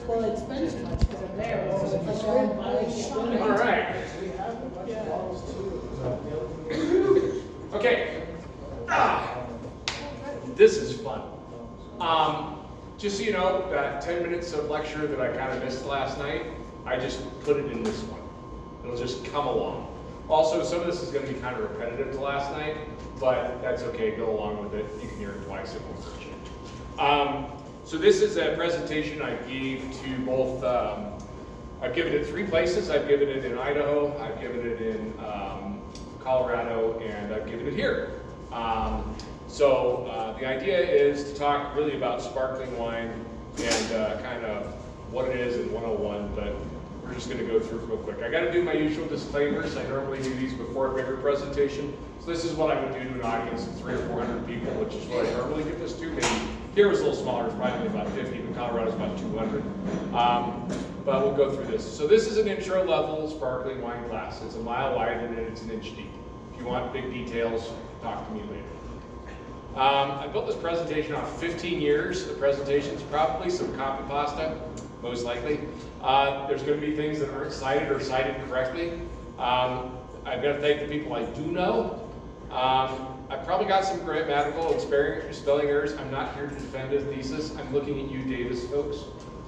Well, it spends too much because I'm there, so if I go and buy it. All right. Okay. This is fun. Just so you know, that 10 minutes of lecture that I kind of missed last night, I just put it in this one. It'll just come along. Also, some of this is going to be kind of repetitive to last night, but that's okay, go along with it. You can hear it twice, it won't hurt you. So this is a presentation I gave to both, I've given it 3 places. I've given it in Idaho, I've given it in Colorado, and I've given it here. The idea is to talk really about sparkling wine and kind of what it is in 101, but we're just going to go through it real quick. I got to do my usual disclaimers. I normally do these before a bigger presentation. So this is what I would do to an audience of 300 or 400 people, which is what I normally give this to. Maybe here was a little smaller, it's probably about 50, but Colorado's about 200. But we'll go through this. So this is an intro level sparkling wine class. It's a mile wide and it's an inch deep. If you want big details, talk to me later. I built this presentation off 15 years. The presentation's probably some copy pasta, most likely. There's going to be things that aren't cited or cited correctly. I've got to thank the people I do know. I've probably got some grammatical and spelling errors. I'm not here to defend his thesis. I'm looking at you Davis folks.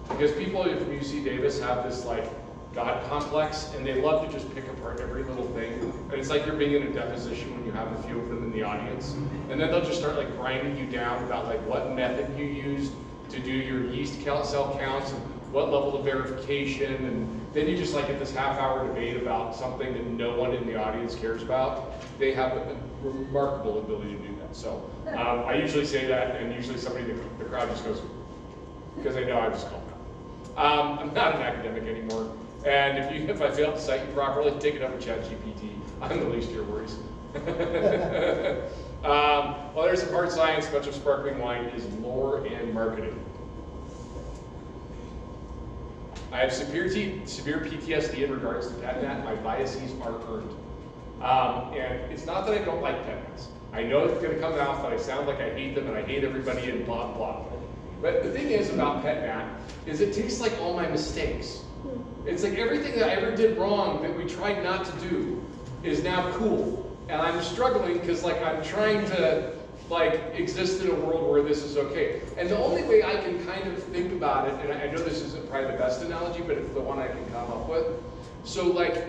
Because people from UC Davis have this like God complex, and they love to just pick apart every little thing. And it's like you're being in a deposition when you have a few of them in the audience. And then they'll just start like grinding you down about like what method you used to do your yeast cell counts and what level of verification. And then you just like get this half-hour debate about something that no one in the audience cares about. They have a remarkable ability to do that. So I usually say that, and usually somebody in the crowd just goes, because they know I just called them out. I'm not an academic anymore. And if I fail to cite you properly, take it up with ChatGPT. I'm the least of your worries. Well, there's some hard science. Much of sparkling wine is lore and marketing. I have severe PTSD in regards to PetNat. My biases are earned. And it's not that I don't like PetNats. I know it's going to come out that I sound like I hate them and I hate everybody and blah, blah. But the thing is about PetNat is it tastes like all my mistakes. It's like everything that I ever did wrong that we tried not to do is now cool. And I'm struggling because like I'm trying to like exist in a world where this is okay. And the only way I can kind of think about it, and I know this isn't probably the best analogy, but it's the one I can come up with. So like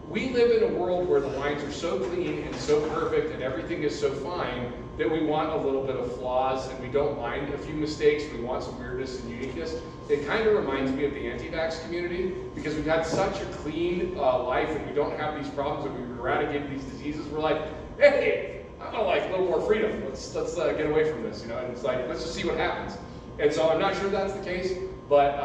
we live in a world where the wines are so clean and so perfect and everything is so fine that we want a little bit of flaws and we don't mind a few mistakes. We want some weirdness and uniqueness. It kind of reminds me of the anti-vax community because we've had such a clean life and we don't have these problems and we've eradicated these diseases. We're like, hey, I want like a little more freedom. Let's get away from this, you know. And it's like, let's just see what happens. And so I'm not sure that's the case, but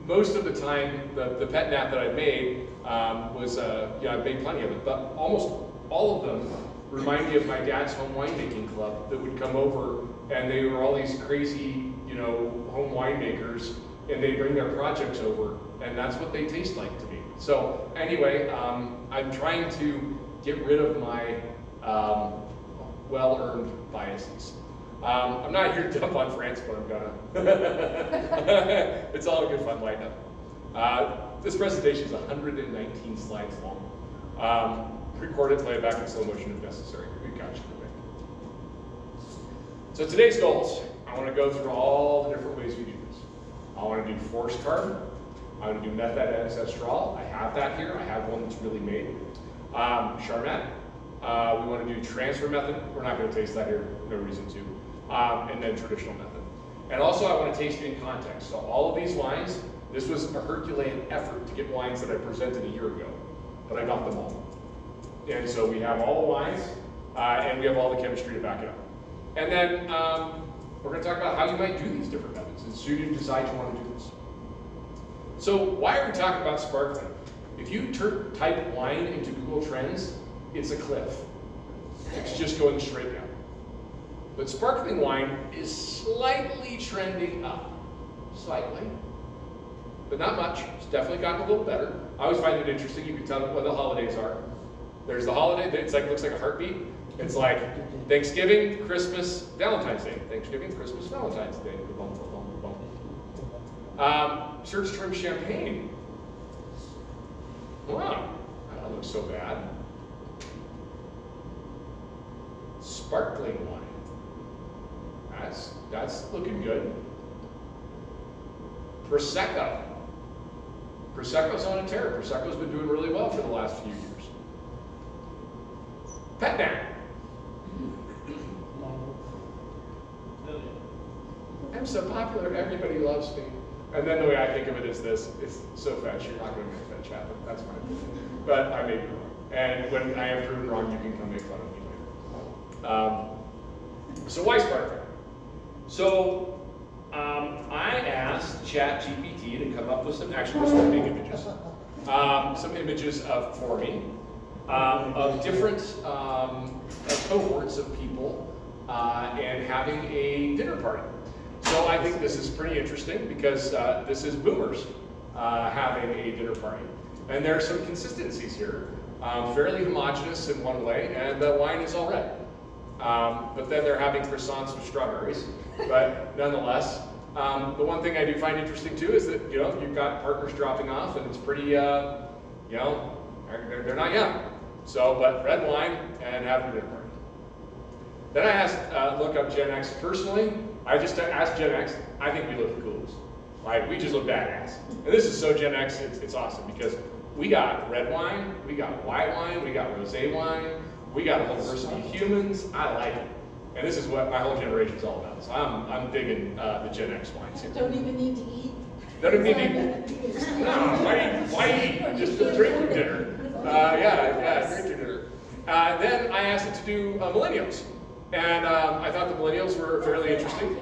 most of the time, the pet nat that I made was, I made plenty of it, but almost all of them remind me of my dad's home winemaking club that would come over, and they were all these crazy, home winemakers, and they bring their projects over, and that's what they taste like to me. So anyway, I'm trying to get rid of my well-earned biases. I'm not here to dump on France, but I'm gonna. It's all a good fun lighten up. This presentation is 119 slides long. Record it, play it back in slow motion if necessary. We got you. So today's goals, I want to go through all the different ways we do this. I want to do forced carbon. I want to do Methode Ancestral. I have that here. I have one that's really made. Charmat. We want to do transfer method. We're not going to taste that here. No reason to. And then traditional method. And also I want to taste it in context. So all of these wines, this was a Herculean effort to get wines that I presented a year ago, but I got them all. And so we have all the wines, and we have all the chemistry to back it up. And then we're going to talk about how you might do these different methods, and should you decide you want to do this. So why are we talking about sparkling? If you type wine into Google Trends, it's a cliff. It's just going straight down. But sparkling wine is slightly trending up. Slightly. But not much. It's definitely gotten a little better. I always find it interesting. You can tell what the holidays are. There's the holiday, it's like, looks like a heartbeat. It's like Thanksgiving, Christmas, Valentine's Day. Thanksgiving, Christmas, Valentine's Day. Search term champagne. Wow, that don't look so bad. Sparkling wine. That's looking good. Prosecco. Prosecco's on a tear. Prosecco's been doing really well for the last few years. Pet nap. I'm so popular, everybody loves me. And then the way I think of it is this: it's so fetch, you're not going to make fetch happen. That's fine. But I may be wrong. And when I am proven wrong, you can come make fun of me later. So why sparkling? So I asked ChatGPT to come up with some big images. Some images for me of different cohorts of people and having a dinner party. So I think this is pretty interesting because this is boomers having a dinner party. And there are some consistencies here. Fairly homogeneous in one way, and the wine is all red. But then they're having croissants with strawberries. But nonetheless, the one thing I do find interesting too is that, you've got partners dropping off and it's pretty, they're not young. So, but red wine and having a dinner party. Then I asked, look up Gen X personally. I just asked Gen X, I think we look the coolest. Like, we just look badass. And this is so Gen X, it's awesome because we got red wine, we got white wine, we got rosé wine, we got a whole diversity of humans. I like it. And this is what my whole generation's all about. So I'm digging the Gen X wines here. Don't even need to eat. Don't even need to eat. No, why eat? Just drink for dinner. Drink for dinner. Then I asked it to do millennials. And I thought the millennials were fairly interesting.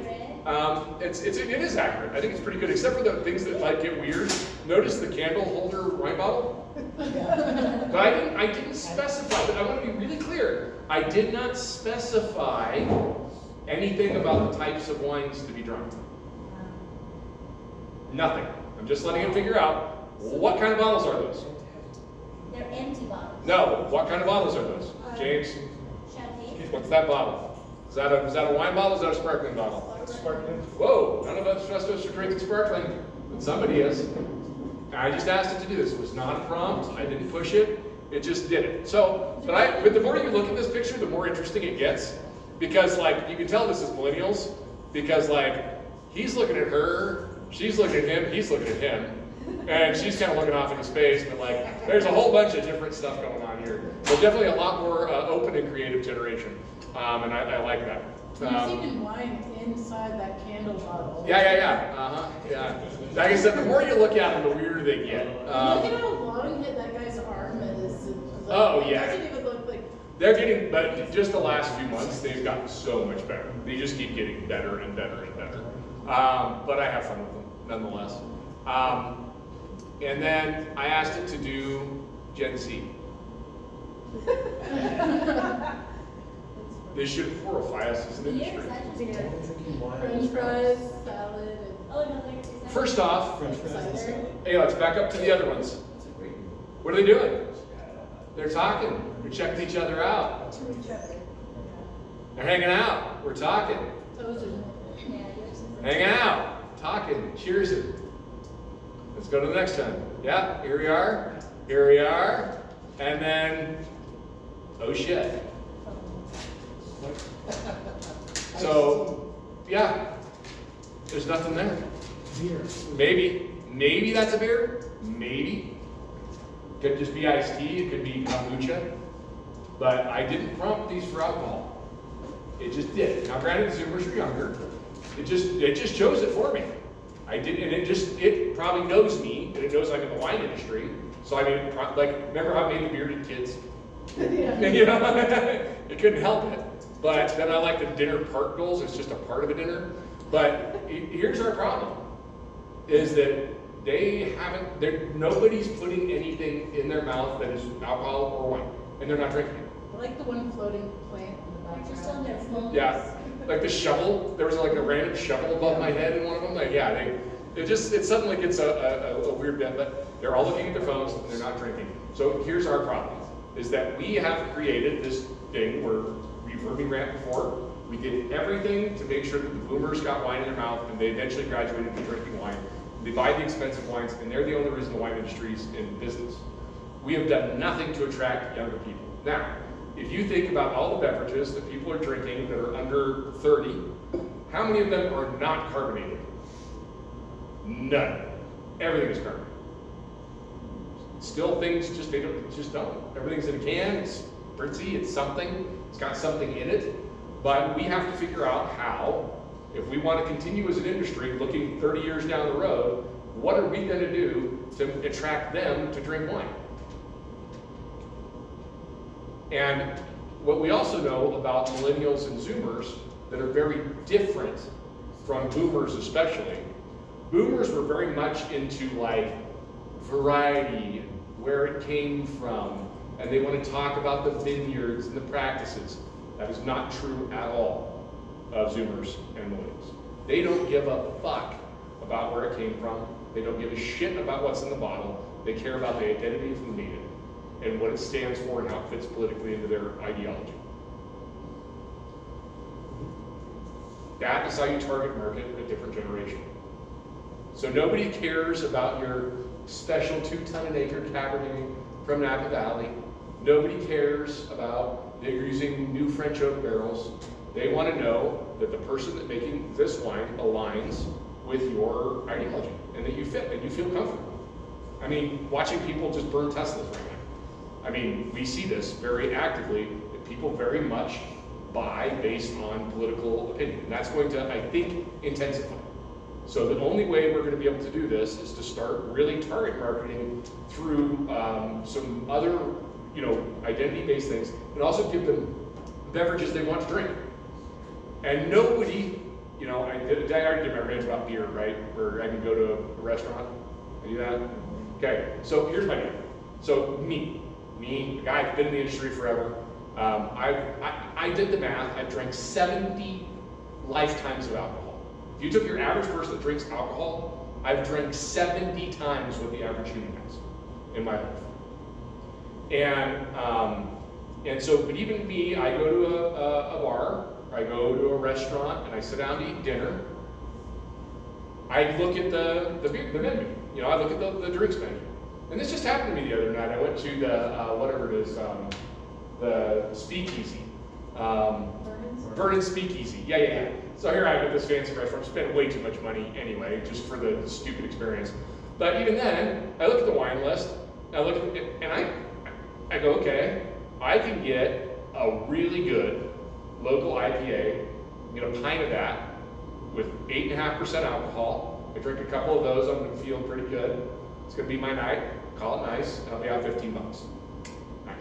It is accurate. I think it's pretty good, except for the things that might get weird. Notice the candle holder wine bottle? But I didn't specify, but I want to be really clear. I did not specify anything about the types of wines to be drunk. Nothing. I'm just letting him figure out what kind of bottles are those. They're empty bottles. No, what kind of bottles are those? James? Champagne. What's that bottle? Is that a wine bottle or is that a sparkling bottle? Sparkling. Whoa, none of us trust us for drinking sparkling, but somebody is. I just asked it to do this. It was not a prompt. I didn't push it. It just did it. So, but the more you look at this picture, the more interesting it gets. Because you can tell this is millennials. Because he's looking at her, she's looking at him, he's looking at him. And she's kind of looking off into space, but there's a whole bunch of different stuff going on here. But definitely a lot more open and creative generation. And I like that. There's even wine inside that candle bottle. Yeah. Like I said, the more you look at them, the weirder they get. Look at how long that guy's arm is. Oh, yeah. It doesn't even look like... They're getting, but just the last few months, they've gotten so much better. They just keep getting better and better and better. But I have fun with them, nonetheless. And then I asked it to do Gen Z. This should horrify us as an industry. French fries, salad, and... Oh, no, there's... First off, cider. hey, let's back up to the other ones. What are they doing? They're talking. They're checking each other out. To each other. They're hanging out. We're talking. Those are... Hanging out. Talking. Cheersing. Let's go to the next one. Yeah, here we are. Here we are. And then, oh shit. So, yeah, there's nothing there. Beer. Maybe that's a beer. Maybe. Could just be iced tea. It could be kombucha. But I didn't prompt these for alcohol. It just did. Now, granted, the Zoomers are younger. It just chose it for me. I did, and it probably knows me, and it knows I'm in the wine industry. So I mean, remember how I made the bearded kids? Yeah. It couldn't help it. But then I like the dinner part goals. It's just a part of a dinner. But here's our problem: is that nobody's putting anything in their mouth that is alcohol or wine, and they're not drinking it. I like the one floating plant in the background. They're just on their phones. Yeah, like the shovel. There was a random shovel above my head in one of them. It suddenly gets a weird bit. But they're all looking at their phones and they're not drinking. So here's our problem: is that we have created this thing where we've heard me rant before. We did everything to make sure that the boomers got wine in their mouth and they eventually graduated to drinking wine. They buy the expensive wines, and they're the only reason the wine industry is in business. We have done nothing to attract younger people. Now, if you think about all the beverages that people are drinking that are under 30, how many of them are not carbonated? None. Everything is carbonated. Still things they just don't. Everything's in a can, it's spritzy, it's something, it's got something in it. But we have to figure out how, if we want to continue as an industry looking 30 years down the road, what are we going to do to attract them to drink wine? And what we also know about millennials and Zoomers that are very different from boomers especially, boomers were very much into like variety, where it came from, and they want to talk about the vineyards and the practices. That is not true at all of Zoomers and millennials. They don't give a fuck about where it came from. They don't give a shit about what's in the bottle. They care about the identity of who made it and what it stands for and how it fits politically into their ideology. That is how you target market a different generation. So nobody cares about your special 2-ton-an-acre Cabernet from Napa Valley. Nobody cares about that you're using new French oak barrels. They want to know that the person that's making this wine aligns with your ideology and that you fit and you feel comfortable. I mean, watching people just burn Teslas right now. I mean, we see this very actively, that people very much buy based on political opinion. And that's going to, I think, intensify. So the only way we're going to be able to do this is to start really target marketing through some other, identity-based things, and also give them beverages they want to drink. And nobody, I already did my rant about beer, right? Where I can go to a restaurant and do that. Okay, so here's my deal. So me, a guy who's been in the industry forever. I did the math. I drank 70 lifetimes of alcohol. If you took your average person that drinks alcohol, I've drank 70 times what the average human has in my life. And so, but even me, I go to a bar, or I go to a restaurant, and I sit down to eat dinner. I look at the menu. I look at the drinks menu. And this just happened to me the other night. I went to the, whatever it is, the Speakeasy. Vernon's Speakeasy. Yeah. So here I am at this fancy restaurant. Spent way too much money anyway, just for the stupid experience. But even then, I look at the wine list, I look at it, and I go, okay, I can get a really good local IPA, get a pint of that with 8.5% alcohol. I drink a couple of those, I'm gonna feel pretty good. It's gonna be my night, call it nice, and I'll be out $15. Nice.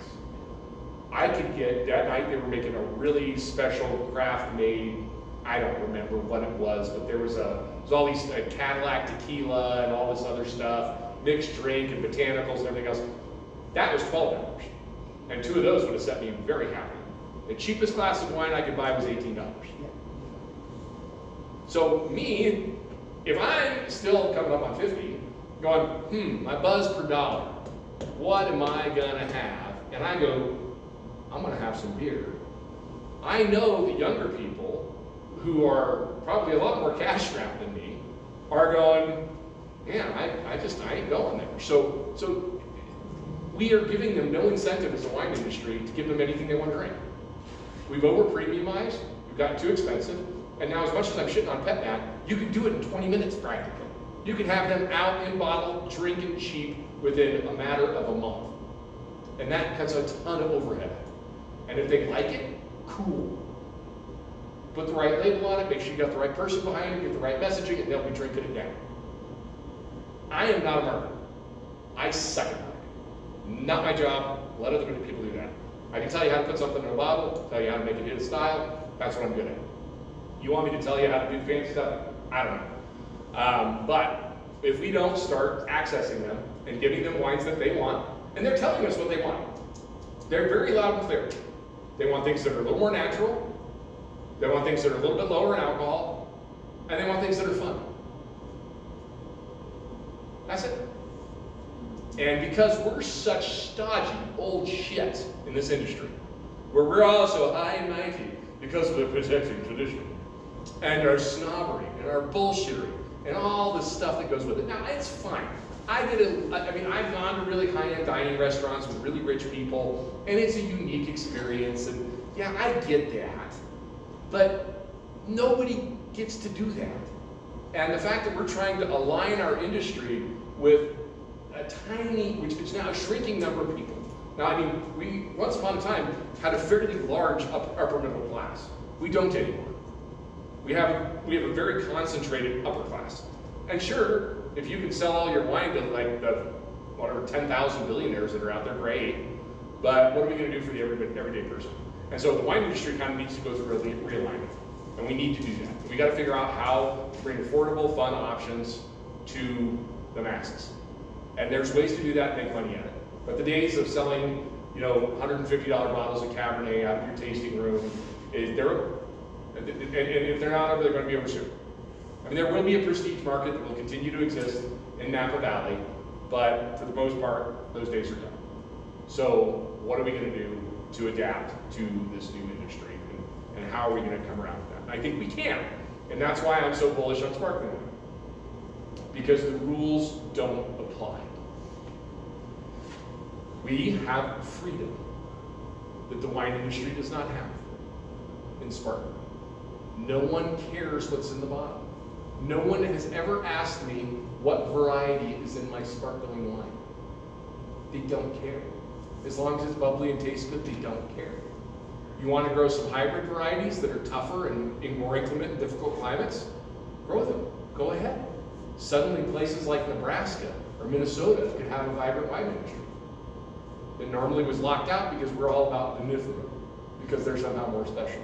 I could get, that night they were making a really special craft made, I don't remember what it was, but there was all these Cadillac tequila and all this other stuff, mixed drink and botanicals and everything else. That was $12. And 2 of those would have set me very happy. The cheapest glass of wine I could buy was $18. So me, if I'm still coming up on 50, going, my buzz per dollar, what am I gonna have? And I go, I'm gonna have some beer. I know the younger people who are probably a lot more cash strapped than me are going, man, I ain't going there. So we are giving them no incentive as a wine industry to give them anything they want to drink. We've over-premiumized, we've gotten too expensive, and now as much as I'm shitting on PetMat, you can do it in 20 minutes practically. You can have them out in bottle, drinking cheap within a matter of a month. And that cuts a ton of overhead. And if they like it, cool. Put the right label on it, make sure you got the right person behind it, get the right messaging, and they'll be drinking it down. I am not a marketer. I suck at marketing. Not my job, let other people do that. I can tell you how to put something in a bottle, tell you how to make it hit a style, that's what I'm good at. You want me to tell you how to do fancy stuff? I don't know. But if we don't start accessing them and giving them wines that they want, and they're telling us what they want. They're very loud and clear. They want things that are a little more natural, they want things that are a little bit lower in alcohol, and they want things that are fun. That's it. And because we're such stodgy old shit in this industry, where we're all so high and mighty because of the protecting tradition, and our snobbery, and our bullshittery, and all the stuff that goes with it. Now, it's fine. I've gone to really high-end dining restaurants with really rich people, and it's a unique experience, and yeah, I get that. But nobody gets to do that. And the fact that we're trying to align our industry with a tiny, which is now a shrinking number of people. Now, I mean, we once upon a time had a fairly large upper middle class. We don't anymore. We have a very concentrated upper class. And sure, if you can sell all your wine to like the, whatever, 10,000 billionaires that are out there, great. But what are we going to do for the everyday person? And so the wine industry kind of needs to go through a realignment. And we need to do that. We got to figure out how to bring affordable, fun options to the masses. And there's ways to do that and make money at it. But the days of selling, $150 bottles of Cabernet out of your tasting room, and if they're not, they're going to be over soon. I mean, there will be a prestige market that will continue to exist in Napa Valley, but for the most part, those days are done. So what are we going to do to adapt to this new industry, and how are we going to come around with that? And I think we can, and that's why I'm so bullish on sparkling wine, because the rules don't apply. We have freedom that the wine industry does not have in sparkling. No one cares what's in the bottle. No one has ever asked me what variety is in my sparkling wine. They don't care. As long as it's bubbly and tastes good, they don't care. You want to grow some hybrid varieties that are tougher and in more inclement and difficult climates? Grow them. Go ahead. Suddenly places like Nebraska or Minnesota could have a vibrant wine industry that normally was locked out because we're all about the Methode, because they're somehow more special.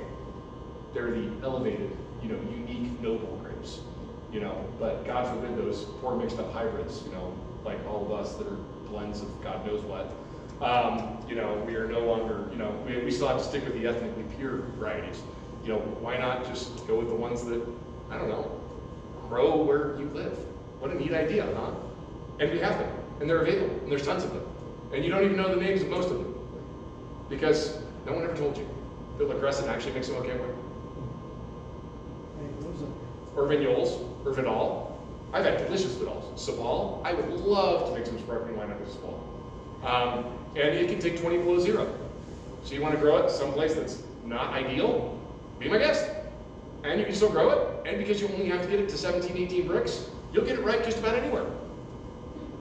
They're the elevated, unique, noble grapes, but God forbid those poor mixed up hybrids, like all of us that are blends of God knows what. We are no longer, we still have to stick with the ethnically pure varieties. Why not just go with the ones that, I don't know, grow where you live? What a neat idea, huh? And we have them, and they're available, and there's tons of them. And you don't even know the names of most of them, because no one ever told you that La Crescent actually makes them okay wine. Or Vignoles, or Vidal. I've had delicious Vidals. Saval, I would love to make some sparkling wine out of Saval. And it can take 20 below zero. So you want to grow it someplace that's not ideal? Be my guest. And you can still grow it, and because you only have to get it to 17, 18 bricks, you'll get it right just about anywhere.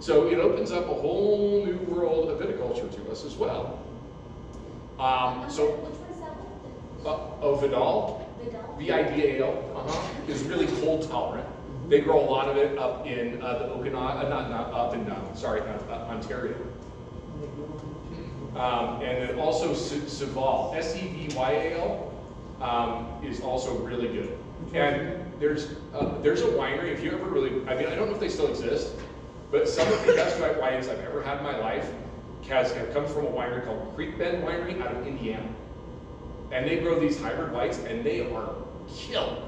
So it opens up a whole new world of viticulture to us as well. Which one is that one? Vidal. VIDAL, is really cold tolerant. They grow a lot of it up in the Okanagan, Ontario. And then also Saval, SEVYAL, is also really good. And there's a winery, if you ever really, I don't know if they still exist, but some of the best white wines I've ever had in my life have come from a winery called Creek Bend Winery out of Indiana. And they grow these hybrid whites, and they are killer.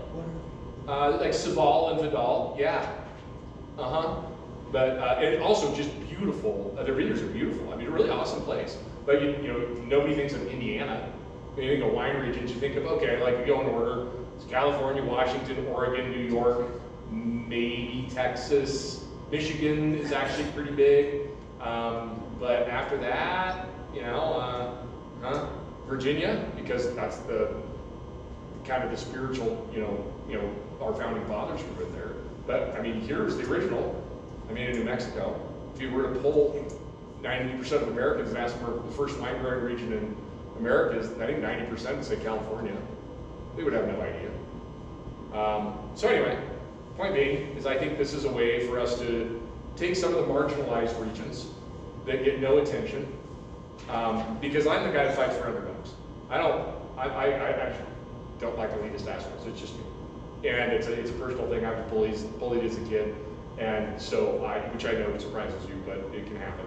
Like Saval and Vidal, yeah. But and also just beautiful. Their vineyards are beautiful. A really awesome place. But nobody thinks of Indiana. When you think of wine regions, you think of you go in order. It's California, Washington, Oregon, New York, maybe Texas, Michigan is actually pretty big. But after that, Virginia, because that's the kind of the spiritual, our founding fathers were in there. But here's the original. In New Mexico, if you were to poll 90% of Americans and ask for the first wine growing region in America, I think 90% would say California. They would have no idea. So anyway, point being is I think this is a way for us to take some of the marginalized regions that get no attention, because I'm the guy that fights for underdogs. I don't like elitist assholes. It's just me, and it's a personal thing. I was bullied as a kid, and so which I know surprises you, but it can happen.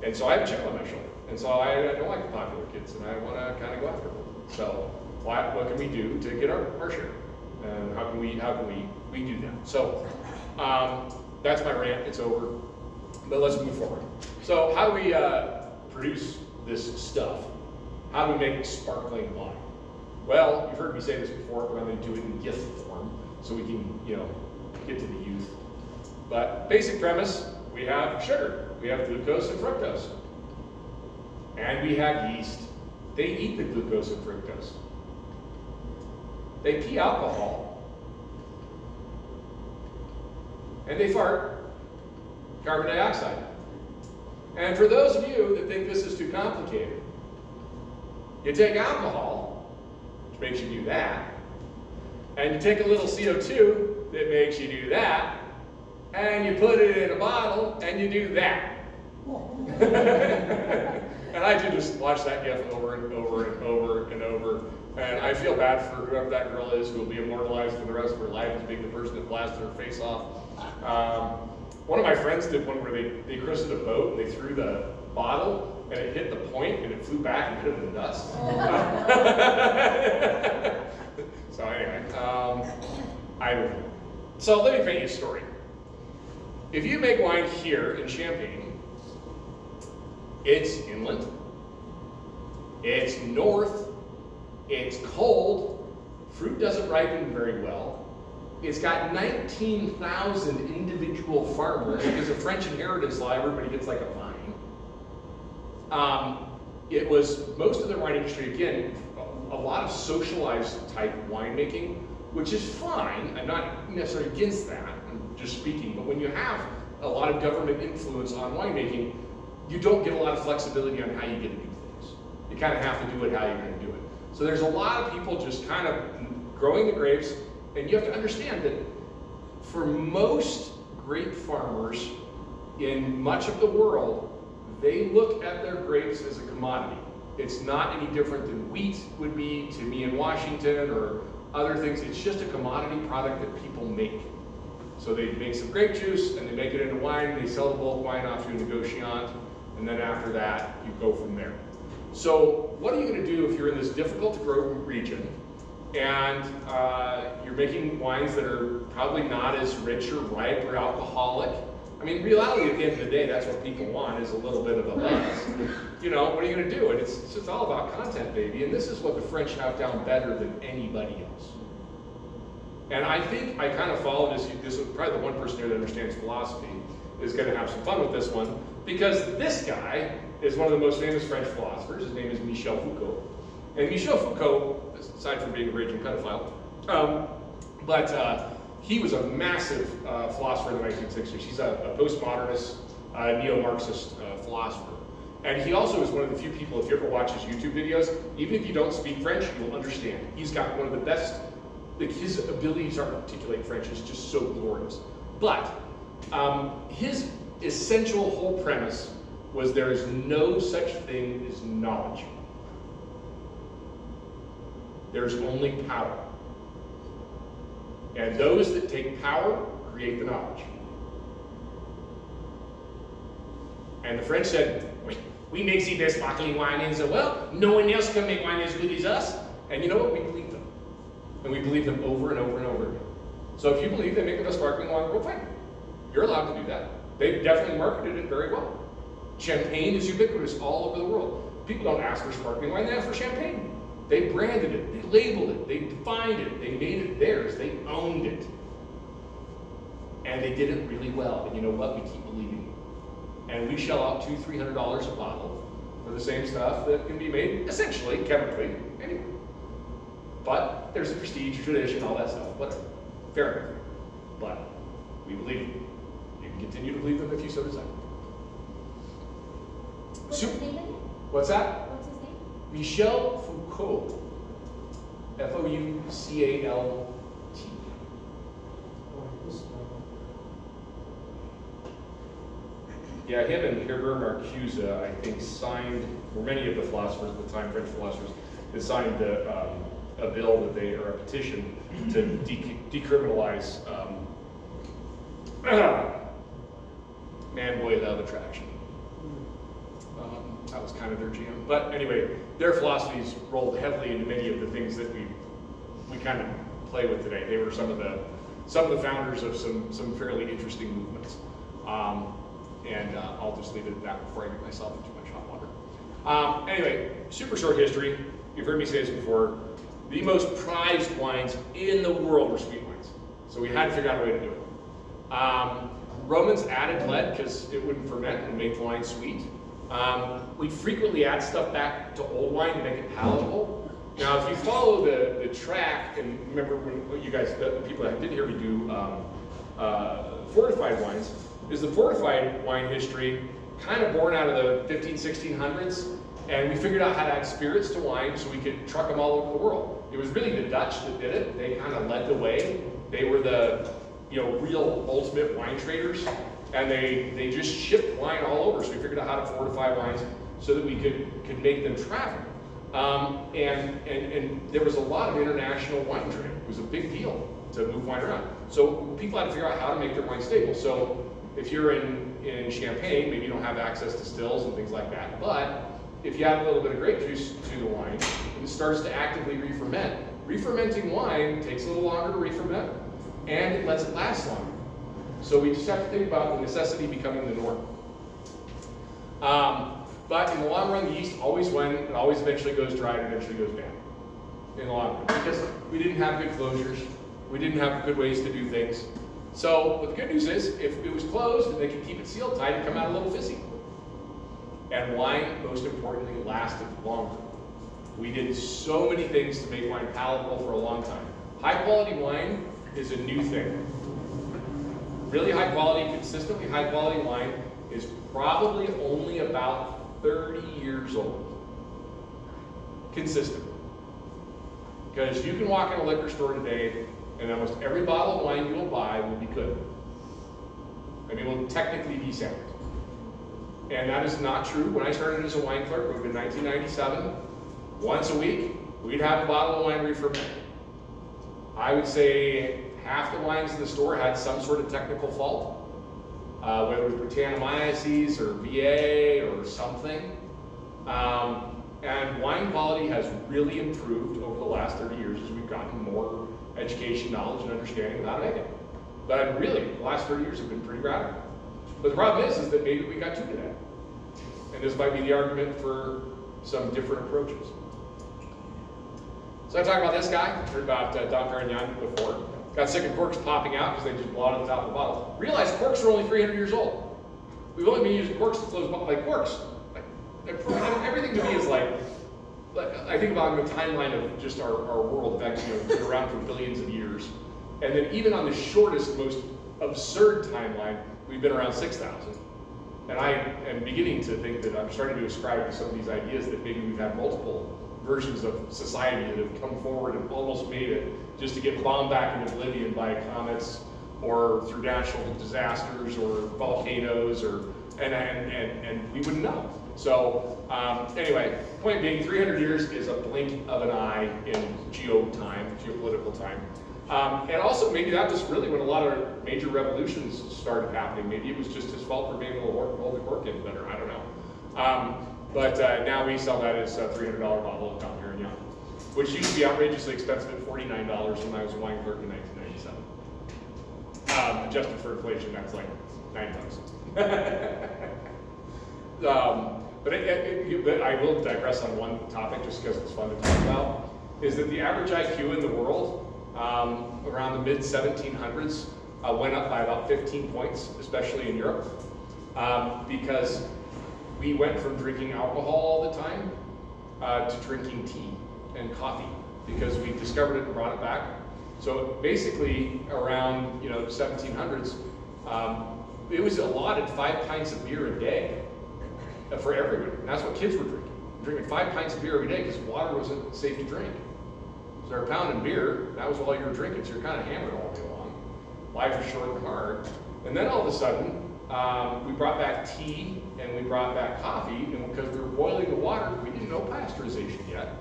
And so I have a chip on my shoulder, and so I don't like the popular kids, and I want to kind of go after them. So what can we do to get our share, and how can we do that? So that's my rant. It's over. But let's move forward. So how do we produce this stuff? How do we make sparkling wine? Well, you've heard me say this before, but I'm going to do it in gift form so we can, get to the youth. But basic premise, we have sugar, we have glucose and fructose. And we have yeast. They eat the glucose and fructose. They pee alcohol. And they fart carbon dioxide. And for those of you that think this is too complicated, you take alcohol, which makes you do that, and you take a little CO2 that makes you do that, and you put it in a bottle, and you do that. And I do just watch that gif over and over and over and over. And I feel bad for whoever that girl is who will be immortalized for the rest of her life as being the person that blasted her face off. One of my friends did one where they christened a boat and they threw the bottle and it hit the point and it flew back and hit him in the dust. So anyway, so let me paint you a story. If you make wine here in Champagne, it's inland, it's north, it's cold, fruit doesn't ripen very well, it's got 19,000 individual farmers because of French inheritance law, everybody gets like a vine. It was most of the wine industry, again, a lot of socialized type winemaking, which is fine. I'm not necessarily against that, I'm just speaking, but when you have a lot of government influence on winemaking, you don't get a lot of flexibility on how you get to do things. You kind of have to do it how you're going to do it. So there's a lot of people just kind of growing the grapes, and you have to understand that for most grape farmers in much of the world, they look at their grapes as a commodity. It's not any different than wheat would be to me in Washington or other things. It's just a commodity product that people make. So they make some grape juice and they make it into wine, they sell the bulk wine off to a negotiant, and then after that, you go from there. So what are you going to do if you're in this difficult to grow region and you're making wines that are probably not as rich or ripe or alcoholic? I mean, reality at the end of the day, that's what people want, is a little bit of a buzz. You know, what are you going to do? And it's just all about content, baby. And this is what the French have down better than anybody else. And I think I kind of follow this is probably the one person here that understands philosophy is going to have some fun with this one, because this guy is one of the most famous French philosophers. His name is Michel Foucault. And Michel Foucault, aside from being a raging pedophile, he was a massive philosopher in the 1960s. He's a postmodernist, neo-Marxist philosopher. And he also is one of the few people, if you ever watch his YouTube videos, even if you don't speak French, you'll understand. He's got one of the best, like his ability to articulate French is just so glorious. But his essential whole premise was there is no such thing as knowledge. There's only power. And those that take power create the knowledge. And the French said, we make the best sparkling wine in the world. No one else can make wine as good as us. And you know what? We believe them. And we believe them over and over and over again. So if you believe they make the best sparkling wine in the world, fine. You're allowed to do that. They've definitely marketed it very well. Champagne is ubiquitous all over the world. People don't ask for sparkling wine, they ask for champagne. They branded it, they labeled it, they defined it, they made it theirs, they owned it. And they did it really well. And you know what? We keep believing it. And we shell out $200-300 a bottle for the same stuff that can be made essentially, chemically, anyway. But there's a prestige, tradition, all that stuff, whatever. Fair enough. But we believe them. You can continue to believe them if you so desire. What's his name again? What's that? What's his name? Michel Foucault. Foucalt. Yeah, him and Herbert Marcuse, I think, signed, or many of the philosophers at the time, French philosophers, had signed a bill that they, or a petition to decriminalize man-boy love attraction. That was kind of their jam. But anyway, their philosophies rolled heavily into many of the things that we kind of play with today. They were some of the founders of some fairly interesting movements. I'll just leave it at that before I get myself into too much hot water. Anyway, super short history. You've heard me say this before. The most prized wines in the world were sweet wines. So we had to figure out a way to do it. Romans added lead because it wouldn't ferment and make the wine sweet. We frequently add stuff back to old wine to make it palatable. Now, if you follow the track, and remember when you guys, the people that did hear me do fortified wines, is the fortified wine history kind of born out of the 1600s, and we figured out how to add spirits to wine so we could truck them all over the world. It was really the Dutch that did it. They kind of led the way. They were the real ultimate wine traders, and they just shipped wine all over. So we figured out how to fortify wines so that we could make them travel. And there was a lot of international wine trade. It was a big deal to move wine around. So people had to figure out how to make their wine stable. So if you're in Champagne, maybe you don't have access to stills and things like that, but if you add a little bit of grape juice to the wine, it starts to actively re-ferment. Re-fermenting wine takes a little longer to re-ferment, and it lets it last longer. So we just have to think about the necessity becoming the norm. But in the long run, the yeast always went, it always eventually goes dry and eventually goes bad. In the long run, because we didn't have good closures, we didn't have good ways to do things. So what the good news is, if it was closed and they could keep it sealed tight, it'd come out a little fizzy. And wine, most importantly, lasted longer. We did so many things to make wine palatable for a long time. High quality wine is a new thing. Really high quality, consistently high quality wine is probably only about 30 years old. Consistent. Because you can walk in a liquor store today and almost every bottle of wine you'll buy will be good. I mean, will technically be sound. And that is not true. When I started as a wine clerk in 1997, once a week, we'd have a bottle of wine re-ferment. I would say half the wines in the store had some sort of technical fault, whether it was Brettanomyces or VA or something. And wine quality has really improved over the last 30 years as we've gotten more education, knowledge, and understanding of how to make it. But really, the last 30 years have been pretty radical. But the problem is that maybe we got too good at it. And this might be the argument for some different approaches. So I talked about this guy, heard about Dom Perignon before. Got sick of corks popping out because they just blow out on the top of the bottle. Realized corks are only 300 years old. We've only been using corks to close bottles, like corks. Everything to me is like I think about the timeline of just our world, in fact, been around for billions of years. And then even on the shortest, most absurd timeline, we've been around 6,000. And I am beginning to think that I'm starting to ascribe to some of these ideas that maybe we've had multiple versions of society that have come forward and almost made it just to get bombed back into oblivion by comets or through natural disasters or volcanoes and we wouldn't know. So anyway, point being, 300 years is a blink of an eye in geopolitical time. And also maybe that was really when a lot of major revolutions started happening. Maybe it was just his fault for being able to hold the cork in better, I don't know. But now we sell that as a $300 bottle of Dom Perignon, which used to be outrageously expensive at $49 when I was a wine clerk in 1997. Adjusted for inflation, that's like $9. But I will digress on one topic just because it's fun to talk about, is that the average IQ in the world around the mid-1700s went up by about 15 points, especially in Europe, because we went from drinking alcohol all the time to drinking tea and coffee, because we discovered it and brought it back. So basically around the 1700s, it was allotted 5 pints of beer a day for everybody, and that's what kids were drinking 5 pints of beer every day because water wasn't safe to drink. So they're pounding beer, that was all you were drinking, so you're kind of hammered all day long. Life is short and hard. And then all of a sudden, we brought back tea and we brought back coffee, and because we were boiling the water, we didn't know pasteurization yet.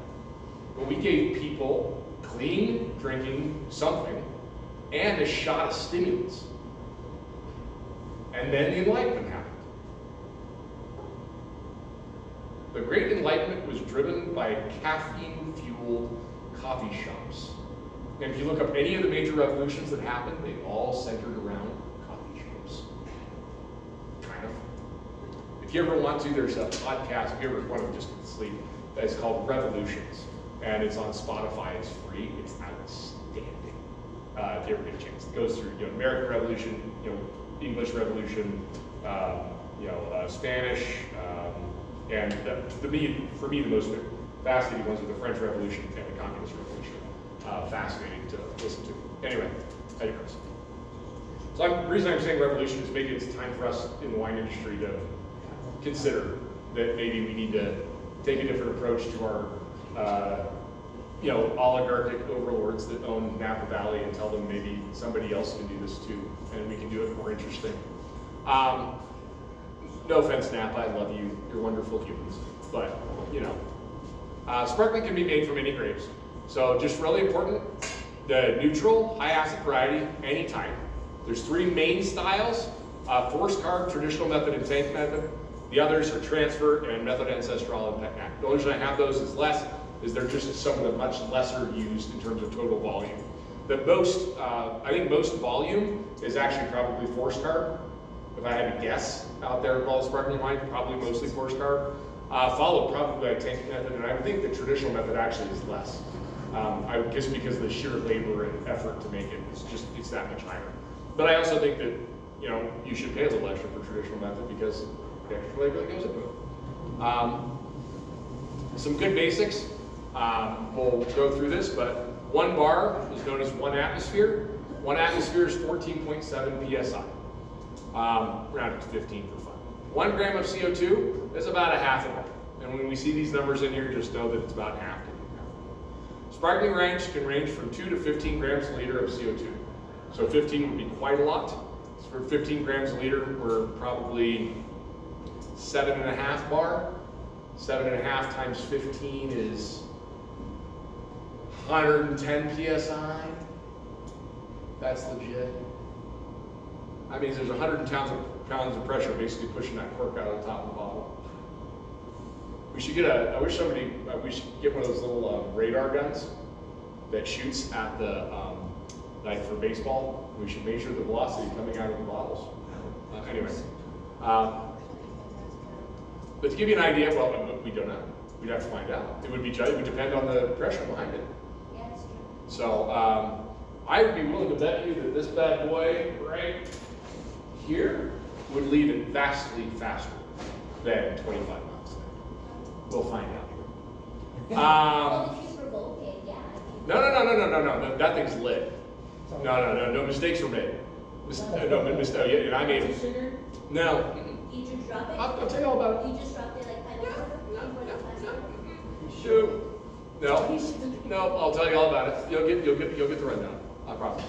But we gave people clean drinking something and a shot of stimulants. And then the Enlightenment happened. The Great Enlightenment was driven by caffeine-fueled coffee shops. And if you look up any of the major revolutions that happened, they all centered around coffee shops. Kind of. If you ever want to, there's a podcast, if you ever want to just sleep, that's called Revolutions. And it's on Spotify, it's free, it's outstanding. if you ever get a chance. It goes through, you know, American Revolution, you know, English Revolution, Spanish, and for me, the most fascinating ones are the French Revolution and the Communist Revolution. Fascinating to listen to. Anyway, I digress. So the reason I'm saying revolution is maybe it's time for us in the wine industry to consider that maybe we need to take a different approach to our oligarchic overlords that own Napa Valley and tell them maybe somebody else can do this too, and we can do it more interesting. No offense, Napa, I love you. You're wonderful humans, but you know, sparkling can be made from any grapes. So just really important, the neutral, high acid variety, any type. There's 3 main styles, forced carb, traditional method, and tank method. The others are transfer and Methode Ancestral and Pecnac. The only reason I have those is they're just some of the much lesser used in terms of total volume. I think most volume is actually probably forced carb. If I had to guess out there with all the sparkling wine, probably mostly forced carb. Followed probably by tank method, and I would think the traditional method actually is less. I would guess because of the sheer labor and effort to make it, it's that much higher. But I also think that, you know, you should pay a little extra for traditional method because the extra labor that goes into it. Some good basics. We'll go through this, but 1 bar is known as 1 atmosphere. 1 atmosphere is 14.7 psi. Round it to 15 for fun. 1 gram of CO2 is about a half a bar. And when we see these numbers in here, just know that it's about half. Sparkling range can range from 2 to 15 grams a liter of CO2. So 15 would be quite a lot. So for 15 grams a liter, we're probably 7.5 bar. 7.5 times 15 is 110 psi. That's legit. That means there's 100 pounds of pressure basically pushing that cork out of the top of the bottle. We should get we should get one of those little radar guns that shoots at the, like for baseball. We should measure the velocity coming out of the bottles. Anyway. But to give you an idea, well, we don't know. We'd have to find out. It would depend on the pressure behind it. Yeah, that's true. So I would be willing to bet you that this bad boy right here would leave it vastly faster than 25 miles. We'll find out. Well, if you provoke it, yeah. No. That thing's lit. No mistakes were made. And I made it. No. You just drop it? I'll tell you all about it. You just dropped it like 5 minutes? No, I'll tell you all about it. You'll get the rundown. I promise.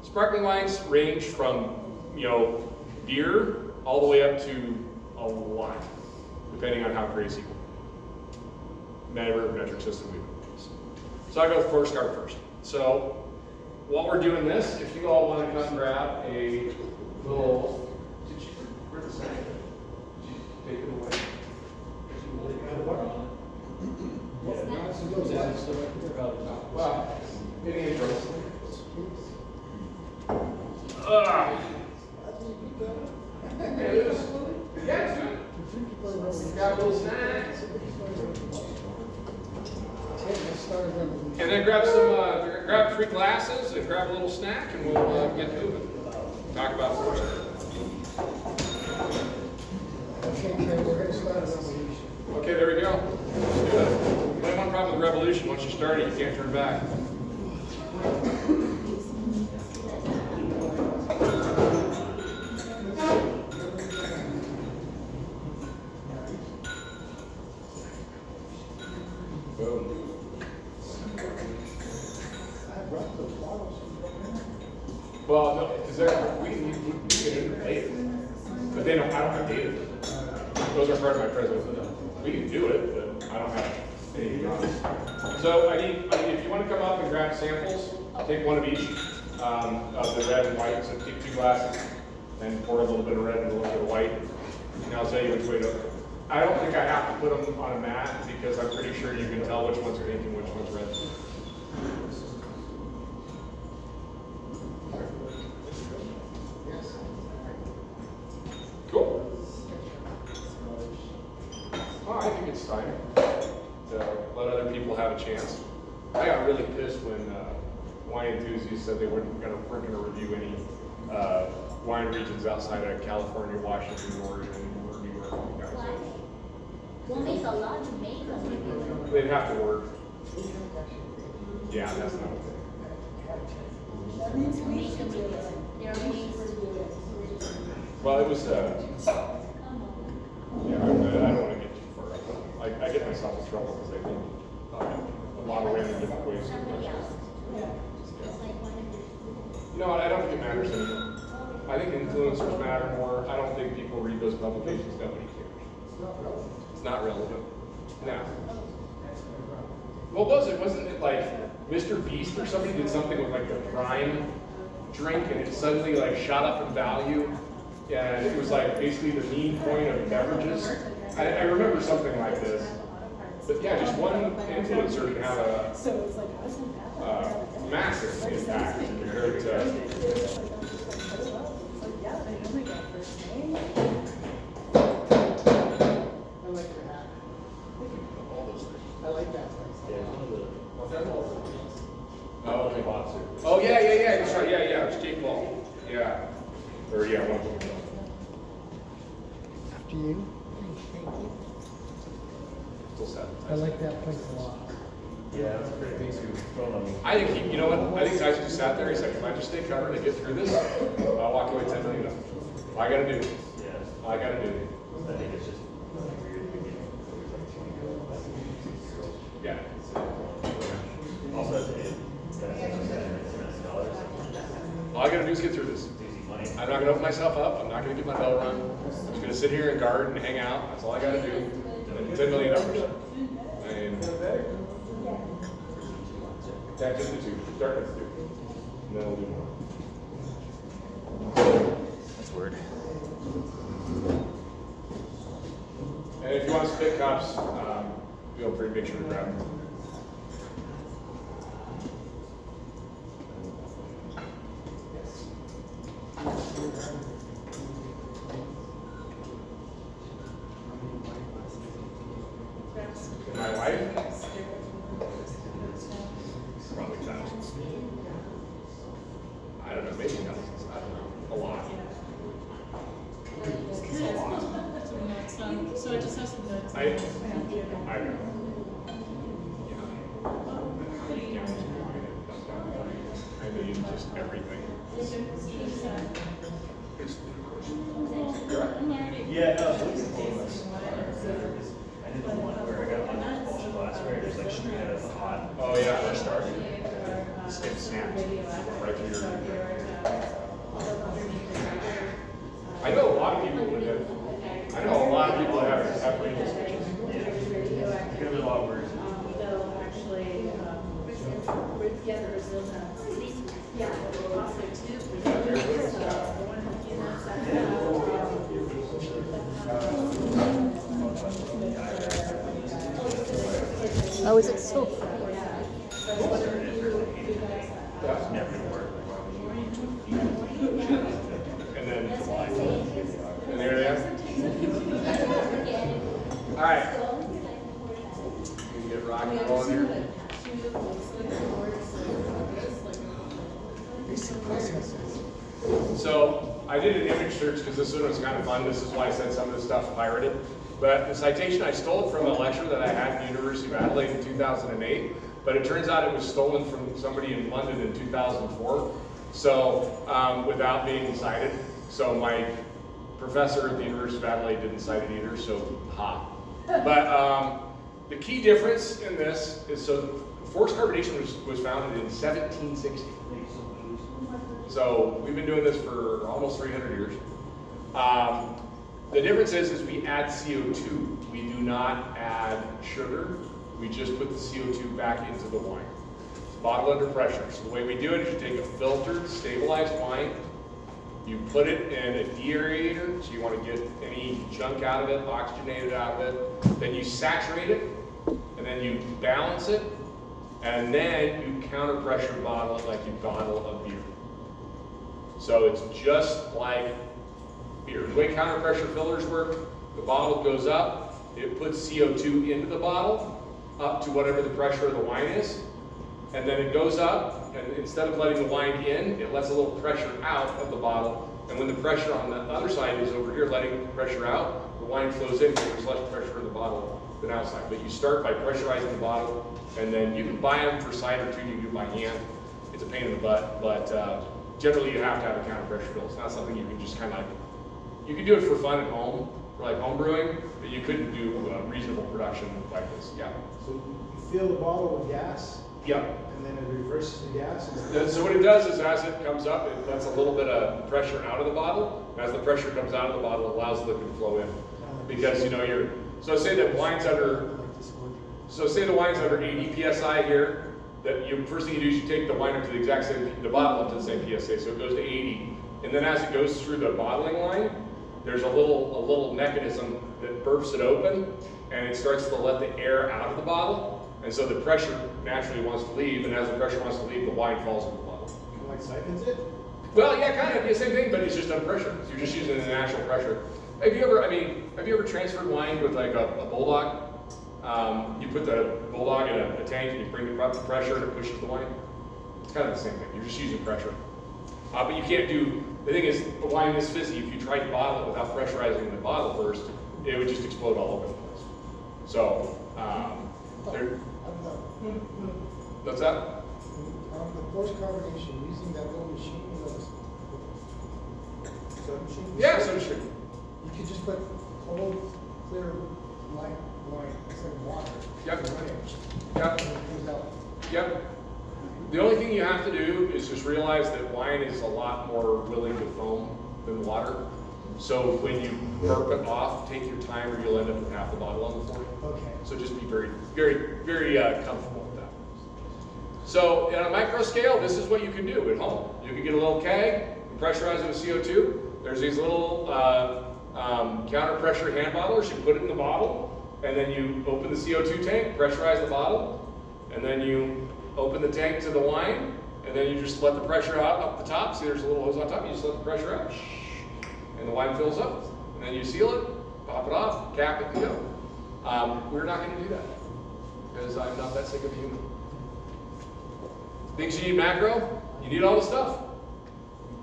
Sparkling wines range from, you know, beer all the way up to a lot, depending on how crazy metric system we use. So I'll go with forced carb first. So while we're doing this, if you all want to come grab a little. Where's the snack? Did you take it away? Wow. Any interest? Yeah, it's good. Got a little snacks. And then grab 3 glasses and grab a little snack, and we'll get moving. Talk about force. Okay, there we go. Let's do it. The only one problem with revolution, once you start it, you can't turn back. Boom. Well, no, because we get into it later. But I don't have data. Those are part of my presentation. We can do it, but I don't have anything on it. So if you want to come up and grab samples, I'll take one of each of the red and white. So take 2 glasses and pour a little bit of red and a little bit of white. And I'll tell you which way to. I don't think I have to put them on a mat because I'm pretty sure you can tell which ones are pink and which one's red. Cool. Well, I think it's time to let other people have a chance. I got really pissed when wine wine enthusiasts said they weren't going to review any wine regions outside of California, Washington, Oregon, or New York. Why? We'll make a lot to make them. They'd have to work. Yeah, that's not okay. Make them do it. There are ways to do it. Well, it was, yeah, I don't want to get too far up. I get myself in trouble because I think a lot of random different ways. Somebody else. Just like one of the. No, I don't think it matters anymore. I think influencers matter more. I don't think people read those publications. Nobody cares. It's not relevant. No. What was it? Wasn't it like Mr. Beast or somebody did something with like the Prime drink and it suddenly like shot up in value? And it was like basically the mean point of beverages. I remember something like this. But yeah, just one influencer can have a massive impact compared to. I like that. Oh, okay. Oh yeah, that's right. Yeah, it's Jake Paul. Yeah. Or yeah, one of them. After you. Thank you. Still sad. I like that place a lot. Yeah, that's a great thing to. I think he, you know what? I think guys just sat there. He said, "If I just stay covered and get through this, I'll walk away $10 million. All I gotta do. Yeah. All I gotta do." I think it's just weird. Yeah. Also, it's $7 All I gotta do is get through this. It's easy money. I'm not gonna open myself up. I'm not gonna get my bell rung. I'm just gonna sit here and guard and hang out. That's all I gotta do. And $10 million. I mean, yeah, just the two. Start with the two. And then we'll do more. That's weird. And if you want to spit cups, feel free to make sure to grab them. My wife? Probably thousands. I don't know, maybe thousands. I don't know. A lot. So I just have some notes. I know. I mean, just everything. You're right. Yeah, no, it's I did the one where I got on the propulsion class where it was like straight out of the hot. Oh, yeah. First start. It snapped. Right through your. I know a lot of people that have. I know a lot of people that have renal speeches. Yeah. It could have been a lot worse. They'll actually, yeah, the Brazil nuts. Yeah, also too. The one Oh, is it so? Never gonna work. And then. And there they are. All right. We can get rocking and rolling here. So I did an image search because this one was kind of fun. This is why I said some of this stuff pirated. But the citation, I stole it from a lecture that I had at the University of Adelaide in 2008. But it turns out it was stolen from somebody in London in 2004. So without being cited. So my professor at the University of Adelaide didn't cite it either. So ha. But the key difference in this is so forced carbonation was founded in 1760. So we've been doing this for almost 300 years. The difference is we add CO2. We do not add sugar. We just put the CO2 back into the wine. It's bottled under pressure. So the way we do it is you take a filtered, stabilized wine, you put it in a deaerator, so you want to get any junk out of it, oxygenated out of it. Then you saturate it, and then you balance it, and then you counter pressure bottle it like you bottle a beer. So it's just like beer. The way counter pressure fillers work, the bottle goes up, it puts CO2 into the bottle, up to whatever the pressure of the wine is, and then it goes up, and instead of letting the wine in, it lets a little pressure out of the bottle. And when the pressure on the other side is over here letting pressure out, the wine flows in because there's less pressure in the bottle than outside. But you start by pressurizing the bottle, and then you can buy them for cider too. You can do it by hand. It's a pain in the butt, but generally you have to have a counter pressure fill. It's not something you can just kind of like, you can do it for fun at home, for like home brewing, but you couldn't do reasonable production like this. Yeah. So you fill the bottle with gas, Yep. and then it reverses the gas? So what it does is as it comes up, it lets a little bit of pressure out of the bottle. As the pressure comes out of the bottle, it allows the liquid to flow in. Because so say that wine's under, so say the wine's under 80 PSI here, that first thing you do is you take the wine up to the exact same, the bottle up to the same PSI, so it goes to 80. And then as it goes through the bottling line, there's a little mechanism that burps it open, and it starts to let the air out of the bottle. And so the pressure naturally wants to leave, and as the pressure wants to leave, the wine falls into the bottle. Kind of like siphons it? Well, yeah, kind of, the same thing, but it's just under pressure. So you're just using the natural pressure. Have you ever transferred wine with like a bulldog? You put the bulldog in a tank and you bring it up to pressure and it pushes the wine. It's kind of the same thing. You're just using pressure. But you can't do, the thing is, a wine this fizzy, if you tried to bottle it without pressurizing the bottle first, it would just explode all over the place. So, what's that? The post-carbonation, using that little machine, soda machine? Yeah, so sure. You could just put cold, clear, light wine instead of water. Yep. And run it. Yep. And it comes out. Yep. The only thing you have to do is just realize that wine is a lot more willing to foam than water. So when you burp it off, take your time or you'll end up with half the bottle on the floor. Okay. So just be very, very, very comfortable with that. So on a micro scale, this is what you can do at home. You can get a little keg, pressurize it with CO2. There's these little counter pressure hand bottlers. You put it in the bottle, and then you open the CO2 tank, pressurize the bottle, and then you open the tank to the wine, and then you just let the pressure out up the top. See, there's a little hose on top. You just let the pressure out, and the wine fills up. And then you seal it, pop it off, cap it, and go. We're not going to do that because I'm not that sick of a human. Things you need macro, you need all the stuff.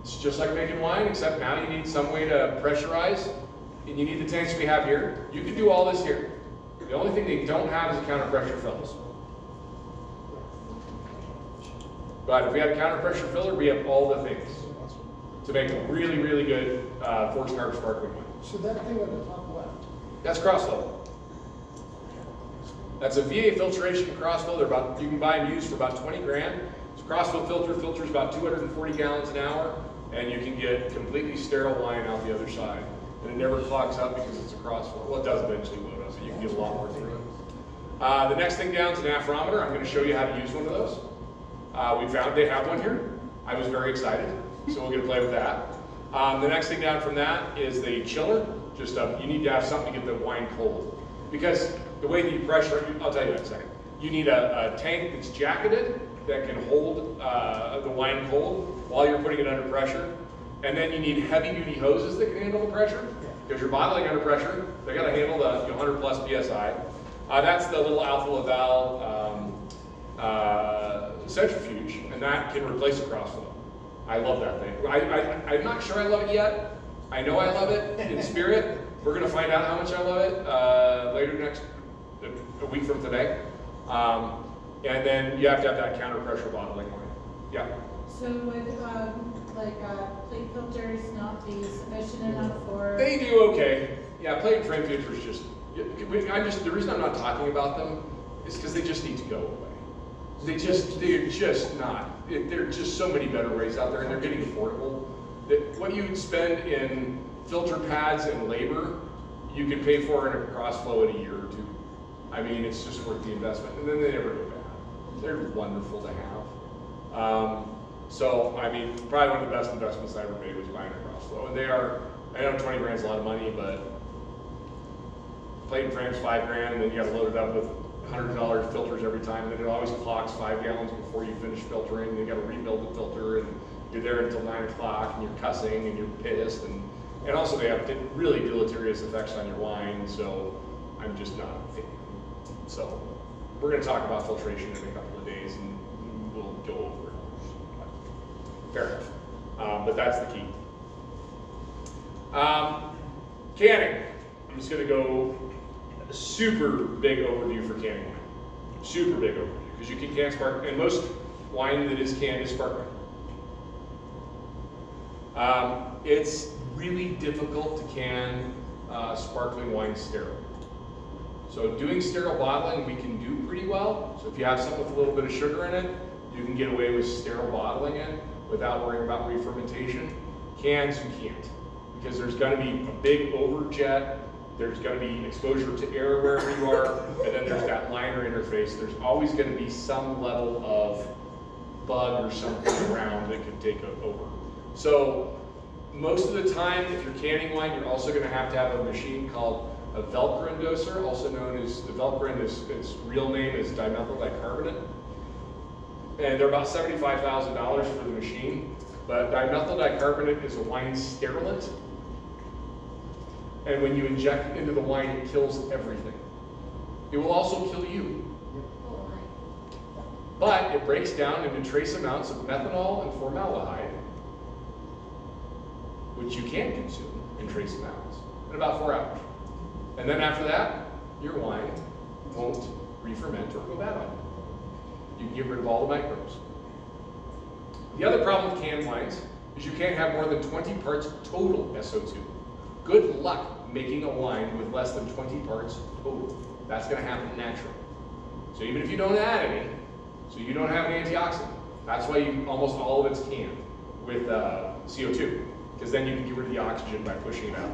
It's just like making wine, except now you need some way to pressurize, and you need the tanks we have here. You can do all this here. The only thing they don't have is a counter pressure filler. But if we had a counter pressure filler, we have all the things to make a really, really good forced carb sparkling wine. So that thing on the top left, That's crossflow. That's a VA filtration crossflow. You can buy them used for about 20 grand. It's a crossflow filter. Filters about 240 gallons an hour, and you can get completely sterile wine out the other side. And it never clogs up because it's a crossflow. Well, it does eventually load up, so you can get a lot more through it. The next thing down is an apherometer. I'm going to show you how to use one of those. We found they have one here. I was very excited, so we're going to play with that. The next thing down from that is the chiller. Just you need to have something to get the wine cold. Because the way that you pressure, I'll tell you in a second. You need a tank that's jacketed that can hold the wine cold while you're putting it under pressure. And then you need heavy duty hoses that can handle the pressure. Because you're bottling under pressure, they got to handle the 100 plus PSI. That's the little Alpha Laval centrifuge, and that can replace a crossflow. I love that thing. I'm not sure I love it yet. I know I love it in spirit. We're going to find out how much I love it a week from today. And then you have to have that counter pressure bottling line. Yeah. So would plate filters not be sufficient enough for? They do okay. Yeah, plate and frame filters just. The reason I'm not talking about them is because they just need to go away. They're just not. There are just so many better ways out there, and they're getting affordable. That what you would spend in filter pads and labor, you can pay for in a crossflow in a year or two. I mean, it's just worth the investment, and then they never go bad. They're wonderful to have. So, I mean, probably one of the best investments I ever made was buying a crossflow, and they are. I know 20 grand's a lot of money, but plate and frame's $5 grand, and then you got to load it up with $100 filters every time, and then it always clocks 5 gallons before you finish filtering, and you got to rebuild the filter, and you're there until 9 o'clock, and you're cussing, and you're pissed, and also they have really deleterious effects on your wine, so I'm just not a fan. So we're going to talk about filtration in a couple of days, and we'll go over it. fair enough. But that's the key. Canning. I'm just going to go a super big overview for canning wine. Super big overview, because you can can sparkling, and most wine that is canned is sparkling. It's really difficult to can sparkling wine sterile. So doing sterile bottling we can do pretty well. So if you have something with a little bit of sugar in it, you can get away with sterile bottling it without worrying about re-fermentation. Cans you can't, because there's going to be a big overjet, there's going to be exposure to air wherever you are, and then there's that liner interface. There's always going to be some level of bug or something around that could take over. So most of the time, if you're canning wine, you're also going to have a machine called a Velcorin doser, also known as, the Velcorin is, its real name is dimethyl dicarbonate. And they're about $75,000 for the machine. But dimethyl dicarbonate is a wine sterilant. And when you inject it into the wine, it kills everything. It will also kill you. Oh my. But it breaks down into trace amounts of methanol and formaldehyde, which you can consume in trace amounts in about 4 hours. And then after that, your wine won't re-ferment or go bad on you. You can get rid of all the microbes. The other problem with canned wines is you can't have more than 20 parts total SO2. Good luck making a wine with less than 20 parts total. That's going to happen naturally. So even if you don't add any, so you don't have an antioxidant, that's why almost all of it's canned with CO2, because then you can get rid of the oxygen by pushing it out.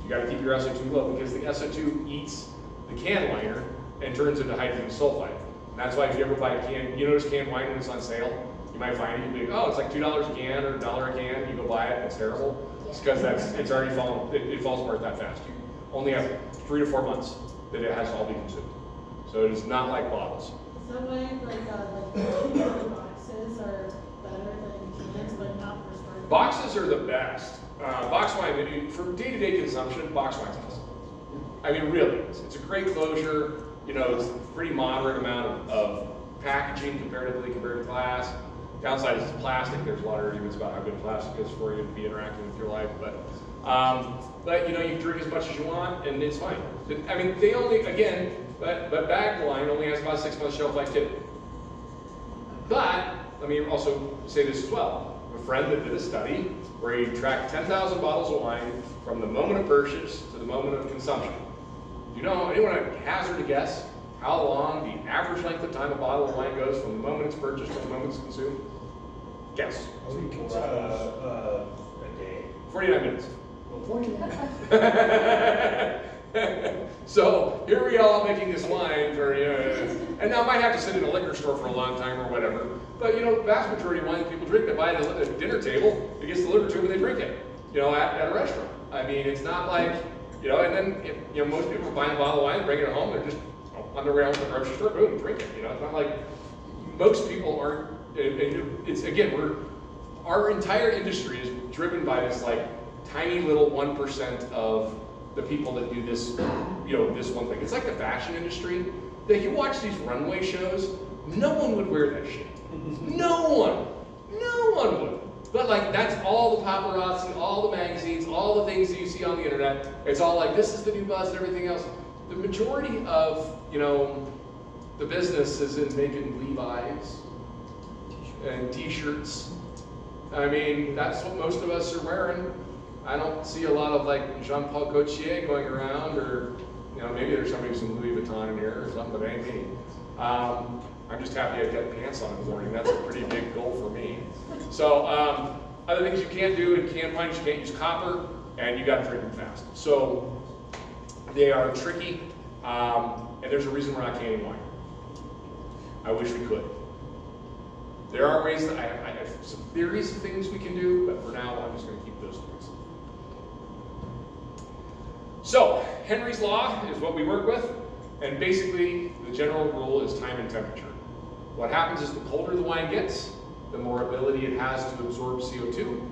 You got to keep your SO2 low, because the SO2 eats the can liner and turns into hydrogen sulfide. And that's why if you ever buy a can, you notice canned wine when it's on sale, you might find it, you'll be, oh, it's like $2 a can or $1 a can. You go buy it, and it's terrible. It's because it's already fallen. It falls apart that fast. You only have 3 to 4 months that it has to all be consumed. So it is not like bottles. Is that why the boxes are better than cans, but not for sparkling? Boxes are the best. Box wine, for day-to-day consumption, box wine's awesome. I mean, really, it's a great closure. You know, it's a pretty moderate amount of packaging comparatively compared to glass. Downside is it's plastic. There's a lot of arguments about how good plastic is for you to be interacting with your life, but you know, you can drink as much as you want, and it's fine. I mean, they only, again, but bagged wine only has about 6 months shelf life too. But let me also say this as well. A friend that did a study where he tracked 10,000 bottles of wine from the moment of purchase to the moment of consumption. Do you know, anyone hazard a guess how long the average length of time a bottle of wine goes from the moment it's purchased to the moment it's consumed? Guess. A day. 49 minutes. So here we are making this wine for, and now I might have to sit in a liquor store for a long time or whatever, but you know, vast majority of wine that people drink, they buy it at a dinner table, it gets delivered to them and they drink it, you know, at a restaurant. I mean, it's not like, you know, and then, you know, most people are buying a bottle of wine, bring it home, they're just on their way home to the grocery store, boom, drink it, you know, it's not like, most people aren't, it's, again, our entire industry is driven by this, like, tiny little 1% of the people that do this, you know, this one thing. It's like the fashion industry. Like, you watch these runway shows, no one would wear that shit. No one would. But like, that's all the paparazzi, all the magazines, all the things that you see on the internet. It's all like, this is the new buzz and everything else. The majority of, you know, the business is in making Levi's and t-shirts. I mean, that's what most of us are wearing. I don't see a lot of like Jean-Paul Gaultier going around, or, you know, maybe there's somebody with some Louis Vuitton in here or something, but it ain't me. I'm just happy I've got pants on in the morning. That's a pretty big goal for me. So other things you can't do in canned wines, you can't use copper, and you got to drink them fast. So they are tricky, and there's a reason we're not canning wine. I wish we could. There are ways that I have some theories of things we can do, but for now I'm just going to keep those things. So Henry's Law is what we work with, and basically the general rule is time and temperature. What happens is the colder the wine gets, the more ability it has to absorb CO2.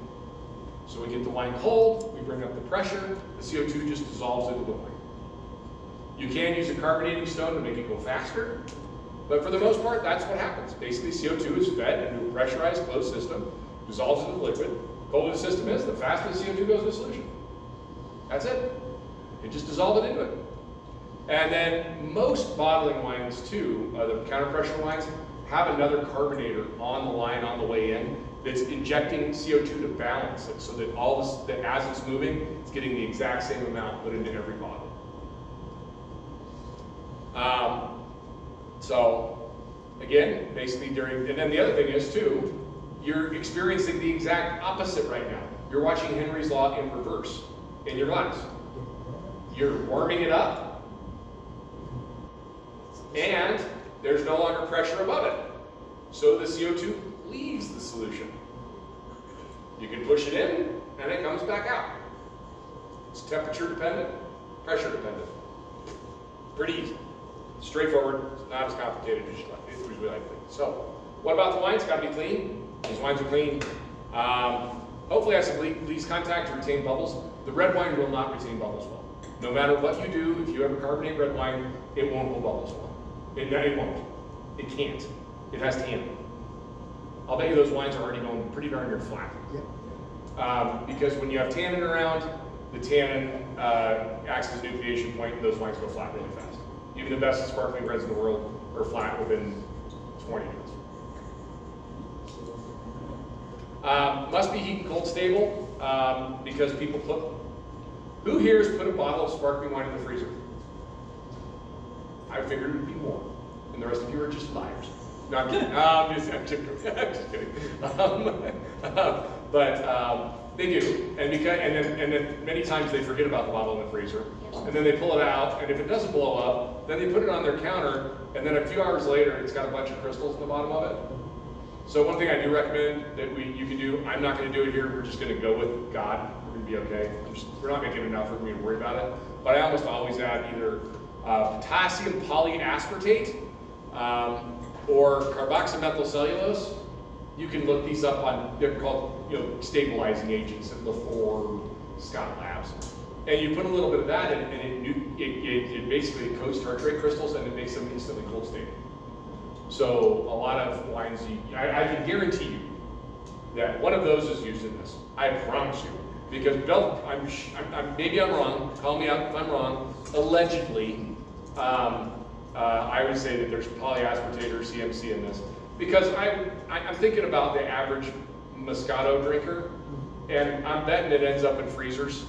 So we get the wine cold, we bring up the pressure, the CO2 just dissolves into the wine. You can use a carbonating stone to make it go faster, but for the most part, that's what happens. Basically, CO2 is fed into a pressurized closed system, dissolves into the liquid. The colder the system is, the faster the CO2 goes into solution. That's it. You just dissolve it into it. And then most bottling wines too, the counter-pressure wines, have another carbonator on the line on the way in that's injecting CO2 to balance it, so that all this, that as it's moving, it's getting the exact same amount put into every bottle. So again, basically during, and then the other thing is too, you're experiencing the exact opposite right now. You're watching Henry's Law in reverse in your glass. You're warming it up, and there's no longer pressure above it. So the CO2 leaves the solution. You can push it in, and it comes back out. It's temperature dependent, pressure dependent. Pretty easy. Straightforward, it's not as complicated as you usually like to think. So, what about the wines? Got to be clean. These wines are clean. Hopefully has some least contact to retain bubbles. The red wine will not retain bubbles well. No matter what you do, if you ever carbonate red wine, it won't hold bubbles well. It won't. It can't. It has tannin. I'll bet you those wines are already going pretty darn near flat. Yep. Because when you have tannin around, the tannin acts as a nucleation point, and those wines go flat really fast. Even the best sparkling reds in the world are flat within 20 minutes. Must be heat and cold stable because people put. Who here has put a bottle of sparkling wine in the freezer? I figured it would be more, and the rest of you are just liars. No, I'm kidding. I'm just kidding. But they do, and then many times they forget about the bottle in the freezer, and then they pull it out, and if it doesn't blow up, then they put it on their counter, and then a few hours later, it's got a bunch of crystals in the bottom of it. So one thing I do recommend that you can do, I'm not going to do it here. We're just going to go with God. We're going to be okay. We're not making enough for me to worry about it. But I almost always add either potassium polyaspartate or carboxymethylcellulose. You can look these up on, they're called, stabilizing agents at LaForm, Scott Labs. And you put a little bit of that in, and it basically coats tartrate crystals, and it makes them instantly cold stable. So a lot of wines, I can guarantee you that one of those is used in this. I promise you. Because maybe I'm wrong, call me out if I'm wrong, allegedly, I would say that there's polyaspartate or CMC in this. Because I'm thinking about the average Moscato drinker, and I'm betting it ends up in freezers,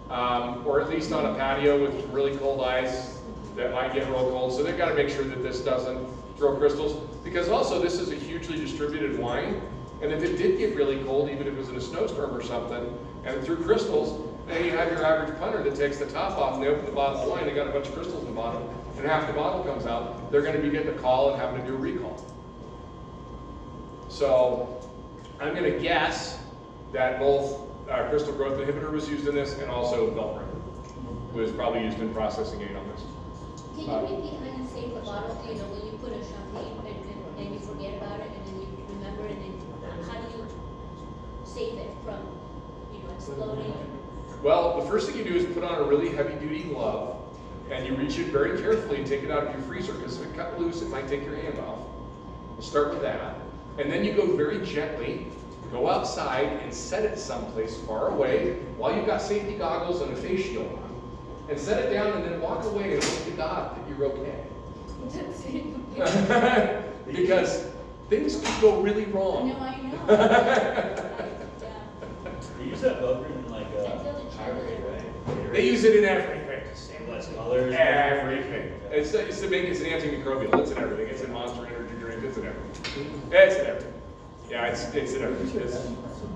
or at least on a patio with really cold ice that might get real cold. So they've got to make sure that this doesn't throw crystals, because also this is a hugely distributed wine, and if it did get really cold, even if it was in a snowstorm or something, and it threw crystals, then you have your average punter that takes the top off, and they open the bottle of wine, they got a bunch of crystals in the bottom, and half the bottle comes out, they're going to be getting a call and having to do a recall. So I'm going to guess that both crystal growth inhibitor was used in this, and also Velcro was probably used in processing aid on this. Can you repeat how you save the bottle? When you put a champagne and you forget about it, and then you remember, and then how do you save it from, exploding? Well, the first thing you do is put on a really heavy-duty glove, and you reach it very carefully and take it out of your freezer, because if it cut loose, it might take your hand off. We'll start with that. And then you go very gently, go outside and set it someplace far away while you've got safety goggles and a face shield on. And set it down and then walk away and hope to God that you're okay. Because things could go really wrong. No, I know. Yeah. They use that Velcro in like Until the Gatorade, right? They use it in everything. Stainless colors. Everything. It's an antimicrobial. It's in everything. It's in Monster Energy drinks. It's in everything. It's in everything. Yeah, it's in everything.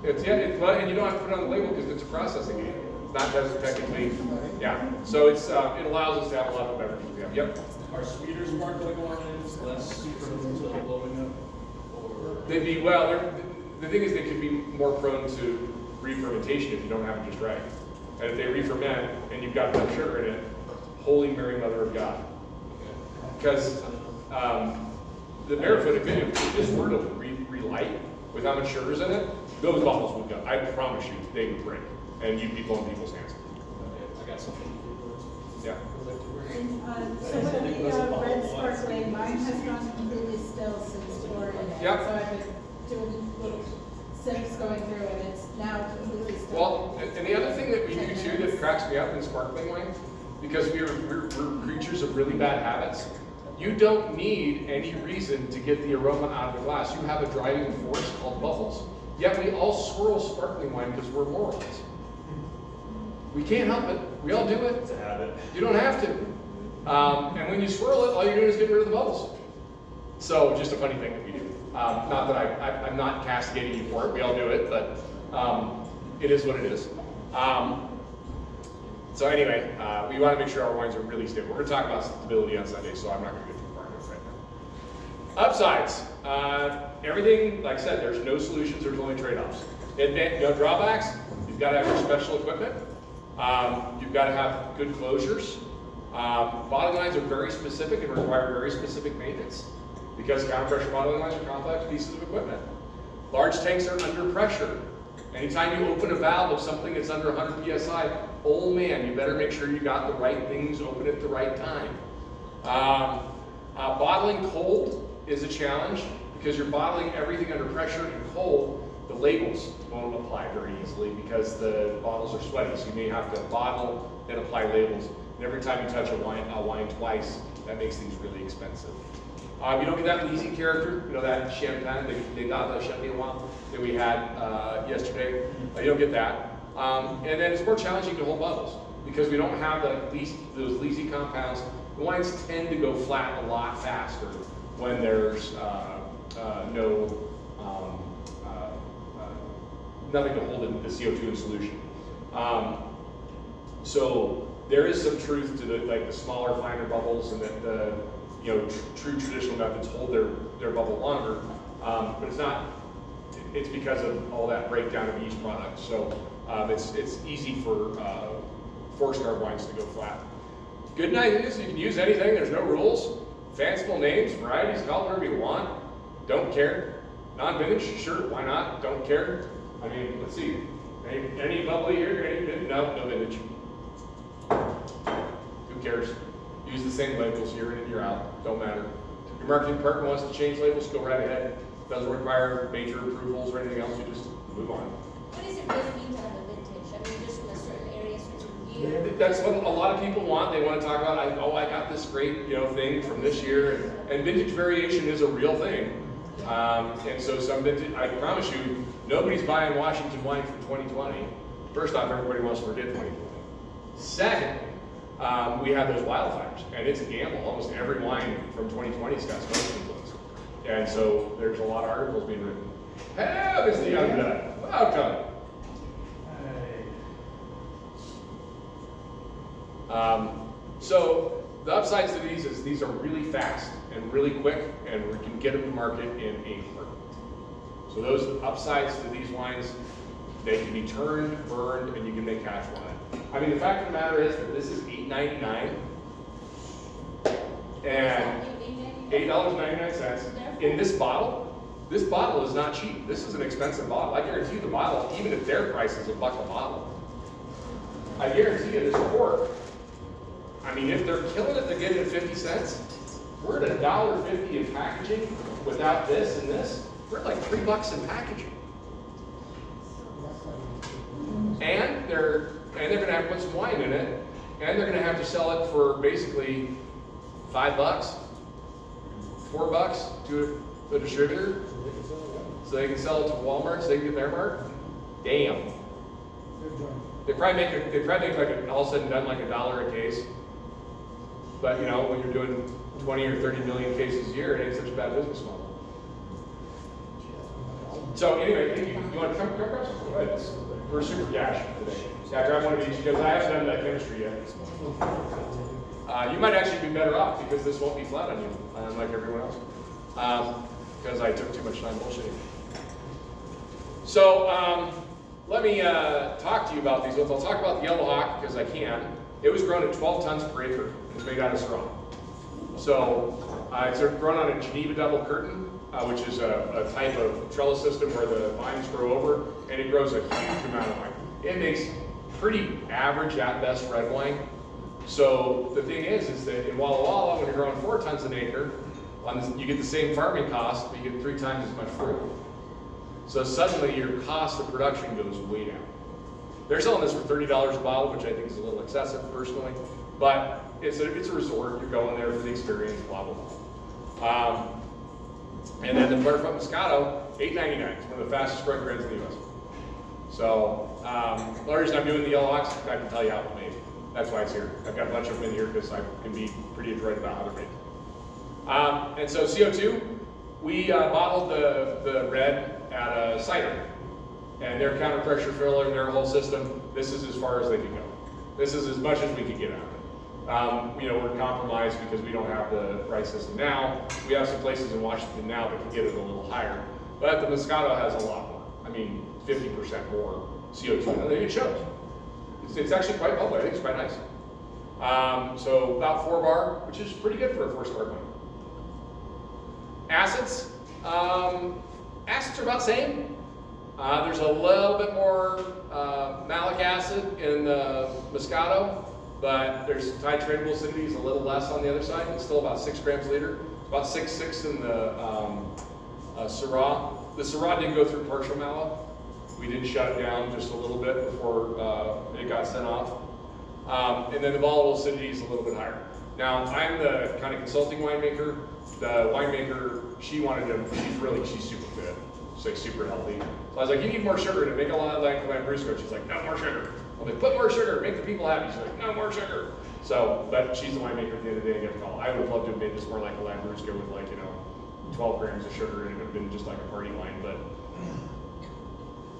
And you don't have to put it on the label because it's a processing aid. It's not just technically. Yeah. So it allows us to have a lot of beverages we have. Yep. Are sweeter sparkling wines less prone to blowing up? Or They'd be the thing is they could be more prone to re-fermentation if you don't have it just right. And if they re-ferment and you've got enough sugar in it, Holy Mary Mother of God. Because the barefoot, if this were to relight with how much sugar's in it, those bottles would go. I promise you, they would break, and you'd be blowing people's hands. I got something. Yeah. So with the red sparkling, mine has gone completely still since pouring it. Yep. So I've been doing little sieves going through and it's now completely stuck. Well, and the other thing that we do too that cracks me up in sparkling wine, because we're creatures of really bad habits, you don't need any reason to get the aroma out of the glass. You have a driving force called bubbles. Yet we all swirl sparkling wine because we're morons. We can't help it. We all do it. It's a habit. You don't have to. And when you swirl it, all you're doing is getting rid of the bubbles. So just a funny thing that we do. Not that I'm not castigating you for it. We all do it, but it is what it is. So anyway, we want to make sure our wines are really stable. We're going to talk about stability on Sunday, so I'm not going to go too far into it right now. Upsides. Everything, like I said, there's no solutions. There's only trade-offs. No drawbacks. You've got to have your special equipment. You've got to have good closures. Bottling lines are very specific and require very specific maintenance because counter pressure bottling lines are complex pieces of equipment. Large tanks are under pressure. Anytime you open a valve of something that's under 100 psi, oh man, you better make sure you got the right things open at the right time. Bottling cold is a challenge because you're bottling everything under pressure and cold. The labels won't apply very easily because the bottles are sweaty, so you may have to bottle and apply labels. And every time you touch a wine twice, that makes things really expensive. You don't get that leasing character, you know, that champagne, they got the champagne wine that we had yesterday. You don't get that. And then it's more challenging to hold bottles because we don't have those leasing compounds. The wines tend to go flat a lot faster when there's nothing to hold in the CO2 in solution. So there is some truth to the smaller, finer bubbles, and that the true traditional methods hold their bubble longer. But it's not. It's because of all that breakdown of each product. So it's easy for four-star wines to go flat. Good night is you can use anything. There's no rules. Fanciful names, varieties, call it whatever you want. Don't care. Non-vintage, sure, why not? Don't care. I mean, let's see. Any bubbly here? No vintage. Who cares? Use the same labels year in and year out. Don't matter. If your marketing partner wants to change labels, go right ahead. Doesn't require major approvals or anything else. You just move on. What does it really mean to have a vintage? I mean, just from a certain area, certain year? That's what a lot of people want. They want to talk about, I got this great thing from this year. And vintage variation is a real thing. And so some vintage, I promise you, nobody's buying Washington wine from 2020. First off, everybody wants to forget 2020. Second, we have those wildfires, and it's a gamble. Almost every wine from 2020's got smoke influence. And so there's a lot of articles being written. Hey, Mr. Young Guy, welcome. So the upsides to these is these are really fast and really quick, and we can get them to market in a heartbeat. So those upsides to these wines, they can be turned, burned, and you can make cash on it. I mean, the fact of the matter is that this is $8.99 and $8.99 in this bottle. This bottle is not cheap. This is an expensive bottle. I guarantee the bottle, even at their price, is $1 a bottle. I guarantee you this quart. I mean, if they're killing it, they're getting it at 50 cents. We're at $1.50 in packaging without this and this. We're at like $3 in packaging. And they're going to have to put some wine in it, and they're going to have to sell it for basically $5, $4 to the distributor, so they can sell it to Walmart, so they can get their mark. Damn. They probably make like all said and done like $1 a case. But when you're doing 20 or 30 million cases a year, it ain't such a bad business model. So anyway, you want to come across? Go ahead. We're super gash today. Yeah, grab one of these because I haven't done that chemistry yet. You might actually be better off because this won't be flat on you, like everyone else. Because I took too much time bullshitting. So let me talk to you about these ones. I'll talk about the Yellow Hawk because I can. It was grown at 12 tons per acre. It's made out of straw. So it's grown on a Geneva double curtain, which is a type of trellis system where the vines grow over, and it grows a huge amount of wine. It makes pretty average at best red wine. So the thing is that in Walla Walla, when you're growing 4 tons an acre, you get the same farming cost, but you get 3 times as much fruit. So suddenly your cost of production goes way down. They're selling this for $30 a bottle, which I think is a little excessive personally, but it's a resort. You're going there for the experience, blah, blah, blah. And then the Butterfly Moscato, $8.99. It's one of the fastest growing brands in the US. So the reason I'm doing the yellow ox, I can tell you how it's made. That's why it's here. I've got a bunch of them in here because I can be pretty adroit about how they're made. And so CO2, we bottled the red at a cider. And their counter pressure filler and their whole system, this is as far as they can go. This is as much as we can get out of it. You know, we're compromised because we don't have the price system now. We have some places in Washington now that can get it a little higher. But the Moscato has a lot more. I mean, 50% more CO2. And it shows. It's actually quite bubbly. I think it's quite nice. So about 4 bar, which is pretty good for a 4-star wine. Acids. Acids are about the same. There's a little bit more malic acid in the Moscato, but there's titratable acidity is a little less on the other side. It's still about 6 grams a liter. It's about 6.6 in the Syrah. The Syrah did go through partial mallow. We did shut it down just a little bit before it got sent off. And then the volatile acidity is a little bit higher. Now, I'm the kind of consulting winemaker. The winemaker, she's super fit. She's like super healthy. So I was like, you need more sugar to make a lot of like Lambrusco. She's like, no more sugar. Well, they put more sugar, make the people happy. She's like, no more sugar. So, but she's the winemaker at the end of the day. I get the call. I would love to have made this more like a Lambrusco with like, 12 grams of sugar, and it would have been just like a party wine, but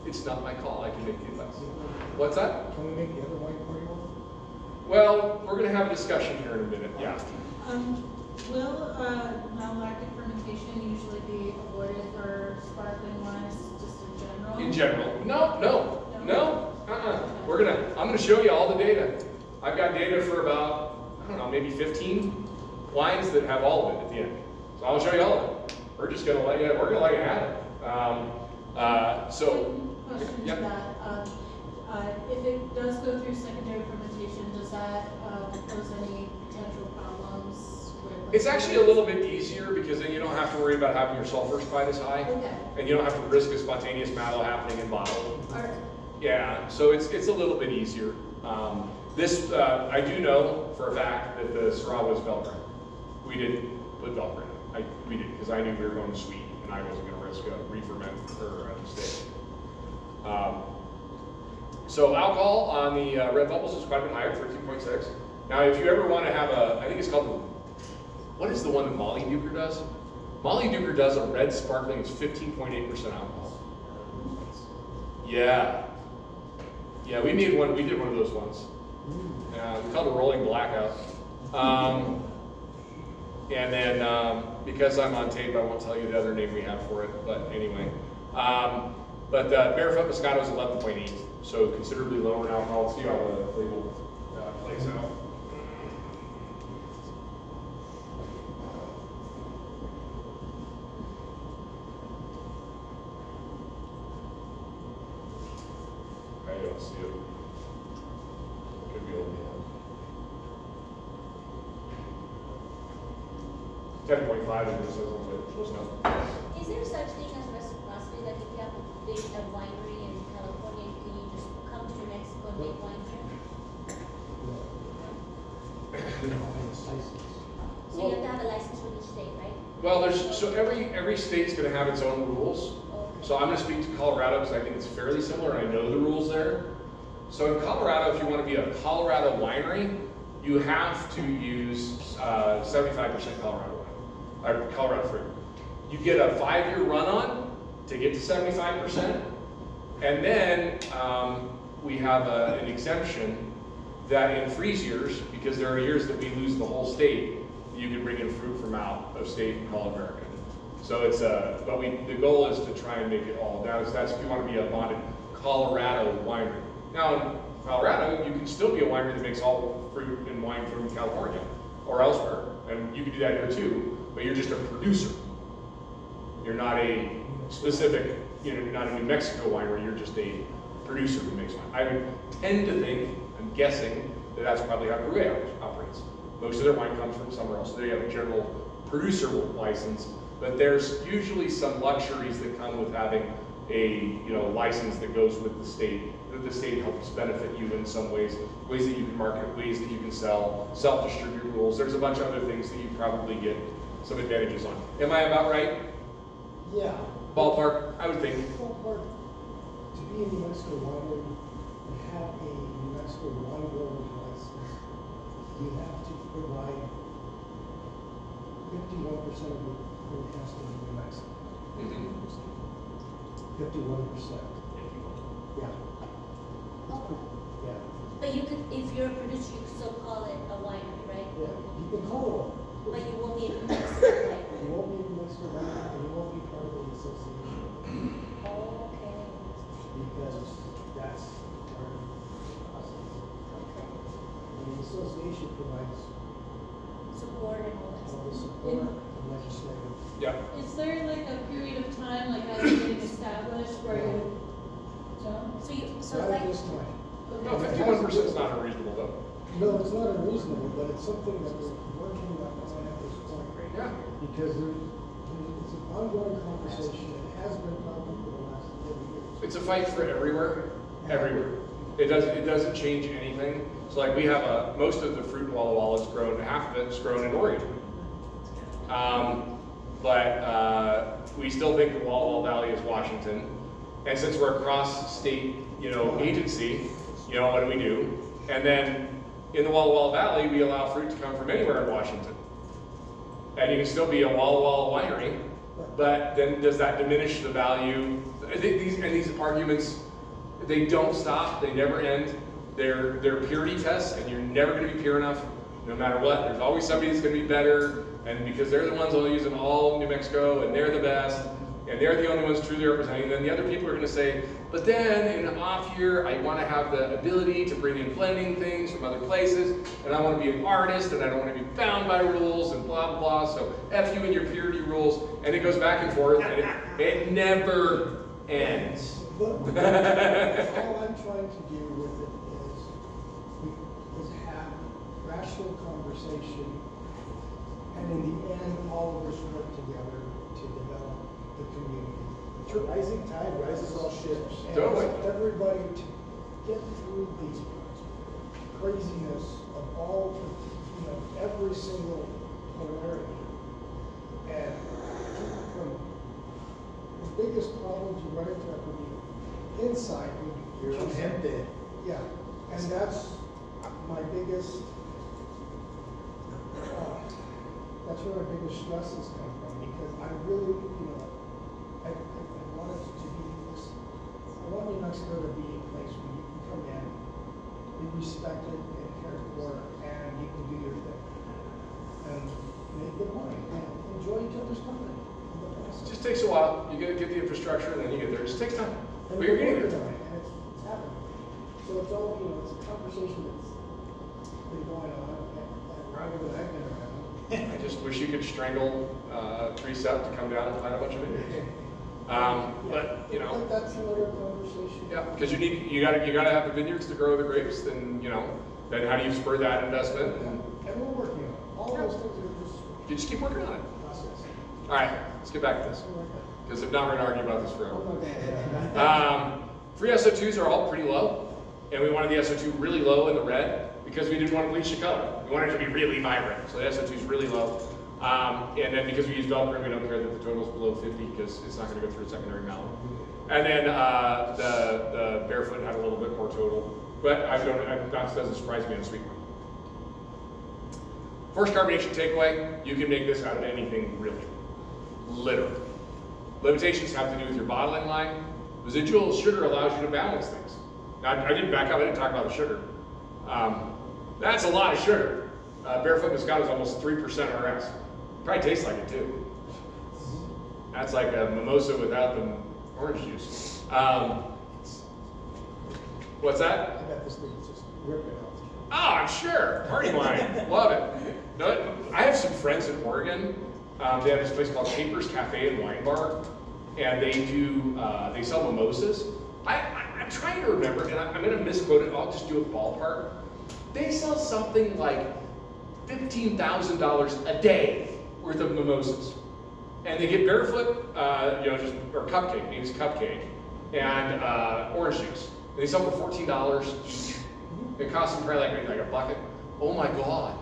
it's not my call. I can make the advice. What's that? Can we make the other wine party one? Well, we're going to have a discussion here in a minute. Yeah. Will malolactic fermentation usually be avoided for sparkling wines, just in general? In general. No. I'm gonna show you all the data. I've got data for about, I don't know, maybe 15 wines that have all of it at the end. So I'll show you all of it. We're gonna let you have it. Question yep. to that. If it does go through secondary fermentation, does that pose any potential problems with? It's actually a little bit easier because then you don't have to worry about having your sulfurs quite as high. Okay. And you don't have to risk a spontaneous mallow happening in bottle. All right. Yeah, so it's a little bit easier. I do know for a fact that the Syrah was Veltrin. We didn't put Veltrin in it. We did because I knew we were going sweet and I wasn't going to risk a re-ferment or a mistake. So alcohol on the red bubbles is quite a bit higher, 13.6. Now, if you ever want to have I think it's called what is the one that Molly Duker does? Molly Duker does a red sparkling, it's 15.8% alcohol. Yeah. Yeah, we did one of those ones. We called it a rolling blackout. And then, because I'm on tape, I won't tell you the other name we have for it, but anyway. But Barefoot Moscato is 11.8, so considerably lower in alcohol. Let's see how the label plays out. I don't see it. Could be old. 10.5 is close enough. Is there such thing as reciprocity, like if you have a big winery in California, can you just come to New Mexico and make wine here? So you have to have a license for each state, right? Well, every state's going to have its own rules. Okay. So I'm going to speak to Colorado because I think it's fairly similar and I know the rules there. So in Colorado, if you want to be a Colorado winery, you have to use 75% Colorado wine, or Colorado fruit. You get a 5-year run-on to get to 75%, and then we have an exemption that in freeze years, because there are years that we lose the whole state, you can bring in fruit from out of state and call it American. So it's the goal is to try and make it all. That's if you want to be a bonded Colorado winery. Now in Colorado, you can still be a winery that makes all fruit and wine from California or elsewhere, and you can do that here too. But you're just a producer. You're not a specific, you're not a New Mexico winery. You're just a producer who makes wine. I would tend to think, I'm guessing, that that's probably how Breway operates. Most of their wine comes from somewhere else. They have a general producer license, but there's usually some luxuries that come with having license that goes with the state, that the state helps benefit you in some ways, ways that you can market, ways that you can sell, self-distribute rules. There's a bunch of other things that you probably get some advantages on. Am I about right? Yeah. Ballpark, I would think. Ballpark, to be a New Mexico winery, you have a New Mexico wine growing license, you have to provide 51% of the food has to be New Mexico. 51%. Yeah. Okay. Yeah. But you could, if you're a producer, you could still call it a winery, right? Yeah. You can call But it. you won't be a New Mexico winery. You won't be a New Mexico winery, and you won't be part of the association. Okay. Because that's part of the process. Okay. And the association provides Support and all that all the stuff. support and legislative. Yeah. Is there like a period of time, like as you're getting established, where you don't? So Not like, at this time. No, 51% is not unreasonable though. No, it's not unreasonable, but it's something that we're working on at this point. Yeah. Because it's an ongoing conversation, it has been probably for the last 10 years. It's a fight for everywhere, everywhere. It doesn't change anything. So like we have most of the fruit in Walla Walla is grown, half of it's grown in Oregon. But we still think the Walla Walla Valley is Washington. And since we're a cross-state, agency, what do? And then in the Walla Walla Valley, we allow fruit to come from anywhere in Washington. And you can still be a Walla Walla winery, but then does that diminish the value? These arguments, they don't stop, they never end. They're purity tests, and you're never going to be pure enough, no matter what. There's always somebody that's going to be better, and because they're the ones that will use in all New Mexico, and they're the best, and they're the only ones truly representing, then the other people are going to say, but then in an off year, I want to have the ability to bring in blending things from other places, and I want to be an artist, and I don't want to be bound by rules, and blah, blah, blah, so F you and your purity rules, and it goes back and forth, and it never ends. But all I'm trying to do with it is have rational conversation, and in the end, all of us work together to develop the community. A rising tide rises all ships. And Totally. everybody to get through the craziness of all, every single polarity. And from the biggest problems you run into would be inside. You're tempted. Yeah, and that's my biggest, that's where my biggest stresses come from, because I really, I want it to be this, I want New Mexico to be a place where you can come in, be respected and cared for, and you can do your thing. And make good money, and enjoy each other's company in the It process. just takes a while. You gotta get the infrastructure, and then you get there. It just takes time. And But you're we're getting working there. on it, and it's happening. So it's all, it's a conversation that's been going on, and longer than I've been around. I just wish you could strangle Precept to come down and plant a bunch of vineyards. But But that's another conversation. yeah, because you gotta have the vineyards to grow the grapes. Then then how do you spur that investment? And And we're working on it. All those things are just you just keep working on it. process. All right, let's get back to this because if not, we're gonna argue about this I'm forever. not gonna. Free SO2s are all pretty low, and we wanted the SO2 really low in the red because we didn't want to bleach the color. We wanted it to be really vibrant, so the SO2 is really low. And then because we use Velcro, we don't care that the total is below 50 because it's not going to go through a secondary mountain. And then the Barefoot had a little bit more total, but that doesn't surprise me on sweet wine. First carbonation takeaway, you can make this out of anything really, literally. Limitations have to do with your bottling line. Residual sugar allows you to balance things. Now, I didn't back up, I didn't talk about the sugar. That's a lot of sugar. Barefoot Moscato is almost 3% RS. Probably tastes like it too. That's like a mimosa without the orange juice. What's that? I bet this thing is just ripping off. Oh, I'm sure. Party wine. Love it. No, I have some friends in Oregon. They have this place called Capers Cafe and Wine Bar, and they sell mimosas. I'm trying to remember, and I'm going to misquote it. I'll just do a ballpark. They sell something like $15,000 a day worth of mimosas, and they get Barefoot, or Cupcake. Maybe it's Cupcake. and orange juice. And they sell for $14 each. It costs them probably like a bucket. Oh my God.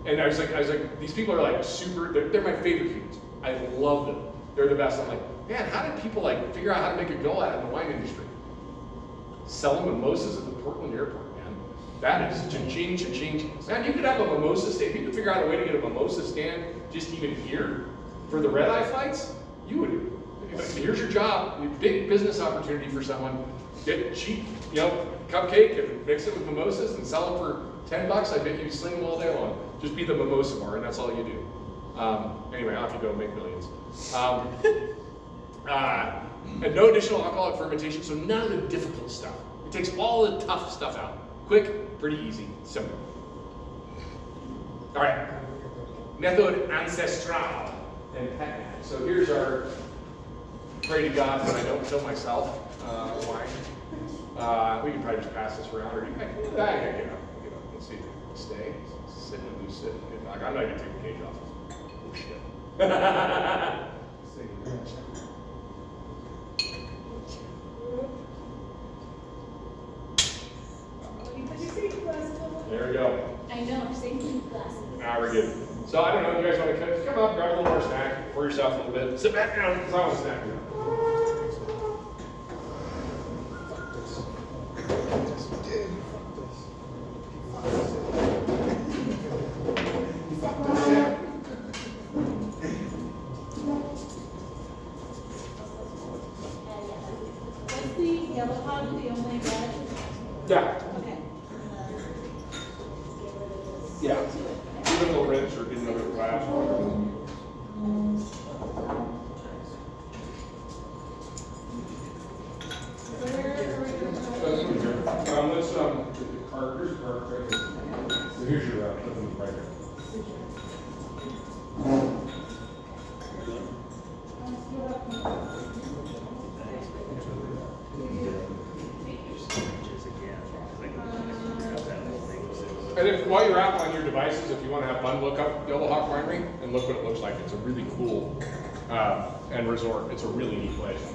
And I was like, these people are like super, they're my favorite humans. I love them. They're the best. I'm like, man, how did people like figure out how to make a go at it in the wine industry? Selling mimosas at the Portland airport, man. That is cha-ching, cha-ching. Man, you could have a mimosa stand. If you could figure out a way to get a mimosa stand just even here for the red-eye flights, you would. Here's your job, big business opportunity for someone. Get cheap, cupcake and mix it with mimosas and sell it for $10. I bet you sling them all day long. Just be the mimosa bar, and that's all you do. Anyway, off you go, make millions. And no additional alcoholic fermentation, so none of the difficult stuff. It takes all the tough stuff out. Quick, pretty easy, simple. All right, Methode Ancestral and PetNat. So here's our, pray to God that I don't kill myself wine. We can probably just pass this around, or you can get up. Let's see, stay, sit in a loose sit. Good dog. I'm not even taking the cage off. Oh shit. There we go. I know, I'm saving glasses. Now we're good. So I don't know, you guys want to come up, grab a little more snack, pour yourself a little bit. Sit back down, because I want a snack. What's the yellow pod, the only red? Yeah. Okay. Yeah. Give it a little rinse or get another glass. Let's the cart. Here's the cart right here. So here's your right here. And if while you're out on your devices, if you want to have fun, look up Yellow Hawk Winery and look what it looks like. It's a really cool and resort. It's a really neat place.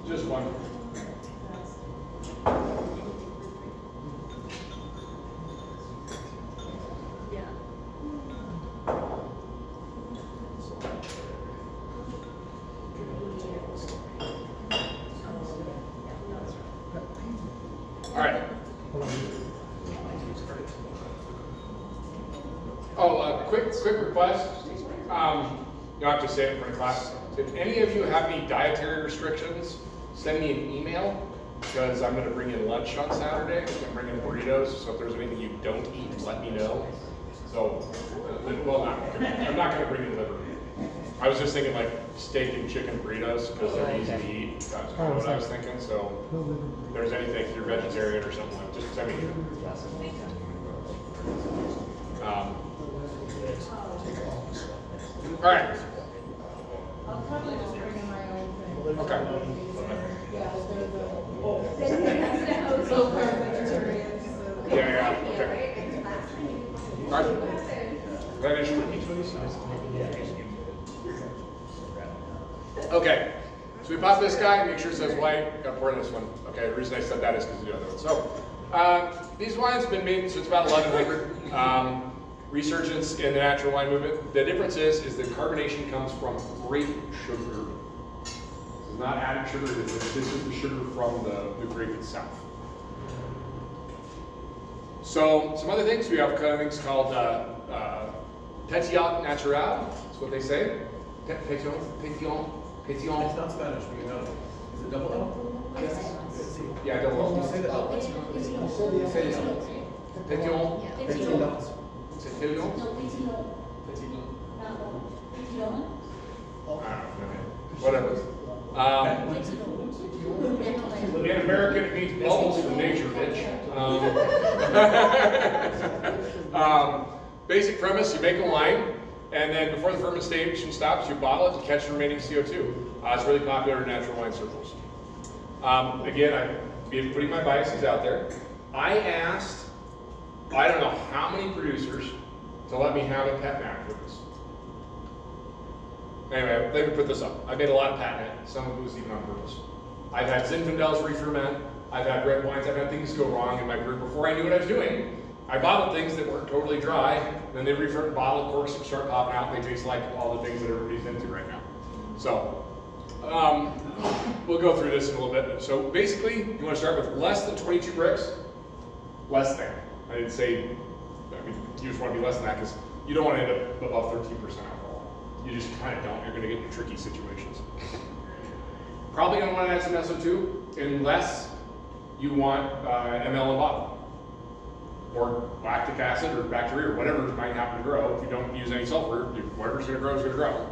Just one. All right. Oh, quick request. You don't have to say it in front of class. If any of you have any dietary restrictions, send me an email, because I'm going to bring in lunch on Saturday. I'm going to bring in burritos, so if there's anything you don't eat, let me know. So, well, I'm not going to bring in liver. I was just thinking like steak and chicken burritos, because they're easy to eat. That's kind of what I was thinking. So, if there's anything, if you're vegetarian or something, like, just send me an all right. I'll probably just bring in my own thing. Okay. Yeah, they're the low carb vegetarians. So. Yeah, okay. All right. That is true. Okay. So we pop this guy, make sure it says white, gotta pour in this one. Okay, the reason I said that is because of the other one. So, these wines have been made since about 1100. Resurgence in the natural wine movement. The difference is that carbonation comes from grape sugar. This is not added sugar, this is the sugar from the grape itself. So, some other things, we have things called Methode Ancestral, that's what they say. Pétion. It's not Spanish, we know. Is it double L? Yes. Yeah, double You L. say the L. Say Pétion. Petit long. C'est Pétion? No, petit long. Petit nom. Petit long. Whatever. Petit long. In American, it means bubbles from nature, bitch. Basic premise, you make a wine, and then before the fermentation stops, you bottle it to catch the remaining CO2. It's really popular in natural wine circles. Again, I'm putting my biases out there. I asked, I don't know how many producers to let me have a pet nap for this. Anyway, let me put this up. I made a lot of patent, some of it was even on purpose. I've had Zinfandels re-ferment, I've had red wines, I've had things go wrong in my career before I knew what I was doing. I bottled things that weren't totally dry, then they re-ferment, bottle corks and start popping out, and they taste like all the things that everybody's into right now. So, we'll go through this in a little bit. So basically, you want to start with less than 22 bricks, less than. I didn't say, I mean, you just want to be less than that because you don't want to end up above 13% alcohol. You just kind of don't. You're going to get into tricky situations. Probably going to want to add some SO2 unless you want ml in bottle. Or lactic acid or bacteria or whatever might happen to grow. If you don't use any sulfur, whatever's going to grow is going to grow.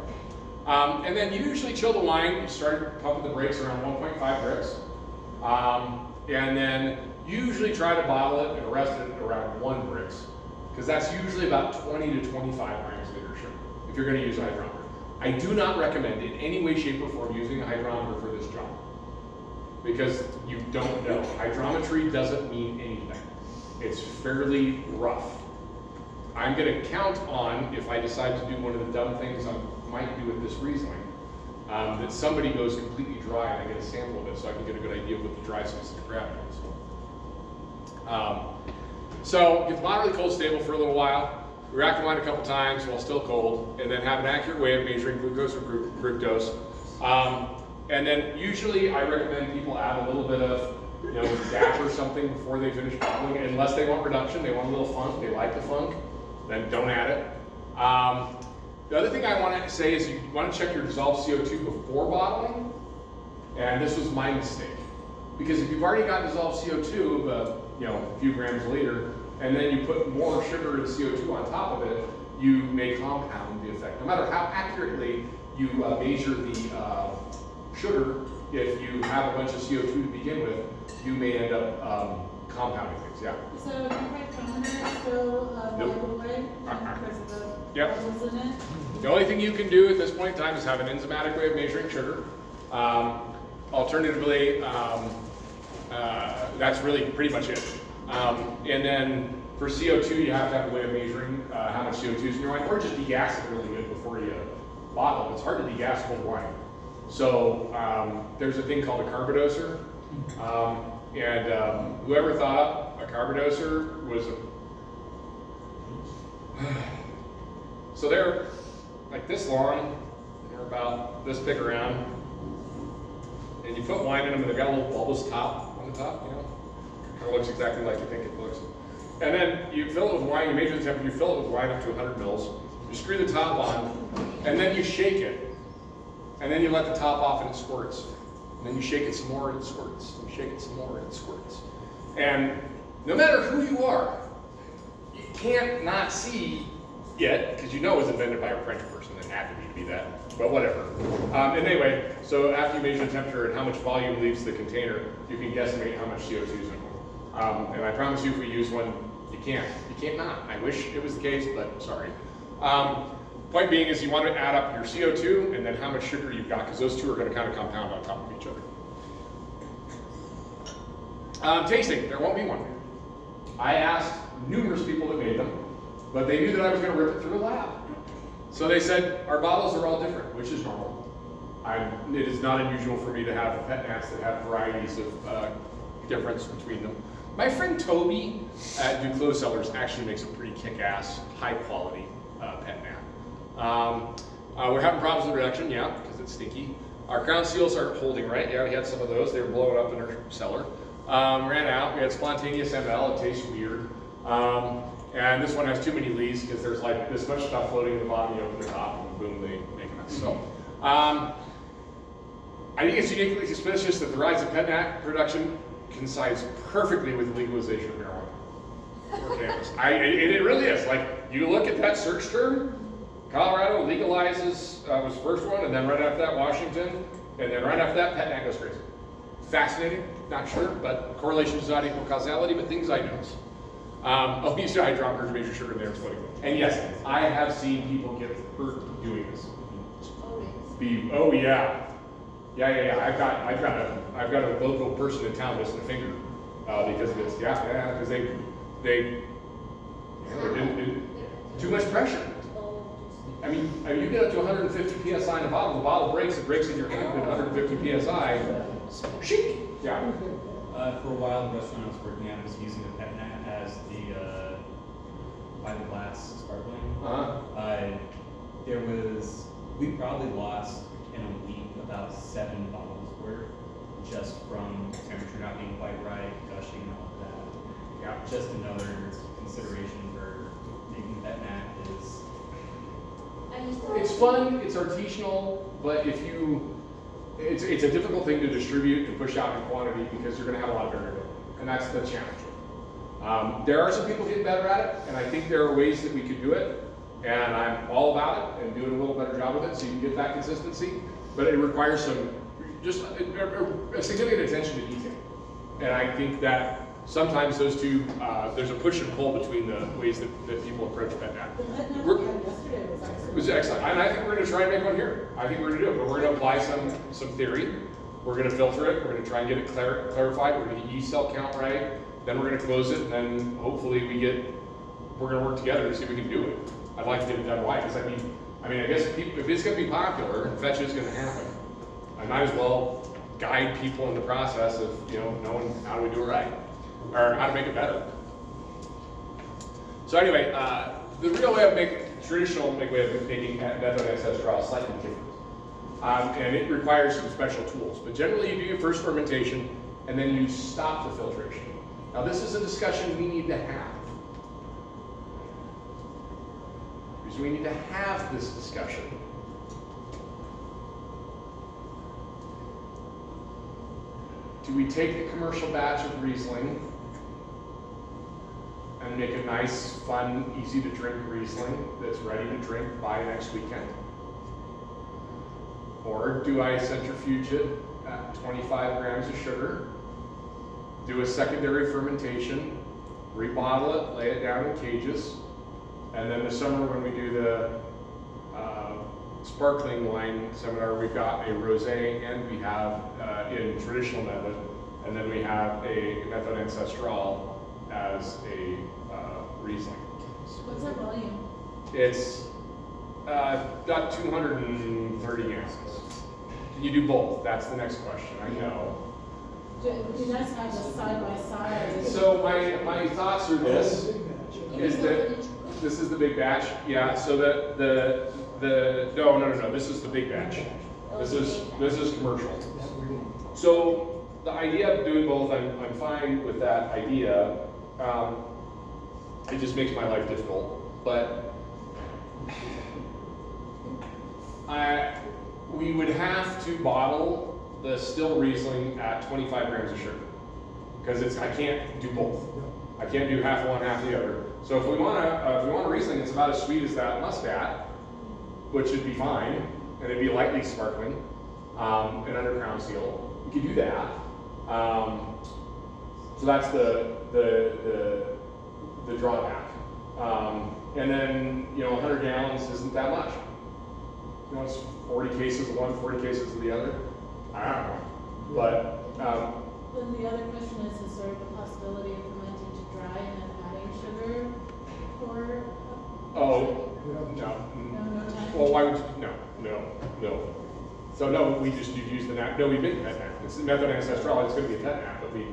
And then you usually chill the wine. You start pumping the bricks around 1.5 bricks. And then usually try to bottle it and rest it around 1 bricks. Because that's usually about 20 to 25 grams of sugar if you're going to use a hydrometer. I do not recommend in any way, shape, or form using a hydrometer for this job. Because you don't know. Hydrometry doesn't mean anything. It's fairly rough. I'm going to count on, if I decide to do one of the dumb things I might do with this Riesling, that somebody goes completely dry and I get a sample of it so I can get a good idea of what the dry specific gravity is. So get the moderately cold stable for a little while, rack the wine a couple times while still cold, and then have an accurate way of measuring glucose or fructose. And then usually I recommend people add a little bit of DAP or something before they finish bottling, unless they want reduction, they want a little funk, they like the funk, then don't add it. The other thing I want to say is you want to check your dissolved CO2 before bottling, and this was my mistake. Because if you've already got dissolved CO2, a few grams later, and then you put more sugar and CO2 on top of it, you may compound the effect. No matter how accurately you measure the sugar, if you have a bunch of CO2 to begin with, you may end up compounding things, yeah. So if your hydrometer is still viable way because of the bubbles in it? The only thing you can do at this point in time is have an enzymatic way of measuring sugar. Alternatively, that's really pretty much it. And then for CO2, you have to have a way of measuring how much CO2 is in your wine, or just degas it really good before you bottle. It's hard to degas cold wine. So there's a thing called a carbonated. Whoever thought up a carbonated was so they're like this long, they're about this big around, and you put wine in them and they've got a little bulbous top on the top, It looks exactly like you think it looks. And then you fill it with wine, you measure the temperature, you fill it with wine up to 100 mils, you screw the top on, and then you shake it. And then you let the top off and it squirts. And then you shake it some more and it squirts. And you shake it some more and it squirts. And no matter who you are, you can't not see yet, because you know it was invented by a French person that had to be that, but whatever. And anyway, so after you measure the temperature and how much volume leaves the container, you can guesstimate how much CO2 is in it. And I promise you, if we use one, you can't. You can't not. I wish it was the case, but sorry. Point being is you want to add up your CO2 and then how much sugar you've got, because those two are going to kind of compound on top of each other. Tasting, there won't be one. I asked numerous people that made them, but they knew that I was going to rip it through a lab. So they said, our bottles are all different, which is normal. It is not unusual for me to have pet nats that have varieties of difference between them. My friend Toby at Duclos Cellars actually makes a pretty kick-ass, high-quality pet nat. We're having problems with reduction, yeah, because it's stinky. Our crown seals aren't holding right. Yeah, we had some of those. They were blowing up in our cellar. Ran out. We had spontaneous ML. It tastes weird. And this one has too many leaves because there's like this much stuff floating in the bottom. You open the top, and boom, they make a mess. So, I think it's uniquely suspicious that the rise of pet nat production coincides perfectly with the legalization of marijuana or cannabis. It really is. Like, you look at that search term, Colorado legalizes, was the first one, and then right after that, Washington, and then right after that, pet nat goes crazy. Fascinating, not sure, but correlation does not equal causality, but things I notice. Obesity, hydrometers, major sugar in there, exploding. And yes, I have seen people get hurt doing this. Oh yeah. Yeah. I've got a local person in town missing a finger because of this. Yeah, because they too much pressure. I mean, you get up to 150 psi in a bottle. The bottle breaks. It breaks in your hand at 150 psi. Chic. Yeah. For a while, the restaurant I was working at was using the pet nat as the by the glass sparkling. We probably lost in a week about 7 bottles worth just from temperature not being quite right, gushing, and all of that. Yeah. Just another consideration for making pet nat is. It's fun. It's artisanal, but it's a difficult thing to distribute and push out in quantity because you're going to have a lot of variability, and that's the challenge. There are some people getting better at it, and I think there are ways that we could do it, and I'm all about it and doing a little better job with it so you can get that consistency, but it requires just a significant attention to detail, and I think that sometimes those two, there's a push and pull between the ways that people approach pet nat. The pet nat we had yesterday was excellent. It was excellent, and I think we're going to try and make one here. I think we're going to do it, but we're going to apply some theory. We're going to filter it. We're going to try and get it clarified. We're going to get yeast cell count right. Then we're going to close it, and then hopefully we're going to work together to see if we can do it. I'd like to get it done right, because I mean, I guess if it's going to be popular, fetch is going to happen. I might as well guide people in the process of knowing how do we do it right, or how to make it better. So anyway, the real way of making traditional way of making Methode Ancestral is slightly different, and it requires some special tools. But generally, you do your first fermentation, and then you stop the filtration. Now, this is a discussion we need to have. Because we need to have this discussion. Do we take the commercial batch of Riesling and make a nice, fun, easy to drink Riesling that's ready to drink by next weekend? Or do I centrifuge it at 25 grams of sugar, do a secondary fermentation, rebottle it, lay it down in cages, and then this summer when we do the sparkling wine seminar, we've got a rosé and we have in traditional method, and then we have a Methode Ancestral as a Riesling. What's our volume? It's got 230 ounces. You do both. That's the next question. I know. You guys have this side by side. So my thoughts are this: is that this is the big batch? Yeah. So the no. This is the big batch. This is commercial. So the idea of doing both, I'm fine with that idea. It just makes my life difficult, but we would have to bottle the still Riesling at 25 grams of sugar, because I can't do both. I can't do half one, half the other. So if we want a Riesling that's about as sweet as that Muscat, which would be fine, and it'd be lightly sparkling, and under crown seal, we could do that. So that's the drawback. And then 100 gallons isn't that much. It's 40 cases of one, 40 cases of the other. I don't know, but. Then the other question is there the possibility of fermenting to dry and then adding sugar, or? Oh, no. No time? Well, why would you? No. So no, we just use the nap. No, we make pet nap. It's the Methode Ancestral. It's going to be a pet nap, but we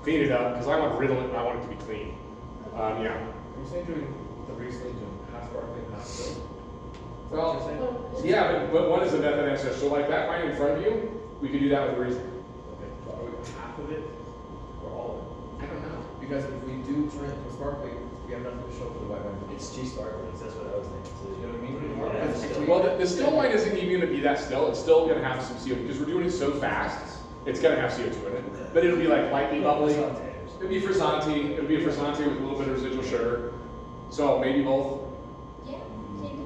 clean it up because I want to riddle it and I want it to be clean. Yeah. Are you saying doing the Riesling and half sparkling, half still? Well, yeah, but one is a Methode Ancestral. So like that wine in front of you, we could do that with a Riesling. Okay, but are we half of it or all of I don't know. it? Because if we do turn it to sparkling, we have nothing to show for the white wine. It's cheese sparklings, that's what I was thinking. So, You know what I mean? Yeah, Because still. Well, the still wine isn't even going to be that still. It's still going to have some CO2 because we're doing it so fast. It's going to have CO2 in it, but it'll be like lightly bubbly. It'll be frizzante. It'll be a frizzante with a little bit of residual sugar. So maybe both. Yeah, maybe.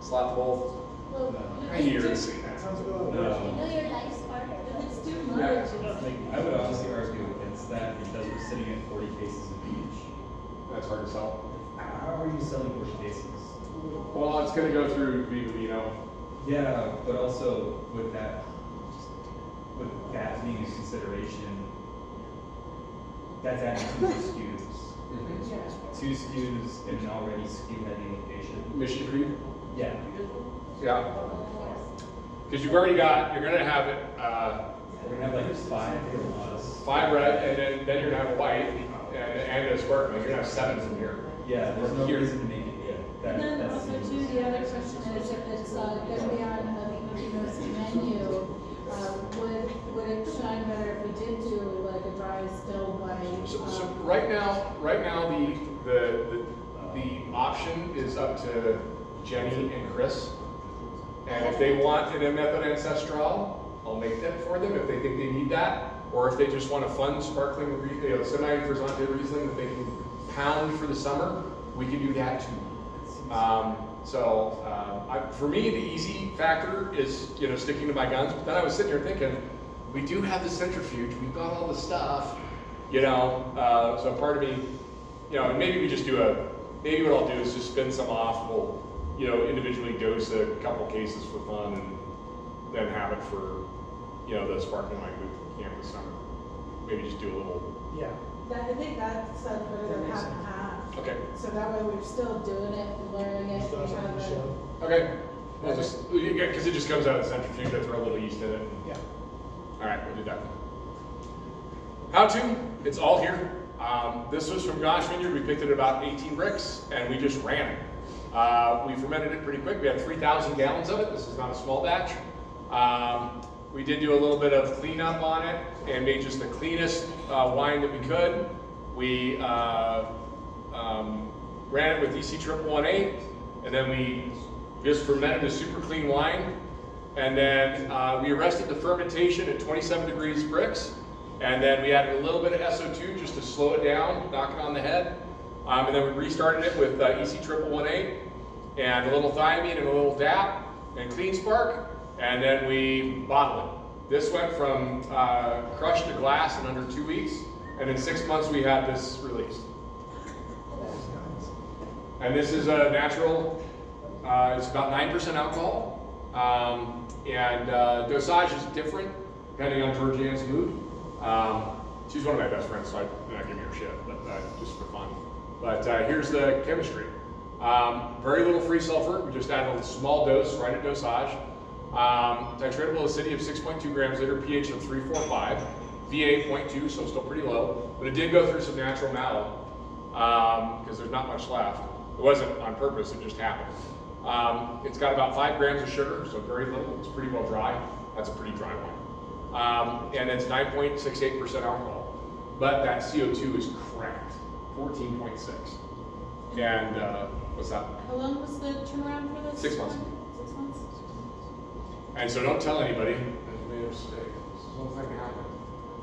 Slot both. Well, I knew you were going to say that. Sounds good. You know your life's part. if it's too Yeah. much, it's Like, I would honestly argue against that because we're sitting at 40 cases of each. That's hard to sell. How are you selling 40 cases? Well, it's going to go through Vivino. Yeah, but also with that being a consideration, that's adding 2 SKUs. yeah. 2 SKUs in an already SKU heavy location. Mission Creek. Yeah. Yeah. Because you've already got, you're going to have it, We're gonna have like 5 from us. 5 red, and then you're going to have a white and a sparkling. You're going to have 7 from here. Yeah, there's no Here. reason to make it that. And then that also seems- too, the other question is if it's gonna be on Vivino's menu, would it shine better if we did do like a dry still white? So right now, the option is up to Jenny and Chris. And if they want in a Methode Ancestral, I'll make that for them if they think they need that. Or if they just want a fun sparkling, semi-frizzante Riesling that they can pound for the summer, we can do that too. For me, the easy factor is, sticking to my guns. But then I was sitting here thinking, we do have the centrifuge, we've got all the stuff, so part of me, and maybe we just maybe what I'll do is just spin some off, we'll, individually dose a couple cases for fun and then have it for, the sparkling wine we camp this summer. Maybe just do a little, Yeah. I think that sounds better than half and half. okay. So that way we're still doing it, learning it, Still we has have something to it. show. Okay, we'll just, because it just comes out of the centrifuge, I throw a little yeast in it. Yeah. All right, we'll do that. How to, it's all here. This was from Gosh Vineyard, we picked it at about 18 bricks, and we just ran it. We fermented it pretty quick, we had 3,000 gallons of it, this is not a small batch. We did do a little bit of cleanup on it, and made just the cleanest wine that we could. We ran it with EC 118, and then we just fermented a super clean wine. And then we arrested the fermentation at 27 degrees bricks. And then we added a little bit of SO2 just to slow it down, knock it on the head. And then we restarted it with EC 118 and a little thiamine and a little DAP and clean spark. And then we bottled it. This went from crushed to glass in under 2 weeks. And in 6 months we had this released. And this is a natural, it's about 9% alcohol. Dosage is different depending on Georgianne's mood. She's one of my best friends, so I'm not giving her shit, but just for fun. But here's the chemistry. Very little free sulfur. We just added a small dose right at dosage. Titratable acidity of 6.2 grams liter, pH of 3.45, VA 0.2, so still pretty low. But it did go through some natural mallow because there's not much left. It wasn't on purpose, it just happened. It's got about 5 grams of sugar, so very little. It's pretty well dry. That's a pretty dry one. And it's 9.68% alcohol. But that CO2 is cracked, 14.6. And what's that? How long was the turnaround for this? 6 months. one? 6 months? And so don't tell anybody that you made a mistake. This whole thing happened.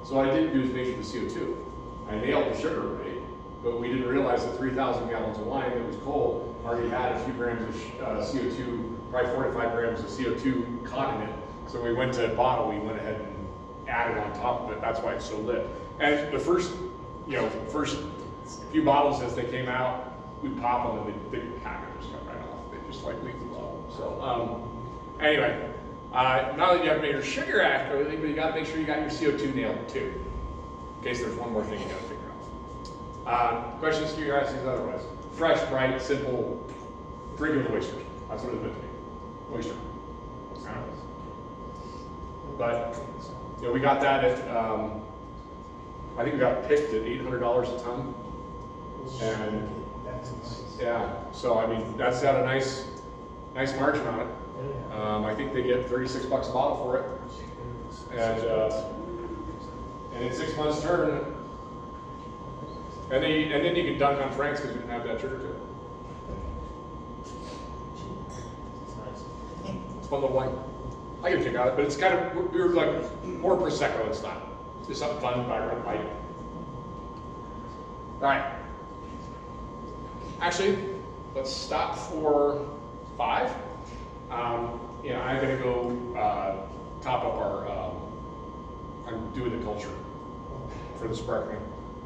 So what I didn't do is measure the CO2. I nailed the sugar rate, but we didn't realize that 3,000 gallons of wine that was cold already had a few grams of CO2, probably 4 to 5 grams of CO2 caught in it. So when we went to bottle, we went ahead and added on top of it. That's why it's so lit. And the first few bottles as they came out, we pop them and they kind of just come right off. They just like leave the bottle. So anyway, now that you have made your sugar accurately, but you got to make sure you got your CO2 nailed too, in case there's one more thing you got to figure out. Questions, curiosities, otherwise. Fresh, bright, simple, drink of oysters. That's what it's meant to be. Oyster. But, you know, we got that at, I think we got picked at $800 a ton. And That's nice. yeah, so I mean, that's got a nice margin on it. I think they get 36 bucks a bottle for it. And in 6 months turn, and then you can dunk on Frank's because we didn't have that sugar to it. It's fun little wine. I get a kick out of it, but it's kind of, we were like more Prosecco in style. Just something fun, vibrant, light. All right. Actually, let's stop for 5. You know, I'm gonna go top up our, I'm doing the culture for the sparkling.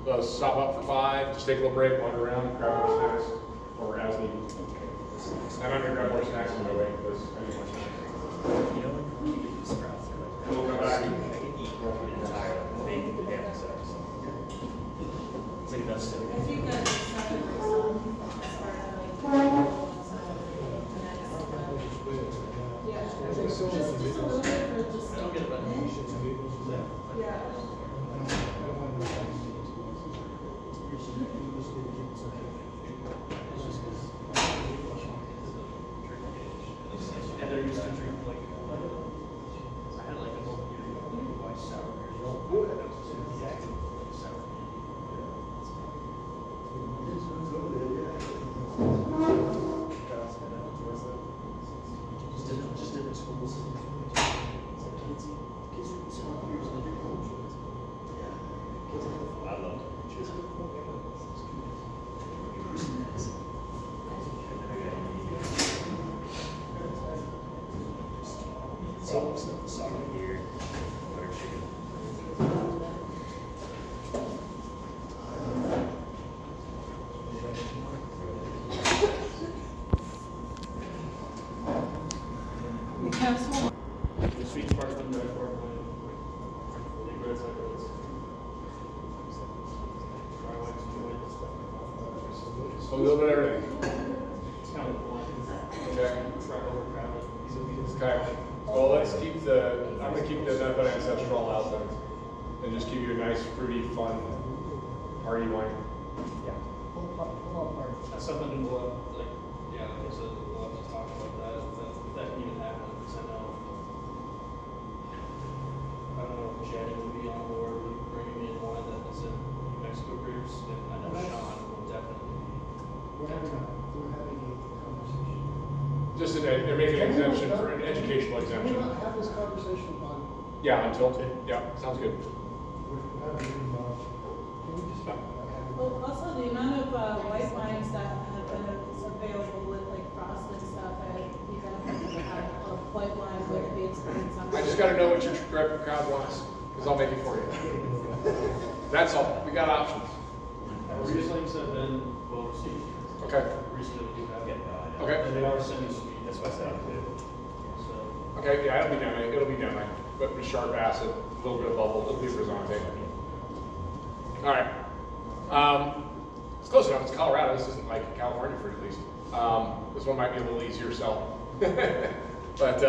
So let's stop up for 5, just take a little break, wander around, grab more snacks, or as needed. And I'm gonna grab more snacks on my way, because I need more snacks. You know, when you get these sprouts, they're like, We'll come back. I can eat an entire bacon ham sandwich. It's like that's so I think that it's not a reason, as far as like, yeah, I think so. just a little bit for just. I don't get it, but Yeah. and they're used to drink like, I had like a whole year of white sour beer. Just different schools. I love soccer here, butter chicken. The sweet sparkling red for fully red cycles. Dry whites, blue whites. So a little bit of everything. It's kind of blunt. Okay. Try overcrowded. Okay. Well, let's keep I'm gonna keep the Methode Ancestral out then, and just give you a nice, fruity, fun party wine. Yeah. Full part. That's something we'll, like, yeah, like I said, we'll have to talk about that, if that can even happen, because I know, I don't know if Jenny would be on board with bringing in one that is in New Mexico groups, and I know Sean will definitely. We're having a conversation. Just they're making an exemption for an educational Can we exemption. not have this conversation on, Yeah, until, yeah, sounds good. we're having, can we just, Well, also the amount of white wines that have been available with like frost and stuff, you gotta have a white wine with the experience on. I just gotta know what your crowd wants, because I'll make it for you. That's all, we got options. Our Rieslings have been well received. Okay. Recently we do have. Okay. And they are semi-sweet. That's why I said I'm good. So, Okay, yeah, it'll be down there, but with sharp acid, a little bit of bubble, a little bit of frizzante. All right. It's close enough, it's Colorado, this isn't like California fruit at least. This one might be a little easier to sell. But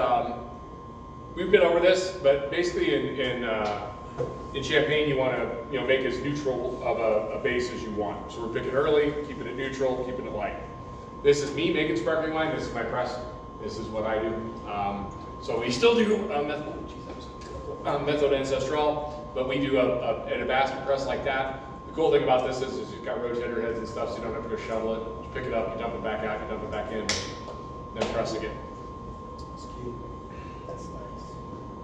we've been over this, but basically in Champagne, you want to make as neutral of a base as you want. So we're picking early, keeping it neutral, keeping it light. This is me making sparkling wine. This is my press. This is what I do. So we still do Methode Ancestral, but we do in a basket press like that. The cool thing about this is you've got rotator heads and stuff, so you don't have to go shovel it. You pick it up, you dump it back out, you dump it back in, then press again. That's cute. That's nice.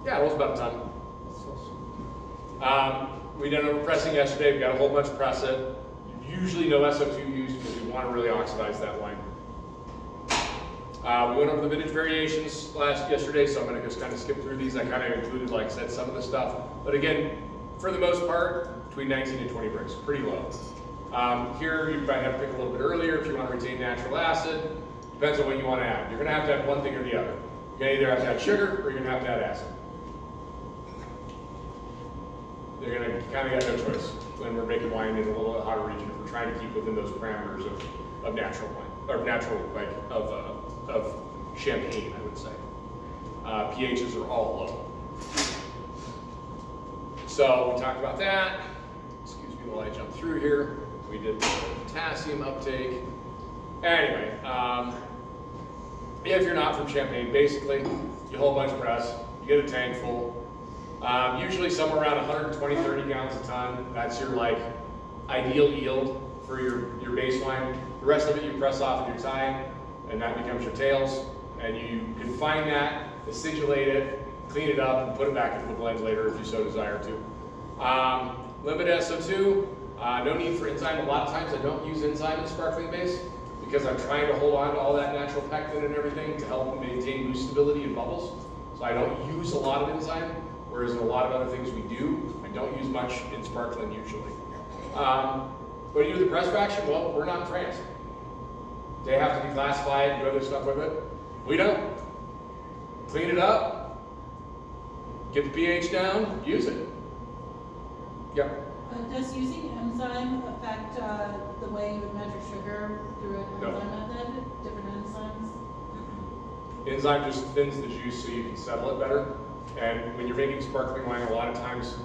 Yeah, it was about a ton. That's so sweet. We did over pressing yesterday. We got a whole bunch of press it. Usually no SO2 used because we want to really oxidize that wine. We went over the vintage variations yesterday, so I'm going to just kind of skip through these. I kind of included, like I said, some of the stuff. But again, for the most part, between 19 and 20 bricks, pretty low. Here, you might have to pick a little bit earlier if you want to retain natural acid. Depends on what you want to add. You're going to have one thing or the other. You're going to either have to add sugar or you're going to have to add acid. You're going to kind of got no choice when we're making wine in a little bit hotter region if we're trying to keep within those parameters of natural wine, or natural, like, of champagne, I would say. pHs are all low. So we talked about that. Excuse me while I jump through here. We did the potassium uptake. Anyway, if you're not from Champaign, basically, you hold a bunch of press, you get a tank full. Usually somewhere around 120, 30 gallons a ton. That's your like ideal yield for your base wine. The rest of it you press off in your tie, and that becomes your tails. And you confine that, acidulate it, clean it up, and put it back into the blend later if you so desire to. Limited SO2, no need for enzyme. A lot of times I don't use enzyme in sparkling base because I'm trying to hold on to all that natural pectin and everything to help maintain mousse stability and bubbles. So I don't use a lot of enzyme, whereas in a lot of other things we do. I don't use much in sparkling usually. What do you do with the press fraction? Well, we're not in France. They have to be classified and do other stuff with it. We don't. Clean it up, get the pH down, use it. Yep. Does using enzyme affect the way you would measure sugar through an enzyme method? Different enzymes? Enzyme just thins the juice so you can settle it better. And when you're making sparkling wine, a lot of times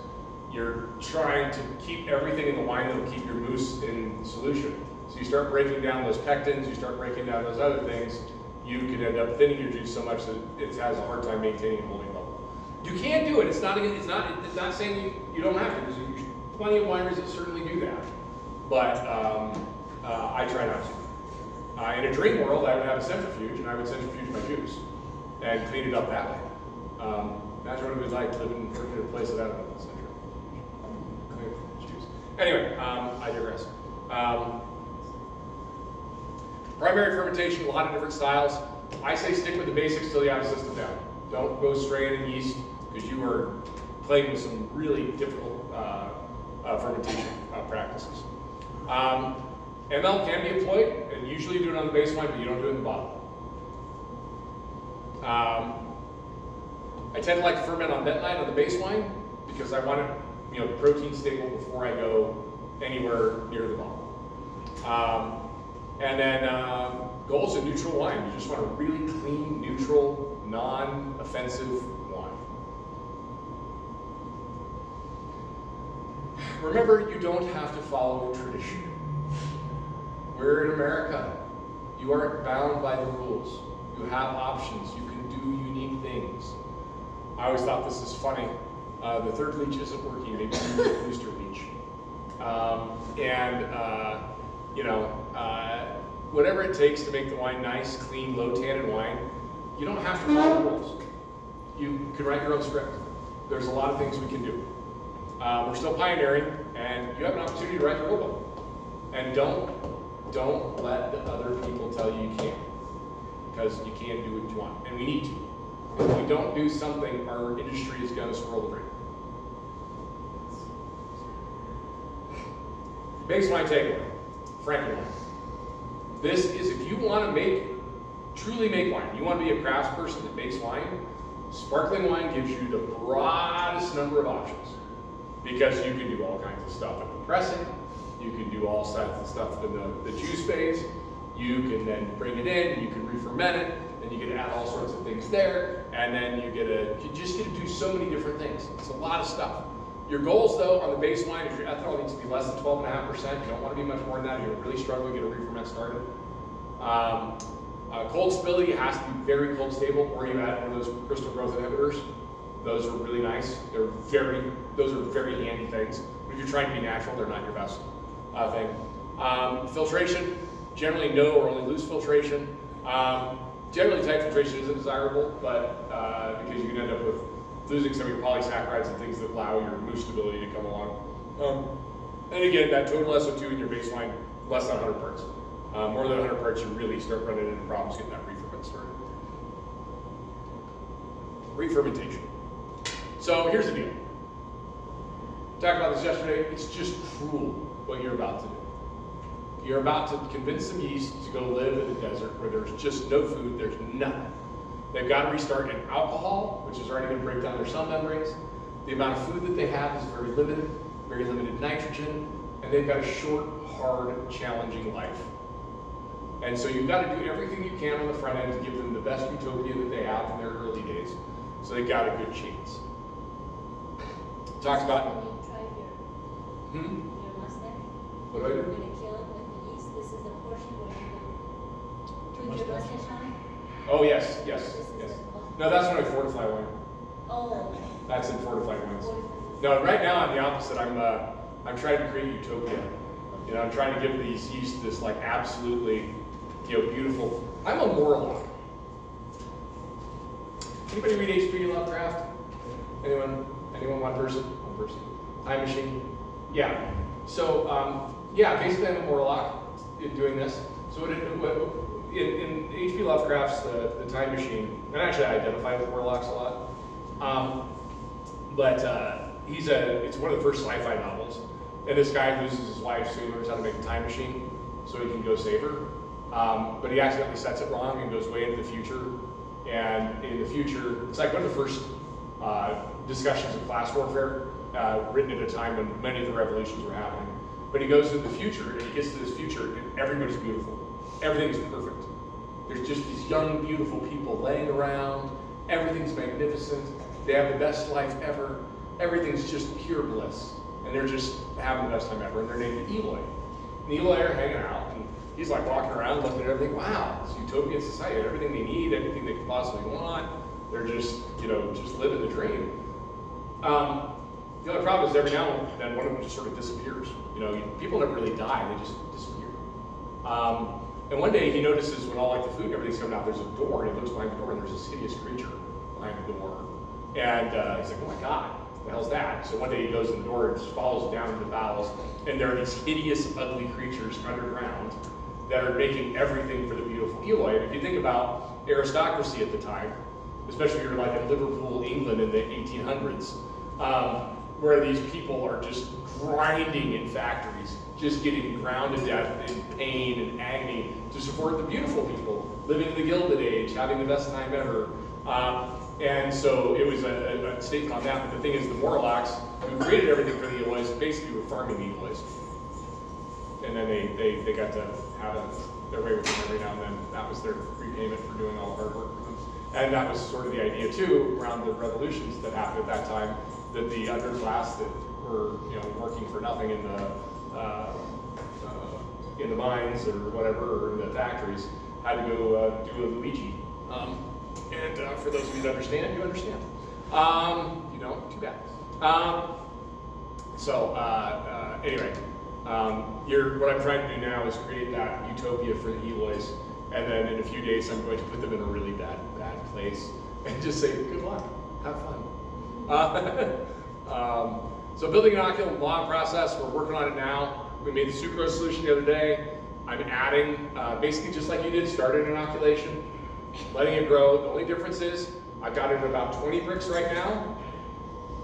you're trying to keep everything in the wine that will keep your mousse in solution. So you start breaking down those pectins, you start breaking down those other things, you can end up thinning your juice so much that it has a hard time maintaining a holding level. You can do it. It's not saying you don't have to. There's plenty of wineries that certainly do that. But I try not to. In a dream world, I would have a centrifuge, and I would centrifuge my juice and clean it up that way. Imagine what it would be like living and working in a place that had a centrifuge. Clean juice. Anyway, I digress. Primary fermentation, a lot of different styles. I say stick with the basics till you have a system down. Don't go straying in yeast because you are playing with some really difficult fermentation practices. ML can be employed, and usually you do it on the base wine, but you don't do it in the bottle. I tend to like to ferment on bentonite on the base wine because I want it, protein stable before I go anywhere near the bottle. And then goal is a neutral wine. You just want a really clean, neutral, non-offensive wine. Remember, you don't have to follow tradition. We're in America. You aren't bound by the rules. You have options. You can do unique things. I always thought this is funny. The third leach isn't working. Maybe you need a booster leach. Whatever it takes to make the wine nice, clean, low tannin wine, you don't have to follow the rules. You can write your own script. There's a lot of things we can do. We're still pioneering, and you have an opportunity to write the rulebook. And don't let the other people tell you you can't, because you can't do what you want, and we need to. If we don't do something, our industry is going to swirl the drain. Baseline takeaway, Franken wine. This is, if you want to truly make wine, you want to be a craftsperson that makes wine, sparkling wine gives you the broadest number of options. Because you can do all kinds of stuff in the pressing, you can do all kinds of stuff in the juice phase, you can then bring it in, you can re-ferment it, and you get to add all sorts of things there, and then you just get to do so many different things. It's a lot of stuff. Your goals, though, on the base wine is your ethanol needs to be less than 12.5%. You don't want to be much more than that. You're really struggling to get a re-ferment started. Cold stability has to be very cold stable, or you add one of those crystal growth inhibitors. Those are really nice. Those are very handy things. But if you're trying to be natural, they're not your best thing. Filtration, generally no or only loose filtration. Generally tight filtration isn't desirable, but because you can end up with losing some of your polysaccharides and things that allow your mousse stability to come along. And again, that total SO2 in your baseline, less than 100 parts. More than 100 parts, you really start running into problems getting that re-ferment started. Re-fermentation. So here's the deal. Talked about this yesterday. It's just cruel what you're about to do. You're about to convince some yeast to go live in the desert where there's just no food, there's nothing. They've got to restart in alcohol, which is already going to break down their cell membranes. The amount of food that they have is very limited nitrogen, and they've got a short, hard, challenging life. And so you've got to do everything you can on the front end to give them the best utopia that they have in their early days, so they've got a good chance. talks about, When you try your mustache, what do I you're do? gonna kill it with the yeast. This is the portion where you can put your mustache on. Oh, yes, yes, This is yes. the- No, that's when I fortify wine. Oh, That's in fortified wines. fortified. No, right now I'm the opposite. I'm trying to create utopia. You know, I'm trying to give these yeast this like absolutely, beautiful. I'm a Morlock. Anybody read H.P. Lovecraft? Anyone? Anyone? One person? One person. Time Machine? Yeah. So, basically I'm a Morlock in doing this. So in H.P. Lovecraft's the Time Machine, and actually I identify with Morlocks a lot. It's one of the first sci-fi novels. And this guy loses his wife, so he learns how to make a time machine so he can go save her. But he accidentally sets it wrong and goes way into the future. And in the future, it's like one of the first discussions of class warfare, written at a time when many of the revolutions were happening. But he goes to the future, and he gets to this future, and everybody's beautiful. Everything is perfect. There's just these young, beautiful people laying around. Everything's magnificent. They have the best life ever. Everything's just pure bliss. And they're just having the best time ever, and they're named Eloy. And Eloy are hanging out, and he's like walking around looking at everything. Wow, it's utopian society, everything they need, everything they could possibly want. They're just, just living the dream. The only problem is every now and then one of them just sort of disappears. People never really die, they just disappear. And one day he notices when all like the food and everything's coming out, there's a door, and he looks behind the door, and there's this hideous creature behind the door. And he's like, oh my God. What the hell's that? So one day he goes in the door and just follows down into the bowels, and there are these hideous, ugly creatures underground that are making everything for the beautiful Eloy. And if you think about aristocracy at the time, especially if you're like in Liverpool, England in the 1800s, where these people are just grinding in factories, just getting ground to death in pain and agony to support the beautiful people living in the Gilded Age, having the best time ever. And so it was a statement on that. But the thing is, the Morlocks, who created everything for the Eloys, basically were farming the Eloys. And then they got to have their way with them every now and then. That was their repayment for doing all the hard work for them. And that was sort of the idea too, around the revolutions that happened at that time, that the underclass that were working for nothing in the mines or whatever, or in the factories, had to go do a Luigi. And for those of you that understand, you understand. You don't, too bad. Anyway, what I'm trying to do now is create that utopia for the Eloys, and then in a few days I'm going to put them in a really bad place and just say, good luck, have fun. So building an inoculum law process, we're working on it now. We made the sucrose solution the other day. I'm adding, basically just like you did, started inoculation, letting it grow. The only difference is I've got it at about 20 bricks right now.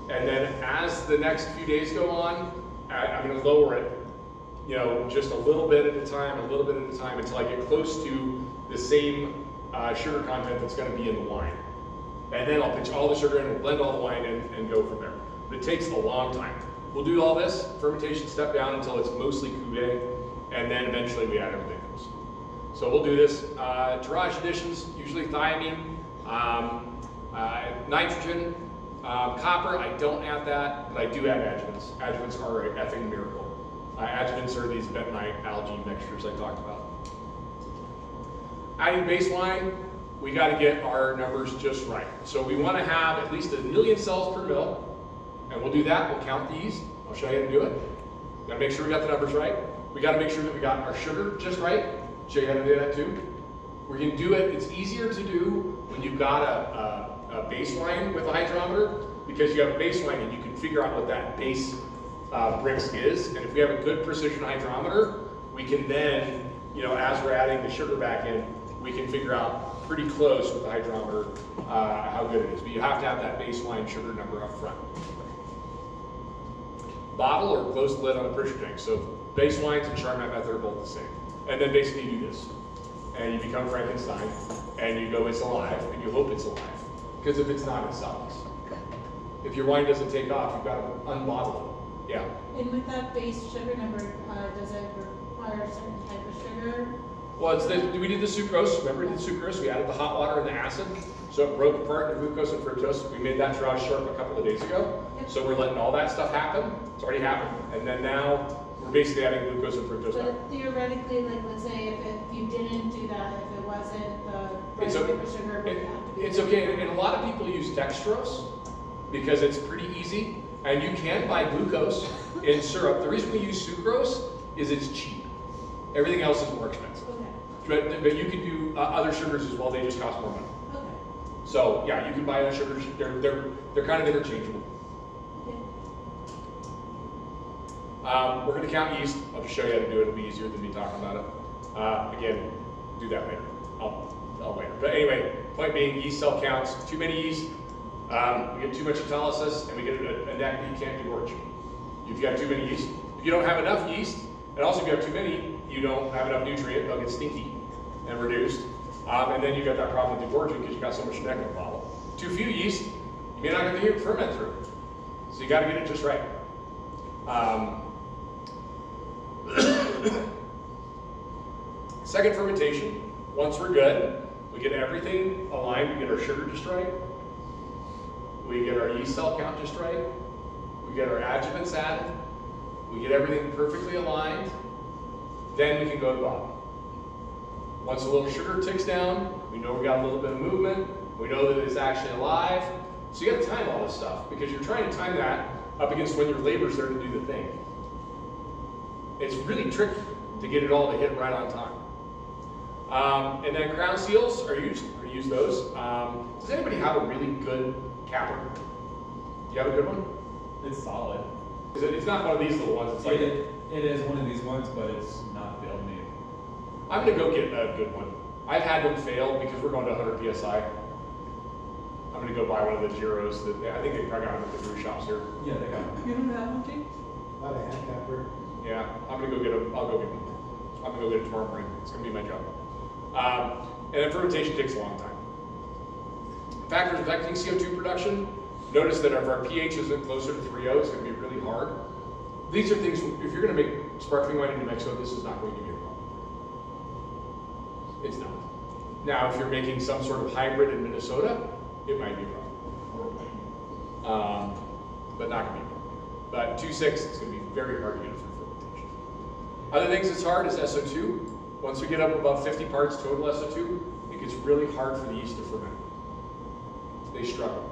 And then as the next few days go on, I'm going to lower it, just a little bit at a time, until I get close to the same sugar content that's going to be in the wine. And then I'll pitch all the sugar in, we'll blend all the wine in, and go from there. But it takes a long time. We'll do all this, fermentation step down until it's mostly cuvee, and then eventually we add everything else. So we'll do this. Tirage additions, usually thiamine, nitrogen, copper, I don't add that, but I do add adjuvants. Adjuvants are an effing miracle. Adjuvants are these bentonite algae mixtures I talked about. Adding baseline, we got to get our numbers just right. So we want to have at least 1 million cells per mil, and we'll do that. We'll count these. I'll show you how to do it. Got to make sure we got the numbers right. We got to make sure that we got our sugar just right. Show you how to do that too. We can do it. It's easier to do when you've got a baseline with a hydrometer, because you have a baseline and you can figure out what that base bricks is. And if we have a good precision hydrometer, we can then, as we're adding the sugar back in, we can figure out pretty close with the hydrometer how good it is. But you have to have that baseline sugar number up front. Bottle or close the lid on a pressure tank. So baselines and Charmat Method are both the same. And then basically you do this. And you become Frankenstein, and you go, it's alive, and you hope it's alive. Because if it's not, it sucks. If your wine doesn't take off, you've got to unbottle it. Yeah? And with that base sugar number, does it require a certain type of sugar? Well, we did the sucrose. Remember, we did sucrose. We added the hot water and the acid, so it broke apart the glucose and fructose. We made that draw short a couple of days ago. So we're letting all that stuff happen. It's already happened, and then now we're basically adding glucose and fructose back. But theoretically, like, let's say if you didn't do that, if it wasn't the It's rice okay. paper sugar, would it have to be? It's okay, and a lot of people use dextrose because it's pretty easy, and you can buy glucose in syrup. The reason we use sucrose is it's cheap. Everything else is more expensive. Okay, But you can do other sugars as well, they just cost more money. okay. So yeah, you can buy other sugars, they're kind of interchangeable. Okay. We're gonna count yeast. I'll just show you how to do it, it'll be easier than me talking about it. Again, do that later, I'll later. But anyway, point being, yeast cell counts, too many yeast, we get too much autolysis, and we get a neck that you can't degorge. You've got too many yeast. If you don't have enough yeast, and also if you have too many, you don't have enough nutrient, they'll get stinky and reduced. And then you got that problem with degorging because you got so much neck in the bottle. Too few yeast, you may not get the ferment through. So you gotta get it just right. Second fermentation, once we're good, we get everything aligned, we get our sugar just right, we get our yeast cell count just right, we get our adjuvants added, we get everything perfectly aligned, then we can go to the bottom. Once a little sugar ticks down, we know we got a little bit of movement, we know that it's actually alive. So you gotta time all this stuff because you're trying to time that up against when your labor's there to do the thing. It's really tricky to get it all to hit right on time. And then crown seals are used. We're gonna use those. Does anybody have a really good capper? Do you have a good one? It's solid. It's not one of these little ones. It's like It is one of these ones, but it's not failed me. I'm gonna go get a good one. I've had them fail because we're going to 100 PSI. I'm gonna go buy one of the Giros that I think they probably got them at the brew shops here. Yeah, they got it. You don't have one, Jake? Not a hand capper. Yeah, I'm gonna go get them. I'll go get them. I'm gonna go get it tomorrow morning. It's gonna be my job. And then fermentation takes a long time. Factors affecting CO2 production. Notice that if our pH isn't closer to 3.0, it's gonna be really hard. These are things, if you're gonna make sparkling wine in New Mexico, this is not going to be a problem. It's not. Now, if you're making some sort of hybrid in Minnesota, it might be a problem. But not gonna be a problem. But 2.6, it's gonna be very hard to get it through fermentation. Other things that's hard is SO2. Once we get up above 50 parts total SO2, it gets really hard for the yeast to ferment. They struggle.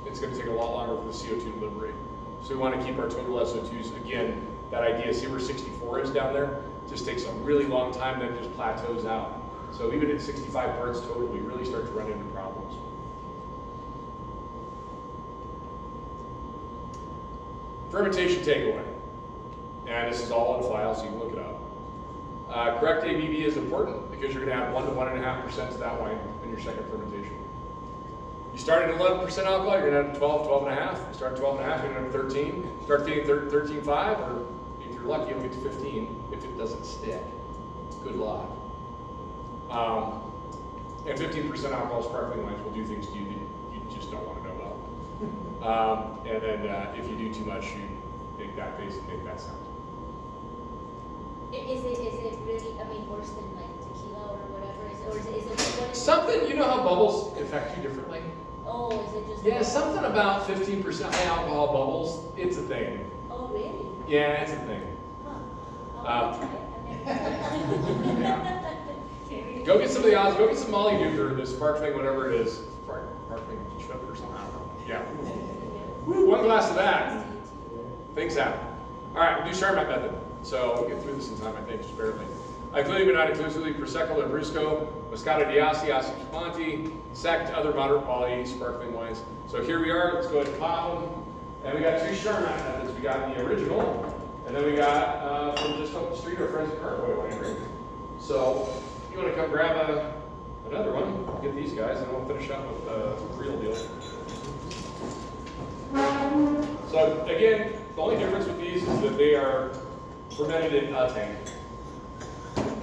It's gonna take a lot longer for the CO2 to liberate. So we wanna keep our total SO2s, again, that idea, see where 64 is down there? It just takes a really long time, then it just plateaus out. So even at 65 parts total, we really start to run into problems. Fermentation takeaway. And this is all on file, so you can look it up. Correct ABV is important because you're going to add 1 to 1.5% to that wine in your second fermentation. You start at 11% alcohol, you're going to add 12, 12.5. You start at 12.5, you're going to add 13. Start feeding 13.5, or if you're lucky, you'll get to 15 if it doesn't stick. Good luck. And 15% alcohol sparkling wines will do things to you that you just don't want to know about. And then if you do too much, you make that face and make that sound. Is it really, I mean, worse than like tequila or whatever? Is it what is Something, you know how bubbles affect you differently? Oh, is it just? Yeah, something about 15% high alcohol bubbles, it's a thing. Oh, really? Yeah, it's a thing. Huh. I'll try it. Yeah. Okay. Go get some of the odds, go get some Molly Duker, the sparkling, whatever it is. Sparkling chip or something, I don't know. Yeah. Woo, one glass of that. Things happen. All right, we'll do Charmat Method. So we'll get through this in time, I think, just barely. Including but not exclusively Prosecco, Lambrusco, Moscato d'Asti, Asti Spumante, Sect, other moderate quality sparkling wines. So here we are, let's go ahead and pop them. And we got 2 Charmat Methods. We got the original, and then we got from just up the street, our friends at Carboy Winery. So if you want to come grab another one, get these guys, and we'll finish up with the real deal. So again, the only difference with these is that they are fermented in a tank.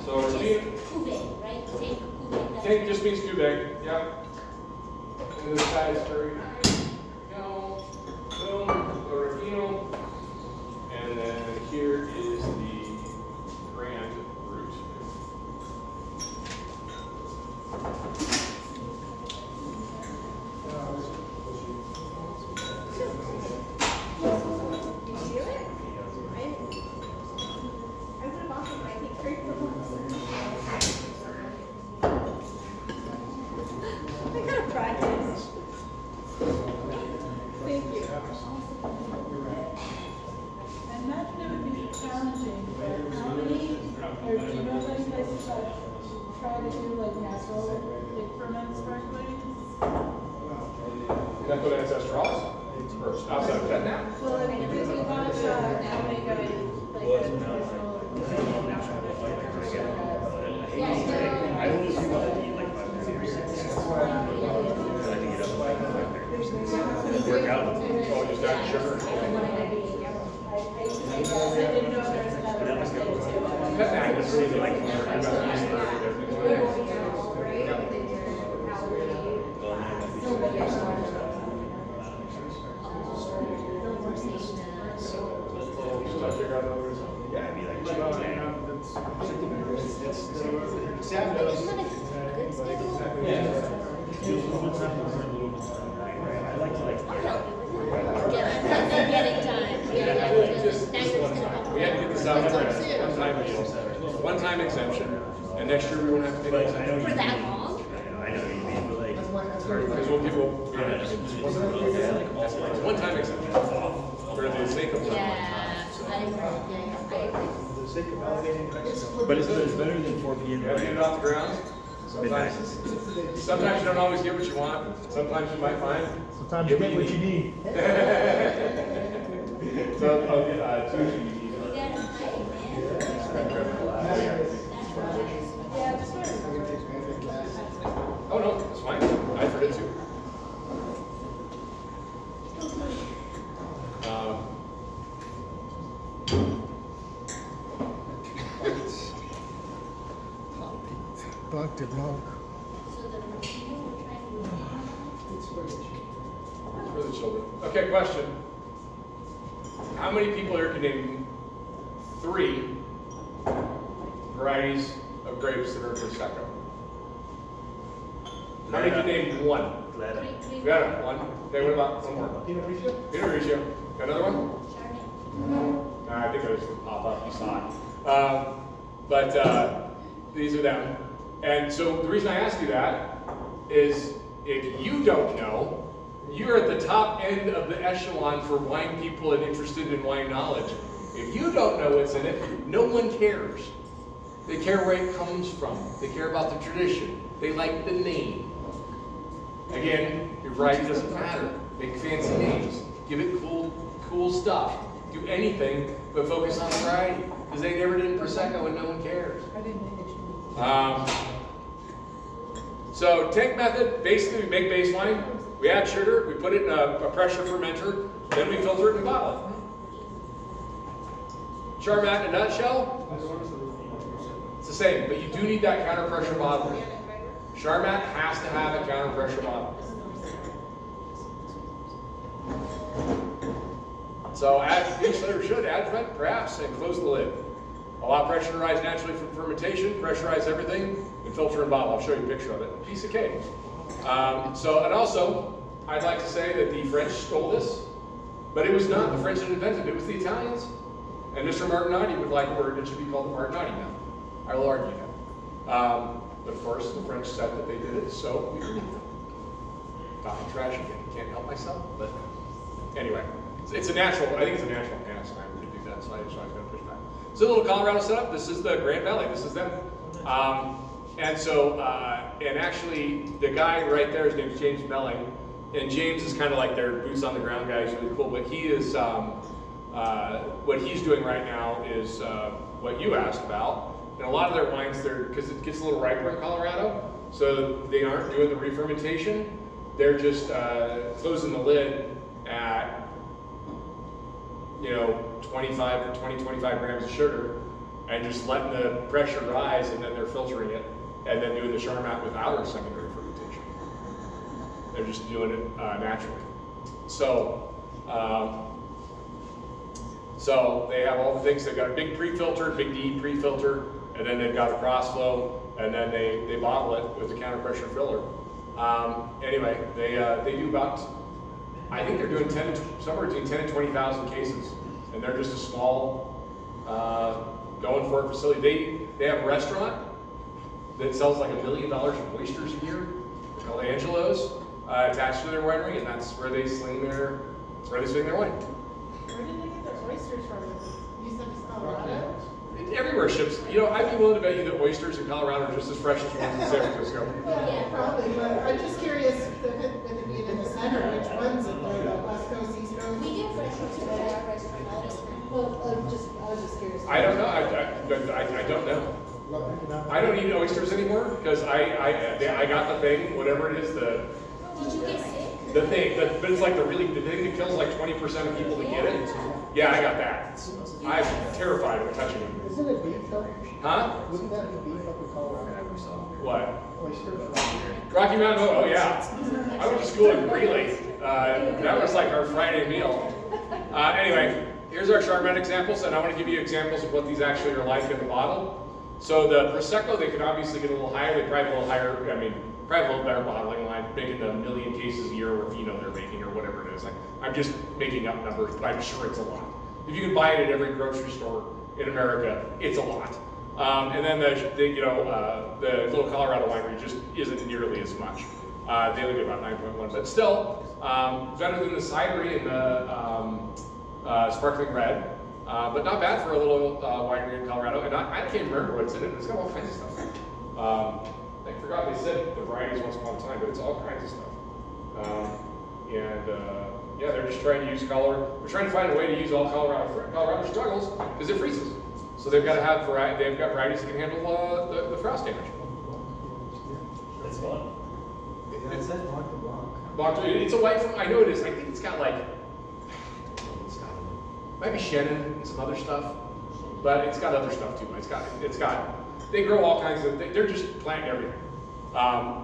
So we're seeing Cuvée, right? Tank cuvée. tank just means cuvée, yep. And this guy is very go. Boom, the Rafino. And then here is the Grand Brut. Or do you know of any places that try to do like natural, like ferment sparklings? Methode Ancestral? Or outside of that now? Well, if you launch now make a, like a traditional. I only see what I eat like 5:30. I like to get up at 5:30. Work out. Oh, just add sugar? I didn't know if there was another method too. That is really like, Yeah, I'd be like, Sam knows. I like to like. Getting time. just one time. We had to get this out of one time exemption, and next year we won't have to pay that exemption. For that long? I know what you mean, but like, it's hard. Because when people, it's one time exemption. For the sake of one. Yeah, I agree. For the sake of validating Mexico. But it's better than 4 p.m. You gotta get it off the ground. Sometimes you don't always get what you want. Sometimes you might find. Sometimes you get what you need. So, Tuesday you need. You gotta hide, Yeah, just sort of. Oh, no, it's fine. I forget too. Dr. Blanc. So the you were trying to. It's for the children. Okay, question. How many people here can name 3 varieties of grapes that are Prosecco? How many can name 1? We got it, 1. Okay, what about one more? Pinot Grigio? Pinot Grigio. Got another one? Chardonnay. I think I just would pop up, you saw it. These are them. And so the reason I ask you that is if you don't know, you're at the top end of the echelon for wine people and interested in wine knowledge. If you don't know what's in it, no one cares. They care where it comes from. They care about the tradition. They like the name. Again, your variety doesn't matter. Make fancy names. Give it cool stuff. Do anything but focus on variety. Because they never did Prosecco and no one cares. So tank method, basically we make base wine, we add sugar, we put it in a pressure fermenter, then we filter it in a bottle. Charmat in a nutshell, it's the same, but you do need that counter pressure bottle. Charmat has to have a counter pressure bottle. So add newsletter should advent perhaps and close the lid. Allow pressure to rise naturally from fermentation, pressurize everything, and filter in bottle. I'll show you a picture of it. A piece of cake. And also, I'd like to say that the French stole this, but it was not the French that invented it, it was the Italians. And Mr. Martinotti would like a word that should be called the Martinotti method. I will argue that. But of course, the French said that they did it, so we agreed with them. Talking trash again, can't help myself, but anyway. It's a natural, I think it's a natural pastime to do that, so I was going to push back. So a little Colorado setup, this is the Grand Valley, this is them. And actually, the guy right there, his name is James Melling, and James is kind of like their boots on the ground guy, he's really cool, but he is, what he's doing right now is what you asked about. And a lot of their wines, because it gets a little riper in Colorado, so they aren't doing the re-fermentation, they're just closing the lid at 25 grams of sugar, and just letting the pressure rise, and then they're filtering it, and then doing the Charmat without a secondary fermentation. They're just doing it naturally. So they have all the things. They've got a big pre-filter, big D pre-filter, and then they've got a cross flow, and then they bottle it with a counter pressure filler. Anyway, they do about, I think they're doing somewhere between 10 and 20,000 cases, and they're just a small, going for a facility. They have a restaurant that sells like $1 million of oysters a year, called Angelo's, attached to their winery, and that's where they sling their wine. Where did they get their oysters from? You said it's Colorado? It everywhere ships. You know, I'd be willing to bet you that oysters in Colorado are just as fresh as ones in San Francisco. Yeah, probably, but I'm just curious, with it being in the center, which ones are the West Coast, East Coast? We get fresh ones at our restaurant all the time. Well, I was just curious. I don't know. I don't know. I don't eat oysters anymore because I got the thing, whatever it is, Did you get sick? the thing, but it's like the thing that kills like 20% of people that get it. Yeah, I got that. I'm terrified of touching it. Isn't it beef though? Huh? Wouldn't that be beef up in Colorado? What? Oysters. Rocky Mountain, oh yeah. I went to school in Greeley. That was like our Friday meal. Anyway, here's our Charmat examples, and I want to give you examples of what these actually are like in the bottle. So the Prosecco, they could obviously get a little higher. They probably have a little higher, probably have a little better bottling line, making a million cases a year, or they're making, or whatever it is. I'm just making up numbers, but I'm sure it's a lot. If you can buy it at every grocery store in America, it's a lot. And then the little Colorado winery just isn't nearly as much. They only get about 9.1, but still better than the cidery and the sparkling red. But not bad for a little winery in Colorado. And I can't remember what's in it. It's got all kinds of stuff. I forgot they said the varieties once upon a time, but it's all kinds of stuff. Yeah, they're just trying to use color. They're trying to find a way to use all Colorado struggles because it freezes. So they've got to have variety. They've got varieties that can handle the frost damage. That's fun. It says Blanc de Blanc. Blanc, it's a white. I know it is. I think it's got like. Might be Shannon and some other stuff, but it's got other stuff too. It's got. They grow all kinds of. They're just planting everything.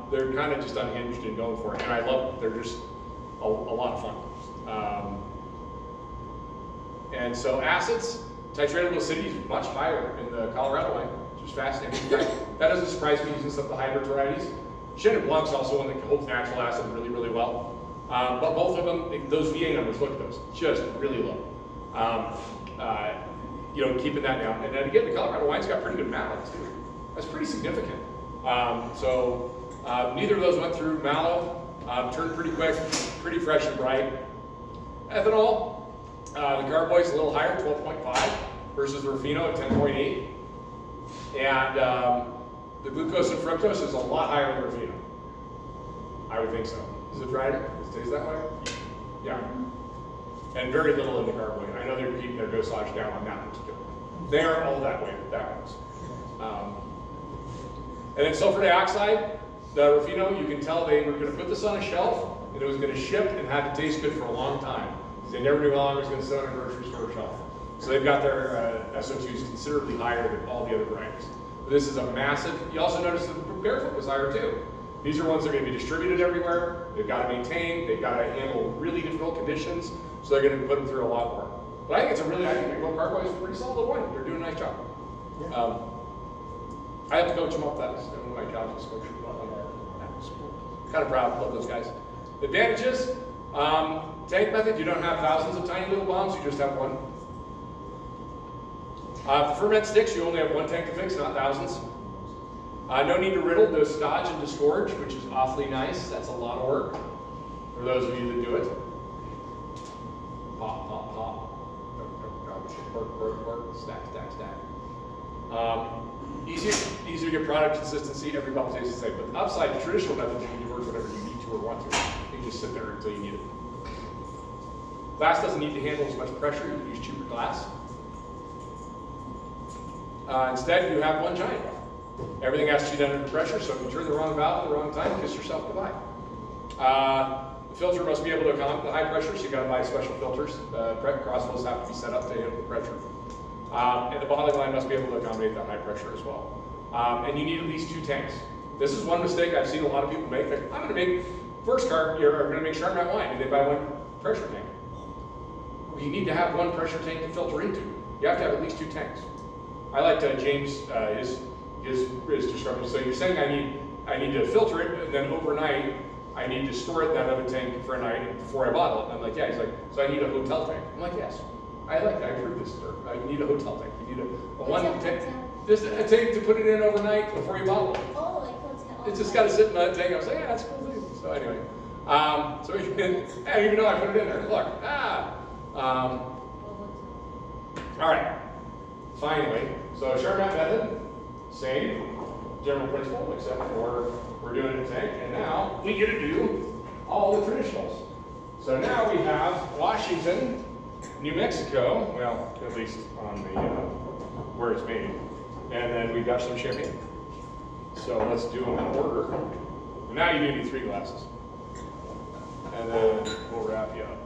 They're kind of just unhinged and going for it, and I love. They're just a lot of fun. And so acids, titratable acidity is much higher in the Colorado wine, which is fascinating. That doesn't surprise me using some of the hybrid varieties. Chenin Blanc's also one that holds natural acid really, really well. But both of them, those VA numbers, look at those, just really low. Keeping that down. And then again, the Colorado wine's got pretty good mallow too. That's pretty significant. Neither of those went through mallow. Turned pretty quick, pretty fresh and bright. Ethanol, the carboy's a little higher, 12.5, versus the Ruffino at 10.8. And the glucose and fructose is a lot higher in the Ruffino. I would think so. Is it right? It stays that way? Yeah. And very little in the carboy. I know they're keeping their dosage down on that particular one. They are all that way with that ones. And then sulfur dioxide, the Ruffino, you can tell they were going to put this on a shelf, and it was going to ship and have to taste good for a long time. They never knew how long it was going to sit on a grocery store shelf. So they've got their SO2s considerably higher than all the other varieties. But this is a massive, you also notice that the barefoot was higher too. These are ones that are going to be distributed everywhere. They've got to maintain, they've got to handle really difficult conditions, so they're going to put them through a lot more. But I think the low carboy is a pretty solid wine. They're doing a nice job. Yeah. I have to coach them up. That's one of my jobs is coaching them up on that. Kind of proud, love those guys. Advantages, tank method, you don't have thousands of tiny little bombs, you just have one. For ferment sticks, you only have one tank to fix, not thousands. No need to riddle, no stodge and disgorge, which is awfully nice. That's a lot of work for those of you that do it. Pop, pop, pop. Work, stack, stack, stack. Easier to get product consistency, every bottle tastes the same. But the upside to traditional methods, you can work whatever you need to or want to. You can just sit there until you need it. Glass doesn't need to handle as much pressure, you can use cheaper glass. Instead, you have one giant valve. Everything has to be done under pressure, so if you turn the wrong valve at the wrong time, kiss yourself goodbye. The filter must be able to accommodate the high pressure, so you gotta buy special filters. Crossflows have to be set up to handle the pressure. And the bottling line must be able to accommodate that high pressure as well. And you need at least 2 tanks. This is one mistake I've seen a lot of people make. Like, I'm gonna make I'm gonna make Charmat wine, and they buy one pressure tank. Well, you need to have one pressure tank to filter into. You have to have at least 2 tanks. I liked James, his description. So you're saying I need to filter it, and then overnight, I need to store it in that other tank for a night before I bottle it. And I'm like, yeah. He's like, so I need a hotel tank. I'm like, yes. I approve this, sir. You need a hotel tank. You need a one tank. Just a tank to put it in overnight before you bottle it. Oh, like hotel. It's just got to sit in that tank. I was like, yeah, that's a cool thing. So anyway, even though I put it in there, look, all right. Finally, So Charmat Method, same general principle, except for we're doing it tank, and now we get to do all the traditionals. So now we have Washington, New Mexico, well, at least on the where it's made, and then we've got some champagne. So let's do them in order. Now you do need 3 glasses, and then we'll wrap you up.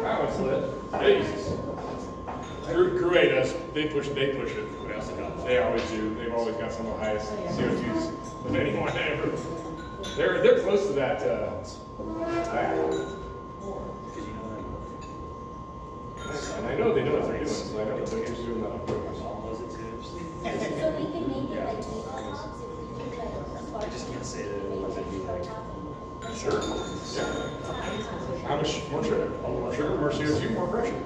That one's lit. Jesus. Crew A does. They push it. They always do. They've always got some of the highest CO2s of anyone ever. They're close to that. And I know they know what they're doing, so I know that they're just doing that on purpose. So we can make it like the tops if we do like a spark. I just can't say that it would be like. Sure. Yeah. How much more sugar? Sugar, more CO2, more pressure.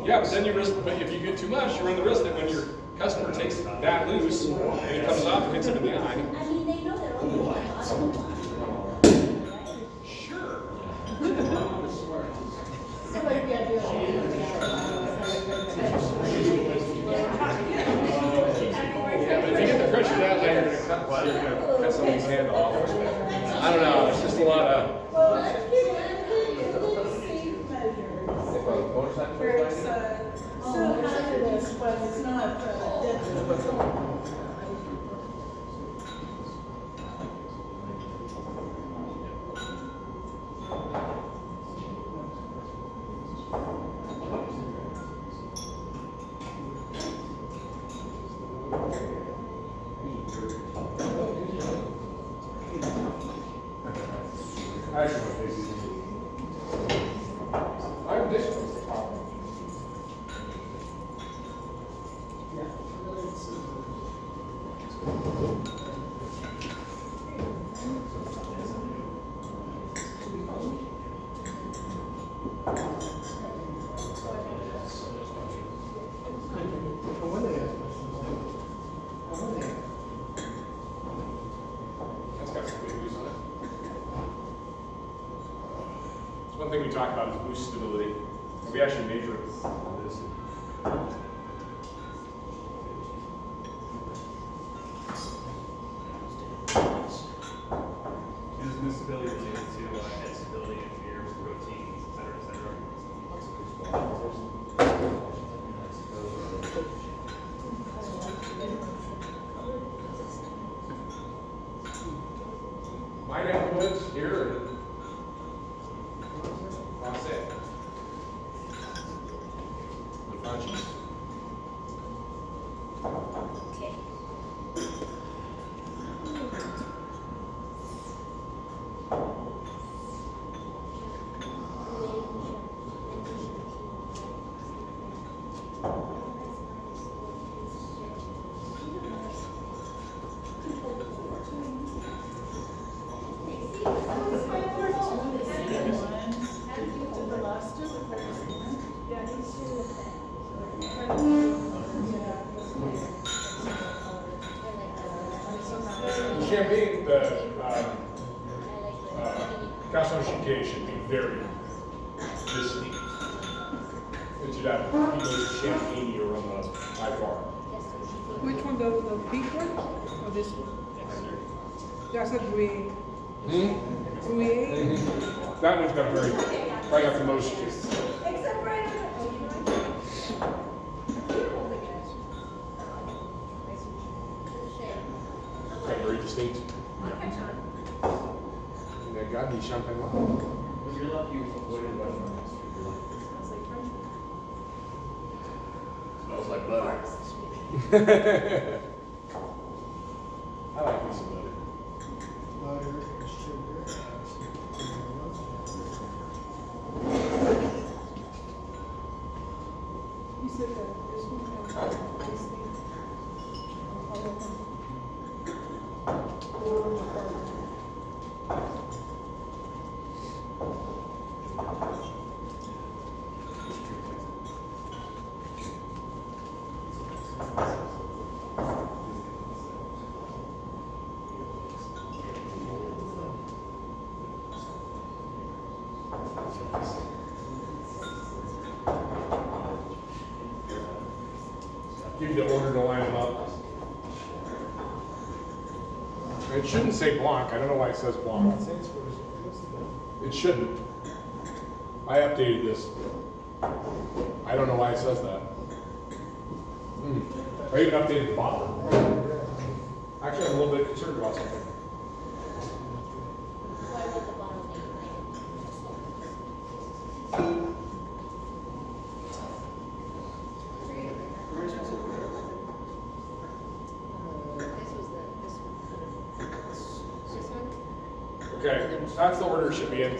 Yeah, but then you risk, but if you get too much, you run the risk that when your customer takes that loose and it comes off and hits them in the eye. I mean, they know they're only one bottle. Sure. So like the idea Yeah, but if you get the pressure that way, you're gonna cut somebody's hand off. I don't know, it's just a lot of. well, let's do safe measures. Where it's, still hazardous, but it's not deadly. Actually, my face is. I'm this one's the problem. That's got some big use on it. One thing we talk about is boost stability. And we actually measure it on this. Is this stability related to head stability and fears, proteins, et cetera, et cetera? My neighborhoods here in Los Angeles. The Frenchies. Okay. Champagne, the Casson Chiquet should be very distinct. It should have people champagne aroma by far. Which one, the big one or this one? That's a Gruyere. Gruyere? That one's got very, probably got the most. Got very distinct. And that got the champagne. If you're lucky, you avoided by smells like butter. I like me some butter. Butter, sugar, give you the order to line them up. It shouldn't say Blanc. I don't know why it says Blanc. It shouldn't. I updated this. I don't know why it says that. I even updated the bottle. Actually, I'm a little bit concerned about something. Why would the bottle name? Okay, that's the order it should be in.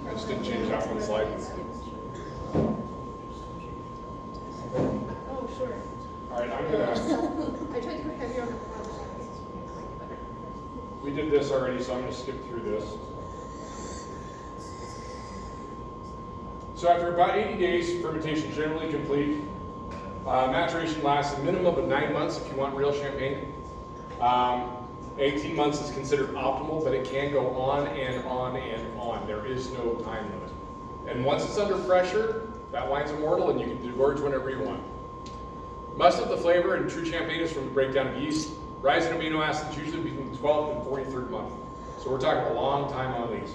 I just didn't change that one slide. Oh, sure. All right, I'm gonna. I tried to go heavier on the bottom. We did this already, so I'm gonna skip through this. So after about 80 days, fermentation is generally complete. Maturation lasts a minimum of 9 months if you want real champagne. 18 months is considered optimal, but it can go on and on and on. There is no time limit. And once it's under pressure, that wine's immortal and you can degorge whenever you want. Most of the flavor in true champagne is from the breakdown of yeast. Rise in amino acids usually between the 12th and 43rd month. So we're talking a long time on these.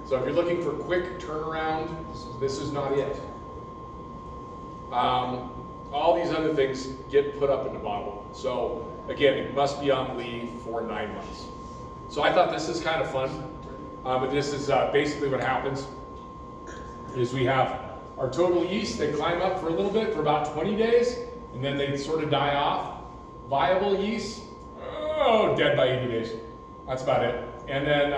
So if you're looking for quick turnaround, this is not it. All these other things get put up in the bottle. So again, it must be on leave for 9 months. So I thought this is kind of fun. But this is basically what happens is we have our total yeast. They climb up for a little bit for about 20 days, and then they sort of die off. Viable yeast, dead by 80 days. That's about it. And then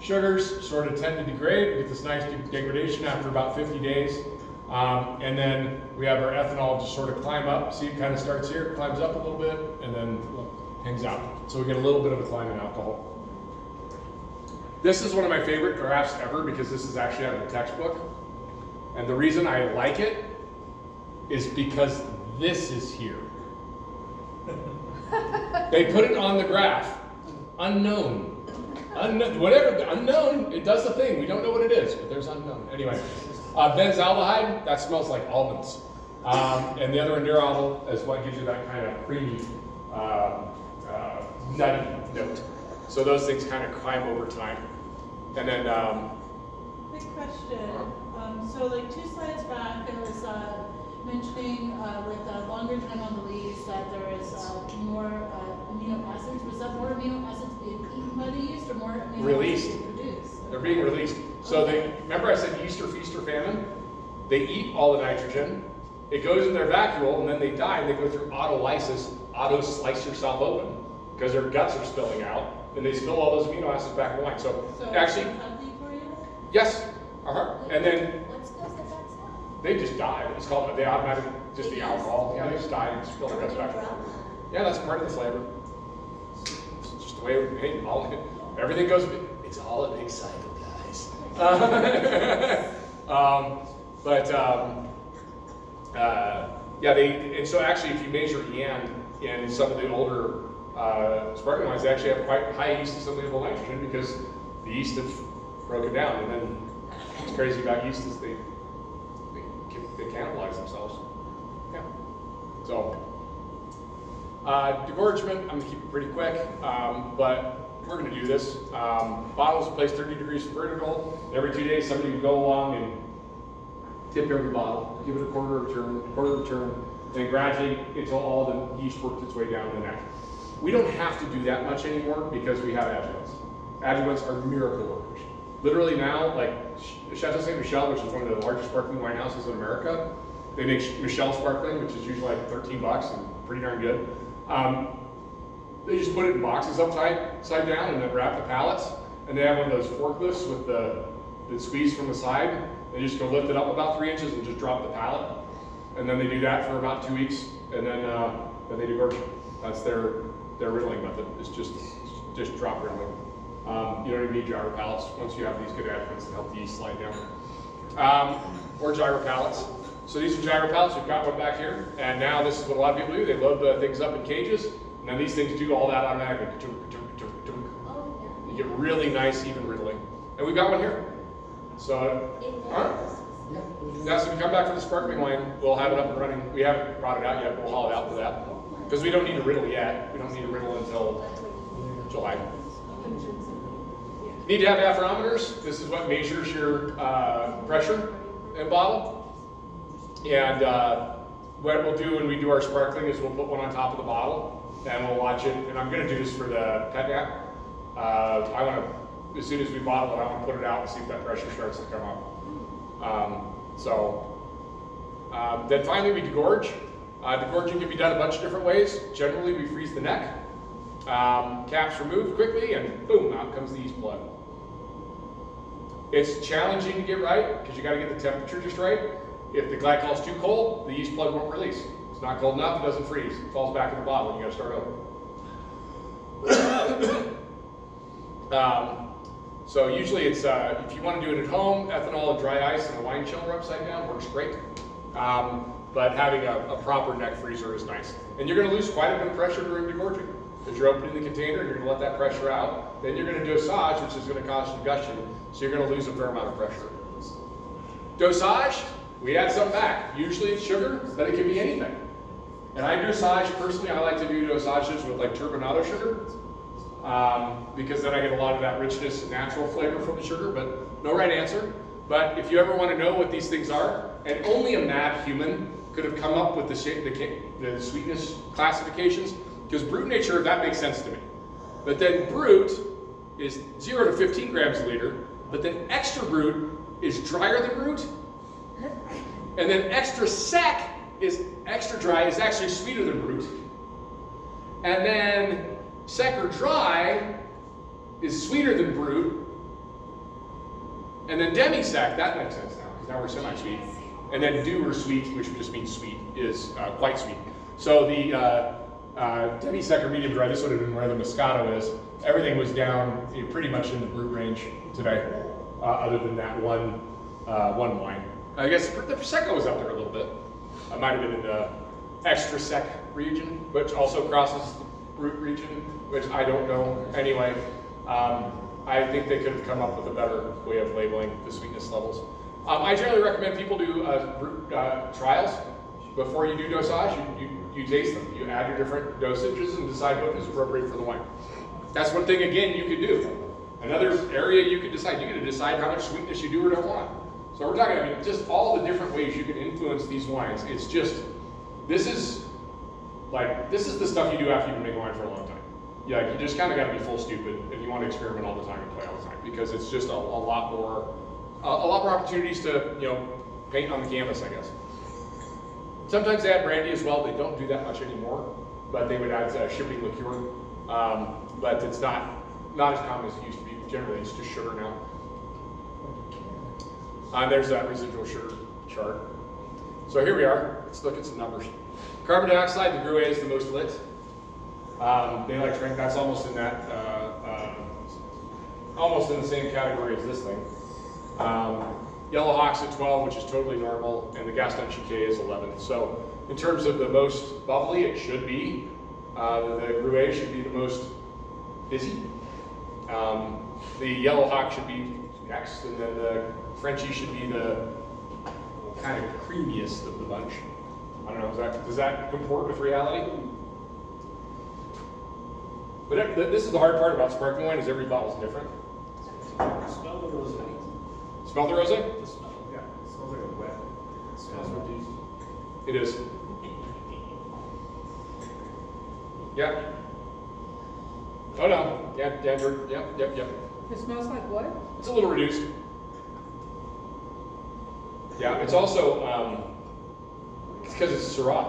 sugars sort of tend to degrade. We get this nice degradation after about 50 days. And then we have our ethanol just sort of climb up. See, it kind of starts here, climbs up a little bit, and then hangs out. So we get a little bit of a climb in alcohol. This is one of my favorite graphs ever because this is actually out of the textbook. And the reason I like it is because this is here. They put it on the graph. Unknown. Whatever, unknown, it does the thing. We don't know what it is, but there's unknown. Anyway, benzaldehyde, that smells like almonds. And the other endironal is what gives you that kind of creamy, nutty note. So those things kind of climb over time. And then, Quick question. So like 2 slides back, it was mentioning with a longer time on the leaves that there is more amino acids. Was that more amino acids being eaten by the yeast or more amino released. acids being produced? They're being released. So they, remember I said yeast or feast or famine? They eat all the nitrogen, it goes in their vacuole, and then they die, and they go through autolysis, auto-slice yourself open, because their guts are spilling out, and they spill all those amino acids back in the wine. So actually, healthy for you? yes, and then What spills the guts out? they just die. It's called, they automatically, just the alcohol. Yeah, they just die and spill their guts back. Yeah, that's part of the flavor. It's just the way we made everything goes, it's all a big cycle, guys. Yeah, and so actually if you measure EN in some of the older sparkling wines, they actually have quite high yeast assimilatable nitrogen because the yeast have broken down. And then what's crazy about yeast is they cannibalize themselves. Yeah. So degorgement, I'm gonna keep it pretty quick, but we're gonna do this. Bottles placed 30 degrees vertical. Every 2 days, somebody would go along and tip every bottle, give it a quarter of a turn, and gradually until all the yeast worked its way down the neck. We don't have to do that much anymore because we have adjuvants. Adjuvants are miracle workers. Literally now, like Chateau Ste. Michelle, which is one of the largest sparkling wine houses in America, they make Michelle sparkling, which is usually like $13 and pretty darn good. They just put it in boxes upside down and then wrap the pallets. And they have one of those forklifts with the squeeze from the side. They just go lift it up about 3 inches and just drop the pallet. And then they do that for about 2 weeks, and then they degorge it. That's their riddling method. It's just drop riddling. You don't even need gyro pallets once you have these good adjuvants that help the yeast slide down. Or gyro pallets. So these are gyro pallets. We've got one back here, and now this is what a lot of people do. They load the things up in cages, and then these things do all that automatically. You get really nice, even riddling. And we've got one here. So, In huh? there. Now, so we come back for the sparkling wine, we'll have it up and running. We haven't brought it out yet, but we'll haul it out for that. Because we don't need a riddle yet. We don't need a riddle until July. Need to have apherometers. This is what measures your pressure in bottle. And what we'll do when we do our sparkling is we'll put one on top of the bottle and we'll watch it. And I'm going to do this for the pet nap. I want to, as soon as we bottle it, I want to put it out and see if that pressure starts to come up. Then finally we degorge. Degorging can be done a bunch of different ways. Generally we freeze the neck. Caps removed quickly and boom, out comes the yeast blood. It's challenging to get right because you got to get the temperature just right. If the glycol is too cold, the yeast blood won't release. If it's not cold enough, it doesn't freeze. It falls back in the bottle and you got to start over. So usually it's, if you want to do it at home, ethanol and dry ice and a wine chiller upside down works great. But having a proper neck freezer is nice. And you're going to lose quite a bit of pressure during degorging. Because you're opening the container, you're going to let that pressure out. Then you're going to dosage, which is going to cause combustion. So you're going to lose a fair amount of pressure. Dosage, we add some back. Usually it's sugar, but it can be anything. And I dosage, personally, I like to do dosages with like turbinado sugar. Because then I get a lot of that richness and natural flavor from the sugar, but no right answer. But if you ever want to know what these things are, and only a mad human could have come up with the sweetness classifications, because brute nature, that makes sense to me. But then brute is 0 to 15 grams a liter, but then extra brute is drier than brute, and then extra sec is extra dry, is actually sweeter than brute. And then sec or dry is sweeter than brute, and then demi-sec, that makes sense now, because now we're semi-sweet. And then dew or sweet, which just means sweet, is quite sweet. So the demi-sec or medium dry, this would have been where the Moscato is. Everything was down pretty much in the brute range today, other than that one wine. I guess the Prosecco was up there a little bit. It might have been in the extra sec region, which also crosses the brute region, which I don't know. Anyway, I think they could have come up with a better way of labeling the sweetness levels. I generally recommend people do trials before you do dosage. You taste them. You add your different dosages and decide what is appropriate for the wine. That's one thing, again, you could do. Another area you could decide. You could decide how much sweetness you do or don't want. So we're talking about just all the different ways you can influence these wines. It's just, this is the stuff you do after you've been making wine for a long time. Yeah, you just kind of got to be full stupid if you want to experiment all the time and play all the time, because it's just a lot more opportunities to paint on the canvas, I guess. Sometimes they add brandy as well. They don't do that much anymore, but they would add shipping liqueur. But it's not as common as it used to be. Generally, it's just sugar now. There's that residual sugar chart. So here we are. Let's look at some numbers. Carbon dioxide, the Gruet is the most lit. They like drink. That's almost in that, almost in the same category as this thing. Yellow Hawk's at 12, which is totally normal, and the Gaston Chiquet is 11. So in terms of the most bubbly, it should be. The Gruet should be the most busy. The Yellow Hawk should be next, and then the Frenchie should be the kind of creamiest of the bunch. I don't know, does that comport with reality? But this is the hard part about sparkling wine, is every bottle is different. Smell the rosé. Smell the rosé? The smell. Yeah, it smells like a wet. It smells reduced. It is. Yeah. Oh no. Yeah, Denver. Yep. It smells like what? It's a little reduced. Yeah, it's also it's because it's Syrah.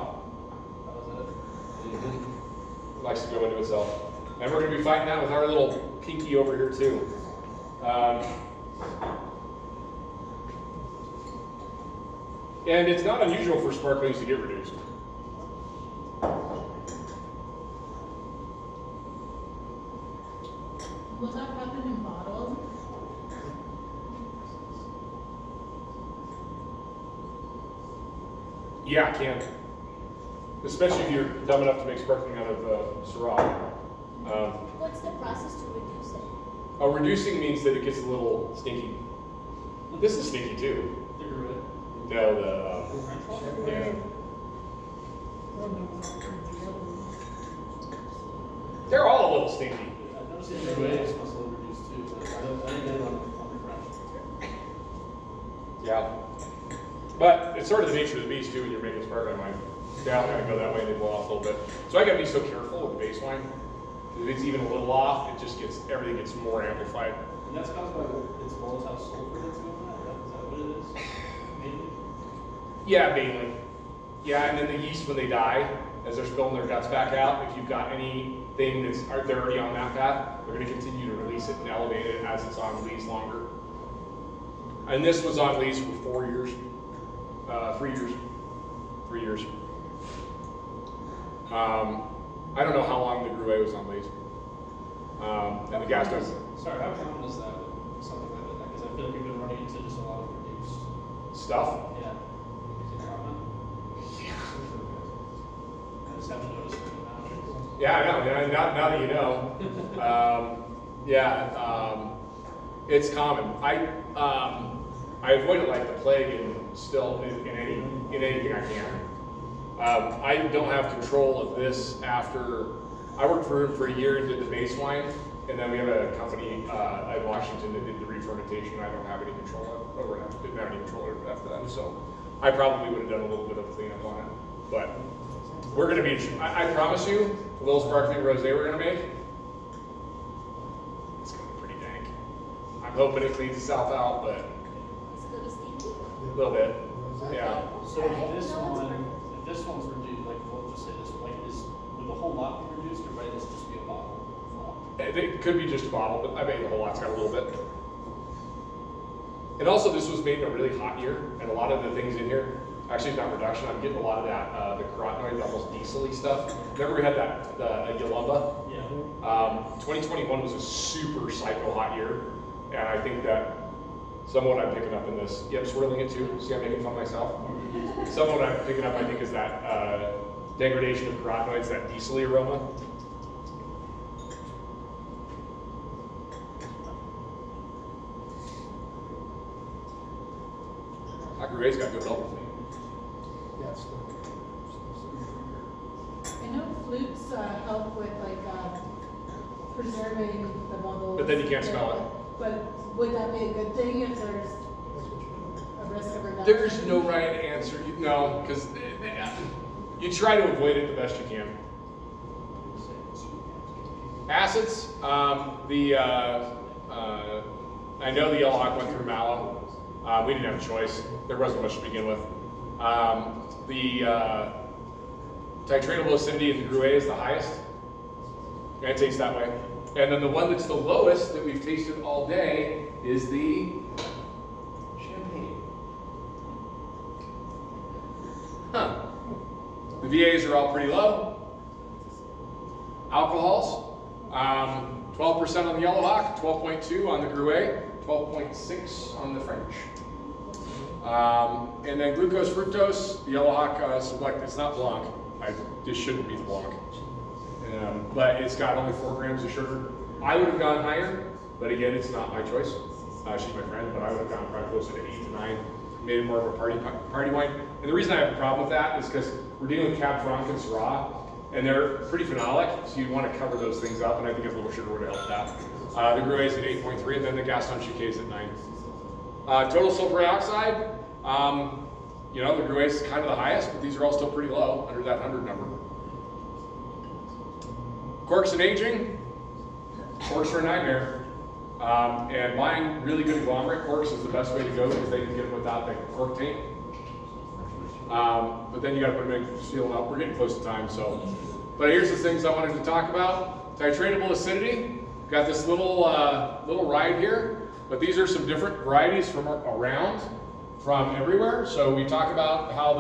How is that? It likes to go into itself. And we're going to be fighting that with our little pinky over here too. And it's not unusual for sparklings to get reduced. Will that happen in bottles? Yeah, it can. Especially if you're dumb enough to make sparkling out of Syrah. What's the process to reduce it? Reducing means that it gets a little stinky. This is stinky too. The Gruet. No, yeah. They're all a little stinky. I noticed the Rue's must have reduced too, but I didn't get it on the French. Yeah. But it's sort of the nature of the beast too when you're making sparkling wine. They all kind of go that way and they blow off a little bit. So I gotta be so careful with the base wine. If it's even a little off, it just gets, everything gets more amplified. And that's caused by its volatile sulfur that's going on? Is that what it is? Mainly? Yeah, mainly. Yeah, and then the yeast when they die, as they're spilling their guts back out, if you've got anything that's they're already on that path, they're going to continue to release it and elevate it as it's on lees longer. And this was on lees for 4 years, 3 years, 3 years. I don't know how long the Gruet was on lees. And the gas does. Sorry, how common is that with something like that? Because I feel like we've been running into just a lot of reduced Stuff? Yeah. I just haven't noticed it now. Yeah, I know. Now that you know, it's common. I avoid it like the plague, and still in anything I can. I don't have control of this after I worked for him for a year and did the base wine, and then we have a company in Washington that did the re-fermentation. I don't have any control over it. Didn't have any control over it after that, so I probably would have done a little bit of cleanup on it. But we're going to be, I promise you, the little sparkling rosé we're going to make, it's going to be pretty dank. I'm hoping it cleans itself out, but a little bit, yeah. So if this one's reduced, like we'll just say this, like would the whole lot be reduced, or might this just be a bottle? It could be just a bottle, but I bet the whole lot's got a little bit. And also, this was made in a really hot year, and a lot of the things in here, actually not reduction, I'm getting a lot of that, the carotenoid, almost diesel-y stuff. Remember we had that, the Yalumba? Yeah. 2021 was a super psycho hot year, and I think that some of what I'm picking up in this, yep, swirling it too, see I'm making fun of myself? Some of what I'm picking up, I think, is that degradation of carotenoids, that diesel-y aroma. That Gruet's got good bubbles. Yeah, it's still. I know flutes help with like preserving the bubbles. But then you can't smell it. But would that be a good thing if there's a risk of reduction? There's no right answer. No, because you try to avoid it the best you can. Acids, I know the Yellow Hawk went through mallow. We didn't have a choice. There wasn't much to begin with. The titratable acidity in the Gruet is the highest. And it tastes that way. And then the one that's the lowest that we've tasted all day is the champagne. Huh. The VAs are all pretty low. Alcohols, 12% on the Yellow Hawk, 12.2 on the Gruet, 12.6 on the French. And then glucose, fructose, the Yellow Hawk select, it's not Blanc. This shouldn't be the Blanc. But it's got only 4 grams of sugar. I would have gone higher, but again, it's not my choice. She's my friend, but I would have gone probably closer to 8 to 9. Made it more of a party wine. And the reason I have a problem with that is because we're dealing with Cab Franc and Syrah, and they're pretty phenolic, so you want to cover those things up, and I think a little sugar would have helped that. The Gruet's at 8.3, and then the Gaston Chiquet's at 9. Total sulfur dioxide, you know, the Gruet's kind of the highest, but these are all still pretty low, under that 100 number. Corks and aging, corks are a nightmare. And buying really good agglomerate corks is the best way to go because they can get them without the cork taint. But then you gotta put them in, seal them up. We're getting close to time, so. But here's the things I wanted to talk about. Titratable acidity. Got this little ride here, but these are some different varieties from around, from everywhere. So we talk about how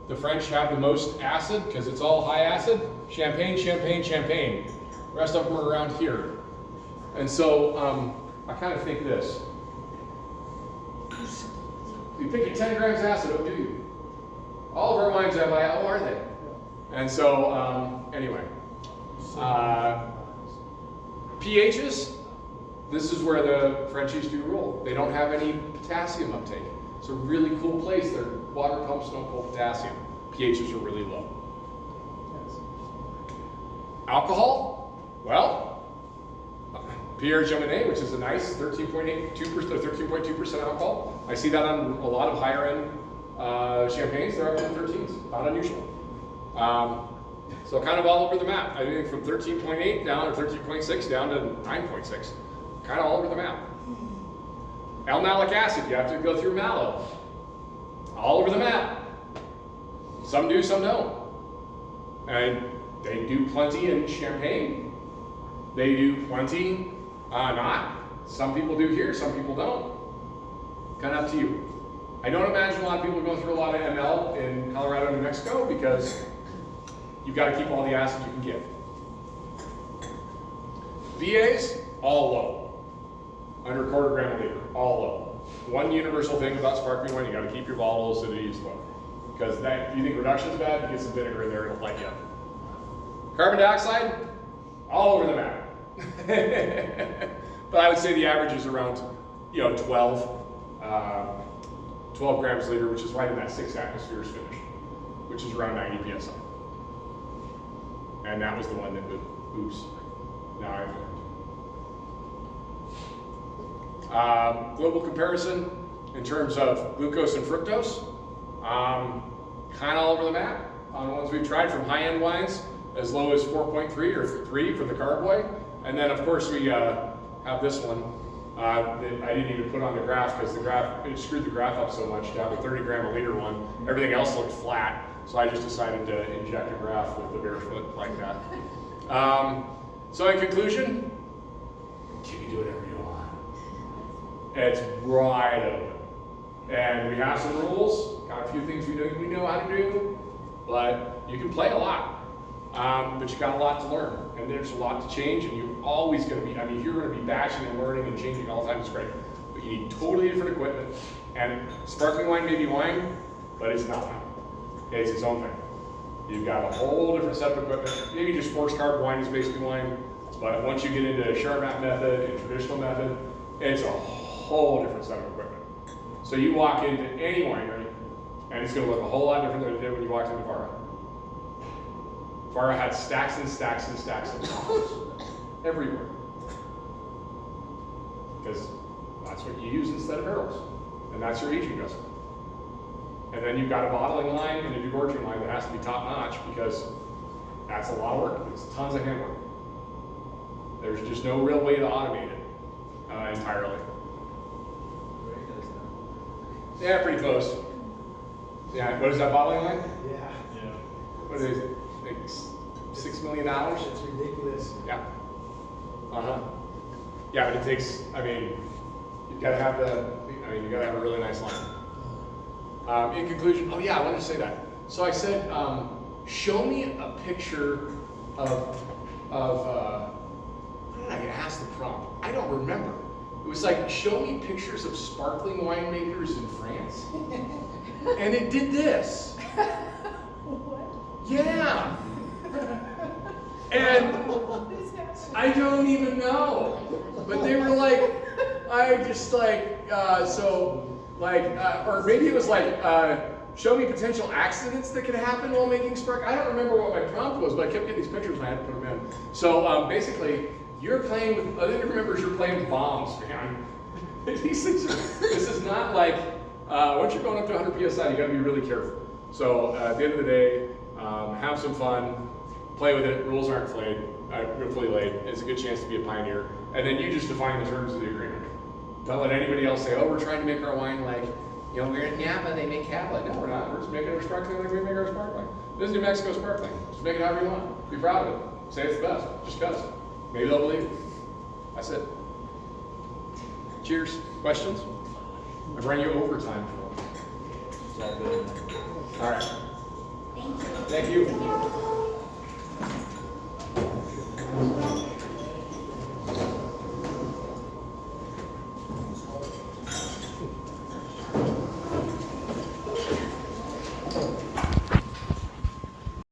the French have the most acid because it's all high acid. Champagne, champagne, champagne. The rest of them are around here. And so I kind of think this. You pick your 10 grams of acid, oh, do you? All of our wines have high, how are they? And so, anyway. pHs, this is where the Frenchies do rule. They don't have any potassium uptake. It's a really cool place. They're pumps don't pull potassium. pHs are really low. Alcohol, well, Pierre Jaminet, which is a nice 13.2% alcohol. I see that on a lot of higher end champagnes. They're up in the 13s, not unusual. So kind of all over the map. I think from 13.8 down or 13.6 down to 9.6, kind of all over the map. L-malic acid, you have to go through mallow. All over the map. Some do, some don't. And they do plenty in champagne. They do plenty not. Some people do here, some people don't. Kind of up to you. I don't imagine a lot of people are going through a lot of ML in Colorado and New Mexico because you've got to keep all the acid you can get. VAs, all low. Under a quarter gram a liter, all low. One universal thing about sparkling wine, you got to keep your volatile acidity low. Because if you think reduction is bad, you get some vinegar in there, it'll light you up. Carbon dioxide, all over the map. But I would say the average is around 12 grams a liter, which is right in that 6 atmospheres finish, which is around 90 psi. And that was the one that moved. Oops. Now I've learned. Global comparison in terms of glucose and fructose, kind of all over the map. On the ones we've tried, from high-end wines as low as 4.3 or 3 for the carboy. And then of course we have this one that I didn't even put on the graph because it screwed the graph up so much to have a 30 gram a liter one. Everything else looked flat. So I just decided to inject a graph with the barefoot like that. So in conclusion, you can do whatever you want. It's wide open. And we have some rules, got a few things we know how to do, but you can play a lot. But you got a lot to learn, and there's a lot to change, and you're always going to be, you're going to be batching and learning and changing all the time, it's great. But you need totally different equipment. And sparkling wine may be wine, but it's not wine. It's its own thing. You've got a whole different set of equipment. Maybe just forced carb wine is basically wine, but once you get into Charmat Method and traditional method, it's a whole different set of equipment. So you walk into any winery, and it's going to look a whole lot different than it did when you walked into Vara. Vara had stacks and stacks and stacks of bottles everywhere. Because that's what you use instead of barrels. And that's your aging vessel. And then you've got a bottling line and a degorging line that has to be top notch because that's a lot of work. It's tons of handwork. There's just no real way to automate it entirely. Yeah, pretty close. Yeah, what is that bottling line? Yeah. What is it? Like $6 million? It's ridiculous. Yeah. Yeah, but it takes, you've got to have you've got to have a really nice line. In conclusion, I wanted to say that. So I said, show me a picture of what did I ask the prompt? I don't remember. It was like, show me pictures of sparkling winemakers in France. And it did this. What? Yeah. And I don't even know. But they were like, or maybe it was like, show me potential accidents that could happen while making spark. I don't remember what my prompt was, but I kept getting these pictures and I had to put them in. So basically, you're playing with, I think remembers you're playing with bombs, man. These things are, this is not like, once you're going up to 100 PSI, you gotta be really careful. So at the end of the day, have some fun, play with it, rules aren't fully laid. It's a good chance to be a pioneer. And then you just define the terms of the agreement. Don't let anybody else say, oh, we're trying to make our wine like, we're in Napa, they make Cab. Like, no, we're not. We're just making our sparkling like we make our sparkling. This is New Mexico sparkling. Just make it however you want. Be proud of it. Say it's the best, just because. Maybe they'll believe it. That's it. Cheers. Questions? I've run you overtime for one. It's all good. All right. Thank you. Thank you.